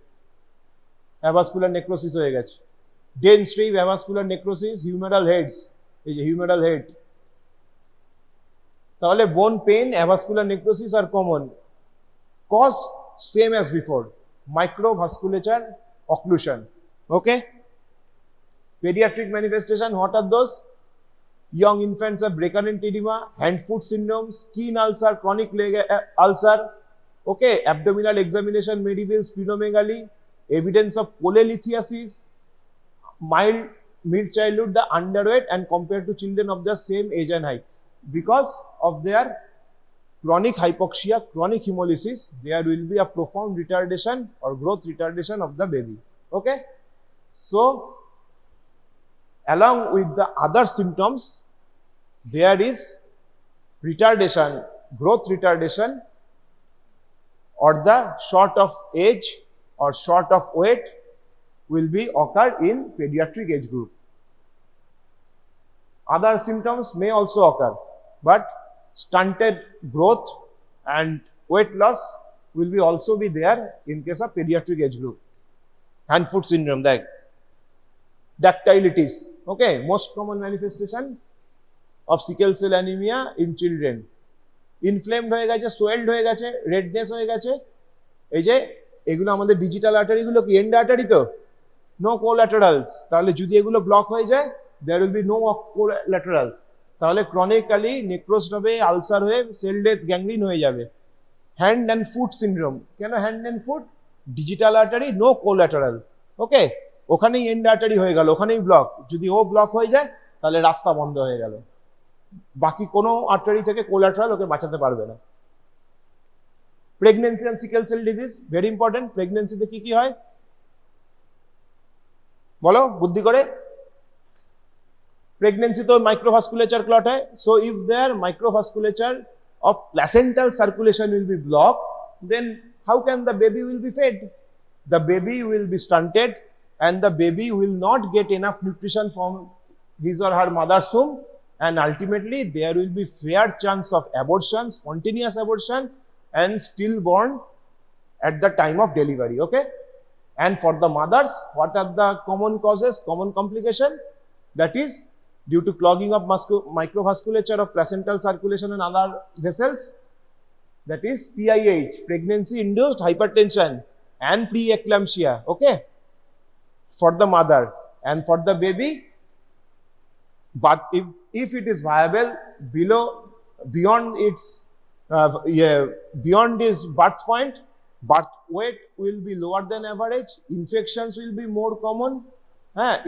avascular necrosis হয়ে গেছে। ডেন strip, avascular necrosis, humeral heads, এই যে হিউমেরাল হেড। তাহলে বোন pain, avascular necrosis R common cause same as before, microvasculature occlusion, okay? Pediatric manifestation, what are those? Young infants have recurrent edema, hand-foot syndrome, skin ulcer, chronic leg ulcer, okay? Abdominal examination may reveal splenomegaly, evidence of cholelithiasis, mild mid-childhood, the underweight and compared to children of the same age and height. Because of their chronic hypoxia, chronic hemolysis, there will be a profound retardation or growth retardation of the baby, okay? So along with the other symptoms, there is retardation, growth retardation, or the short of age or short of weight will be occur in pediatric age group. Other symptoms may also occur, but stunted growth and weight loss will be also be there in case of pediatric age group. Hand-foot syndrome, that dactylitis, okay? Most common manifestation of sickle cell anemia in children. Inflamed হয়ে গেছে, সোয়েলড হয়ে গেছে, redness হয়ে গেছে, এই যে এগুলো আমাদের ডিজিটাল আর্টারি গুলো কি এন্ড আর্টারি তো, নো কোল্যাটারালস, তাহলে যদি এগুলো ব্লক হয়ে যায় there will be no collateral, তাহলে ক্রনিক্যালি নেক্রোসড হবে, আলসার হয়ে সেল ডেথ, গ্যাংগ্রিন হয়ে যাবে। হ্যান্ড অ্যান্ড ফুট সিনড্রোম, কেন hand and foot? Digital artery, no collateral, okay? ওখানেই এন্ড আর্টারি হয়ে গেল, ওখানেই ব্লক, যদি ও ব্লক হয়ে যায় তাহলে রাস্তা বন্ধ হয়ে গেল, বাকি কোনো আর্টারি থেকে কোল্যাটারাল ওকে বাঁচাতে পারবে না। Pregnancy and sickle cell disease, very important. প্রেগনেন্সিতে কি কি হয় বলো বুদ্ধি করে? প্রেগনেন্সি তো মাইক্রোভাস্কুলেচার ক্লট হয়, so if there microvasculature of placental circulation will be blocked, then how can the baby will be fed? The baby will be stunted and the baby will not get enough nutrition from his or her mother's womb, and ultimately there will be fair chance of abortion, spontaneous abortion, and stillborn at the time of delivery, okay? And for the mothers, what are the common causes, common complication? That is due to clogging of microvasculature of placental circulation and other vessels, that is PIH, pregnancy induced hypertension and preeclampsia, okay, for the mother. And for the baby, but if it is viable beyond its beyond its birth point, birth weight will be lower than average, infections will be more common,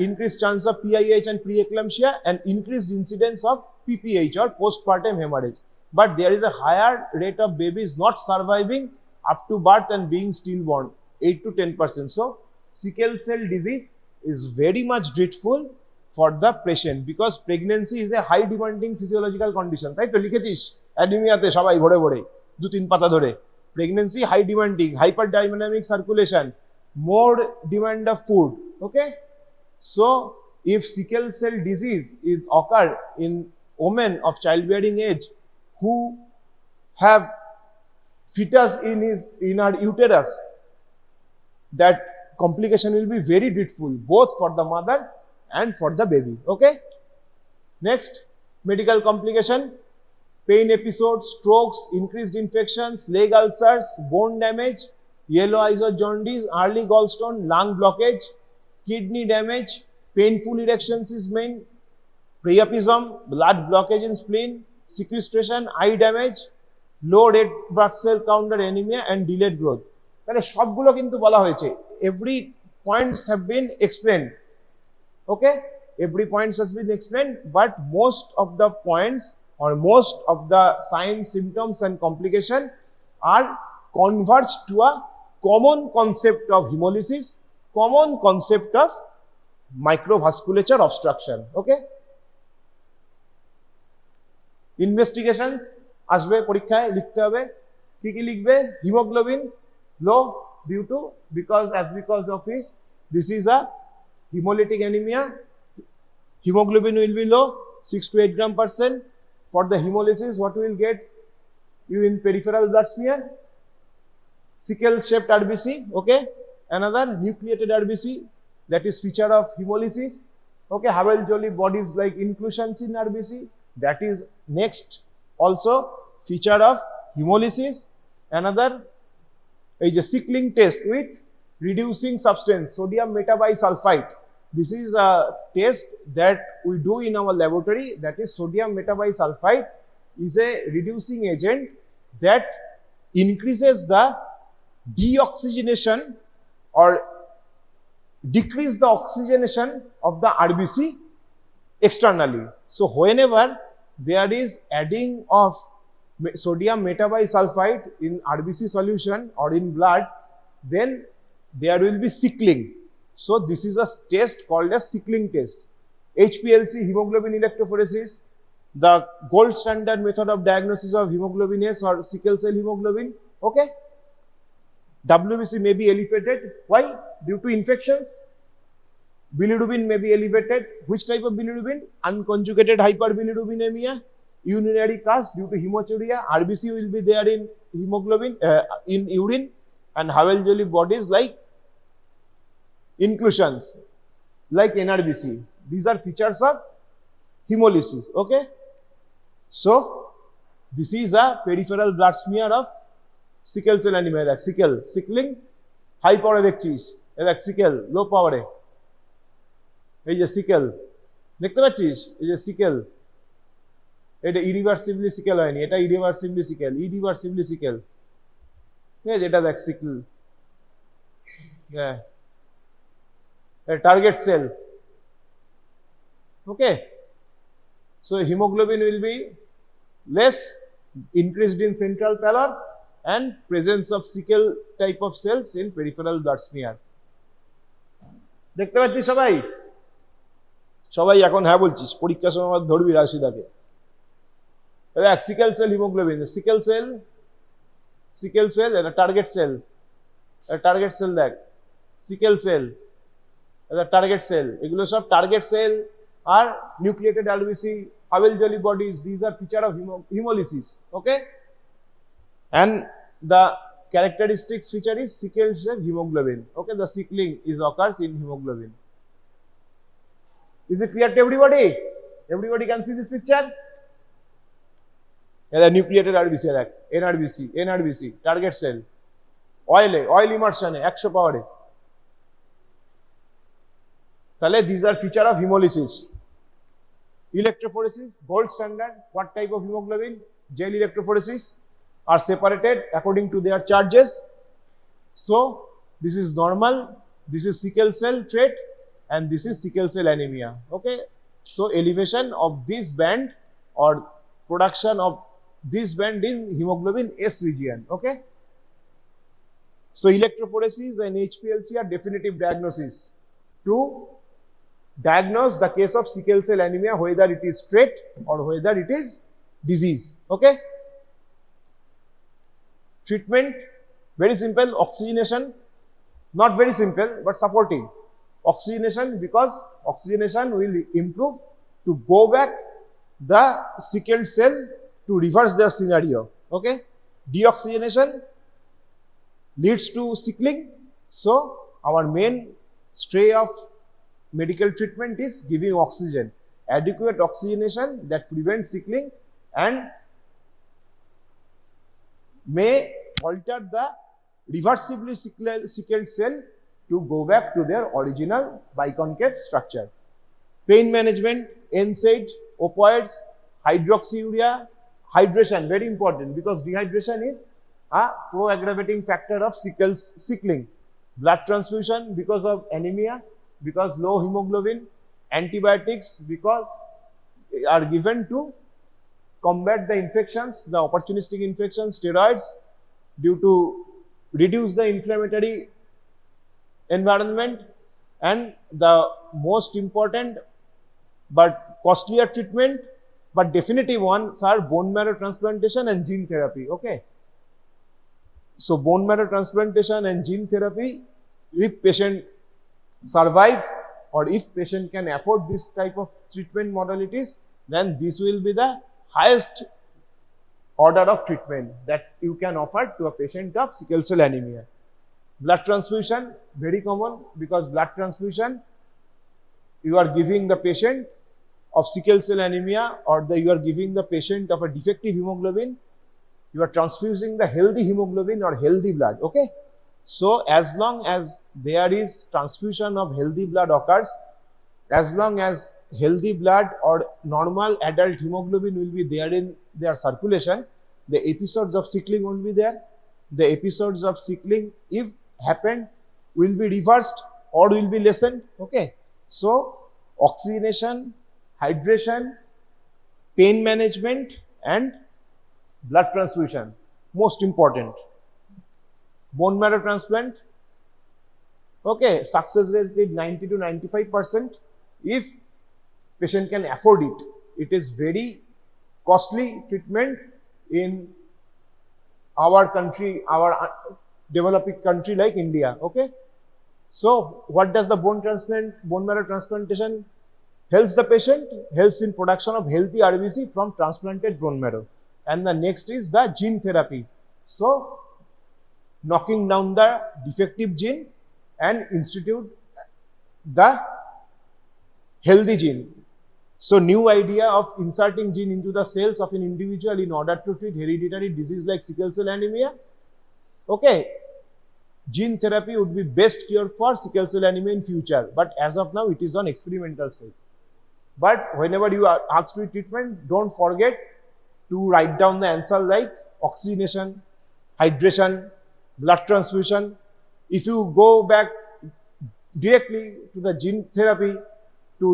increased chance of PIH and preeclampsia, and increased incidence of PPH or postpartum hemorrhage. But there is a higher rate of babies not surviving up to birth and being stillborn, 8 to 10%. So sickle cell disease is very much dreadful for the patient because pregnancy is a high demanding physiological condition. তাই তো লিখেছিস অ্যানিমিয়াতে সবাই ভরে ভরে 2-3 পাতা ধরে, pregnancy high demanding, hyperdynamic circulation, more demand of food, okay? So if sickle cell disease is occur in women of childbearing age who have fetus in her uterus, that complication will be very dreadful both for the mother and for the baby, okay? Next, medical complication, pain episodes, strokes, increased infections, leg ulcers, bone damage, yellow eyes or jaundice, early gallstone, lung blockage, kidney damage, painful erections is main, priapism, blood blockage in spleen, sequestration, eye damage, low red blood cell count or anemia, and delayed growth. তাহলে সবগুলো কিন্তু বলা হয়েছে, every points have been explained, okay? Every points has been explained, but most of the points or most of the signs, symptoms and complication are converged to a common concept of hemolysis, common concept of microvasculature obstruction. Okay. Investigations আসবে পরীক্ষায় লিখতে হবে কি কি লিখবে hemoglobin low due to because of which this is a hemolytic anemia. Hemoglobin will be low 6 to 8 gram%. For the hemolysis, what we will get you in peripheral blood smear, sickle shaped RBC. Okay, another nucleated RBC, that is feature of hemolysis. Okay, Havel-Jolly bodies like inclusions in RBC, that is next also feature of hemolysis. Another is a sickling test with reducing substance sodium metabisulfite. This is a test that we do in our laboratory, that is sodium metabisulfite is a reducing agent that increases the deoxygenation or decrease the oxygenation of the RBC externally. So whenever there is adding of sodium metabisulfite in RBC solution or in blood, then there will be sickling. So this is a test called as sickling test. HPLC, hemoglobin electrophoresis, the gold standard method of diagnosis of hemoglobin S or sickle cell hemoglobin. Okay. WBC may be elevated. Why? Due to infections. Bilirubin may be elevated. Which type of bilirubin? Unconjugated hyperbilirubinemia, urinary cast due to hematuria. RBC will be there in hemoglobin, in urine, and Havel-Jolly bodies like inclusions, like NRBC. These are features of hemolysis. Okay. So this is a peripheral blood smear of sickle cell anemia. Like sickling, high power দেখছিস, like sickle, low power. এই যে sickle দেখতে পাচ্ছিস, এই যে sickle, এটা irreversibly sickle হয়নি, এটা irreversibly sickle. ঠিক আছে, এটা দেখ sickle. Yeah. A target cell. Okay. So hemoglobin will be less, increased in central pallor, and presence of sickle type of cells in peripheral blood smear. দেখতে পাচ্ছিস সবাই? সবাই এখন হ্যাঁ বলছিস, পরীক্ষার সময় আবার ধরবি রাশিদাকে। দেখ sickle cell haemoglobin, sickle cell এটা টার্গেট সেল, দেখ সিকেল সেল এটা টার্গেট সেল, এগুলো সব target sell R nucleated RBC, Havel-Jolly bodies, these are feature of hemolysis. Okay, and the characteristics feature is sickle cell hemoglobin. Okay, the sickling is occurs in hemoglobin. Is it clear to everybody? Everybody can see this picture? The nucleated RBC, like NRBC, target cell, oil immersion, 100 power. তাহলে these are feature of hemolysis. Electrophoresis, gold standard. What type of hemoglobin? Gel electrophoresis are separated according to their charges. So this is normal, this is sickle cell trait, and this is sickle cell anemia. Okay, so elevation of this band or production of this band in hemoglobin S region. Okay, so electrophoresis and HPLC are definitive diagnosis to diagnose the case of sickle cell anemia, whether it is trait or whether it is disease. Okay, treatment very simple, oxygenation, not very simple but supporting oxygenation, because oxygenation will improve to go back the sickle cell to reverse their scenario. Okay, deoxygenation leads to sickling, so our main stray of medical treatment is giving oxygen, adequate oxygenation that prevents sickling and may alter the reversibly sickled cell to go back to their original biconcave structure. Pain management, NSAID, opioids, hydroxyurea, hydration, very important because dehydration is a pro-aggravating factor of sickling. Blood transfusion because of anemia, because low hemoglobin, antibiotics because are given to combat the infections, the opportunistic infections, steroids due to reduce the inflammatory environment, and the most important but costlier treatment but definitive ones are bone marrow transplantation and gene therapy. Okay, so bone marrow transplantation and gene therapy, if patient survive or if patient can afford this type of treatment modalities, then this will be the highest order of treatment that you can offer to a patient of sickle cell anemia. Blood transfusion, very common, because blood transfusion, you are giving the patient of sickle cell anemia, or you are giving the patient of a defective hemoglobin, you are transfusing the healthy hemoglobin or healthy blood. Okay, so as long as there is transfusion of healthy blood occurs, as long as healthy blood or normal adult hemoglobin will be there in their circulation, the episodes of sickling won't be there. The episodes of sickling, if happened, will be reversed or will be lessened. Okay, so oxygenation, hydration, pain management, and blood transfusion, most important. Bone marrow transplant, okay, success rate is 90 to 95% if patient can afford it. It is very costly treatment in our country, our developing country like India. Okay, so what does the bone marrow transplantation helps the patient? Helps in production of healthy RBC from transplanted bone marrow. And the next is the gene therapy. So knocking down the defective gene and institute the healthy gene. So new idea of inserting gene into the cells of an individual in order to treat hereditary disease like sickle cell anemia. Okay, gene therapy would be best cure for sickle cell anemia in future, but as of now it is on experimental stage. But whenever you are asked to treatment, don't forget to write down the answer like oxygenation, hydration, blood transfusion. If you go back directly to the gene therapy,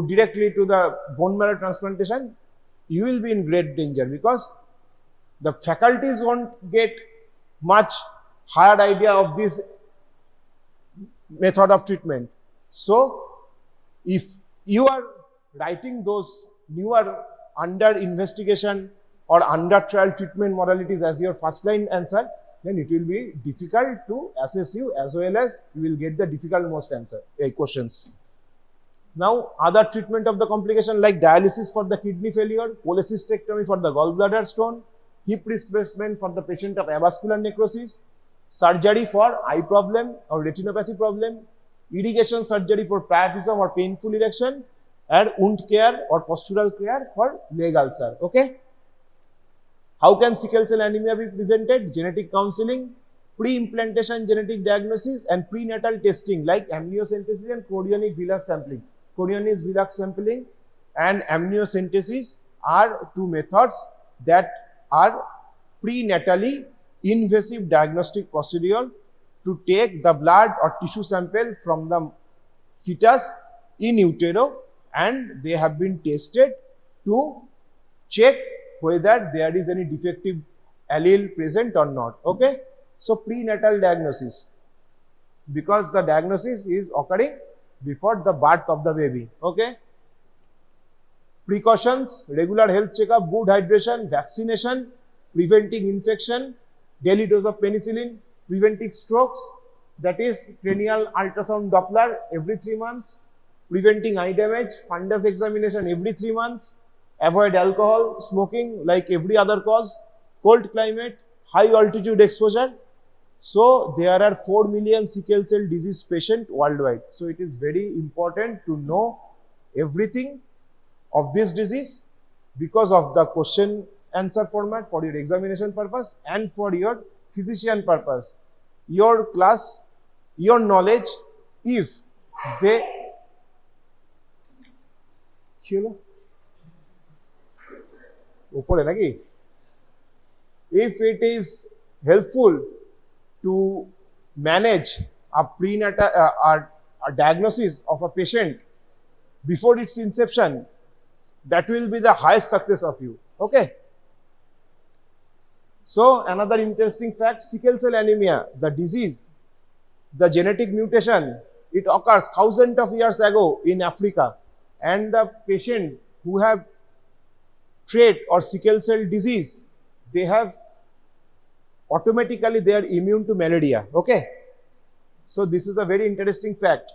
directly to the bone marrow transplantation, you will be in great danger, because the faculties won't get much higher idea of this method of treatment. So if you are writing those newer under investigation or under trial treatment modalities as your first line answer, then it will be difficult to assess you, as well as you will get the difficult most questions. Now, other treatment of the complication like dialysis for the kidney failure, cholecystectomy for the gallbladder stone, hip replacement for the patient of avascular necrosis, surgery for eye problem or retinopathy problem, irrigation surgery for priapism or painful erection, and wound care or postural care for leg ulcer. Okay. How can sickle cell anemia be prevented? Genetic counseling, pre-implantation genetic diagnosis, and prenatal testing like amniocentesis and chorionic villus sampling. Chorionic villus sampling and amniocentesis are two methods that are prenatally invasive diagnostic procedure to take the blood or tissue sample from the fetus in utero, and they have been tested to check whether there is any defective allele present or not. Okay, so prenatal diagnosis, because the diagnosis is occurring before the birth of the baby. Okay, precautions, regular health checkup, good hydration, vaccination, preventing infection, daily dose of penicillin, preventing strokes, that is cranial ultrasound Doppler every 3 months, preventing eye damage, fundus examination every 3 months, avoid alcohol, smoking like every other cause, cold climate, high altitude exposure. So there are 4 million sickle cell disease patients worldwide. So it is very important to know everything of this disease because of the question answer format for your examination purpose and for your physician purpose. Your class, your knowledge, if they if it is helpful to manage a prenatal a diagnosis of a patient before its inception, that will be the highest success of you. Okay. So another interesting fact, sickle cell anemia, the disease, the genetic mutation it occurs thousands of years ago in Africa, and the patient who have trait or sickle cell disease, they have automatically they are immune to malaria. Okay, so this is a very interesting fact.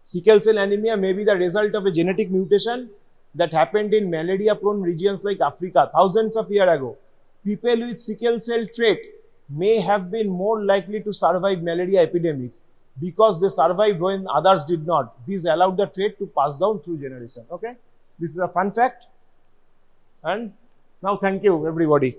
Sickle cell anemia may be the result of a genetic mutation that happened in malaria prone regions like Africa thousands of years ago. People with sickle cell trait may have been more likely to survive malaria epidemics because they survived when others did not. This allowed the trait to pass down through generation. Okay, this is a fun fact. And now thank you everybody.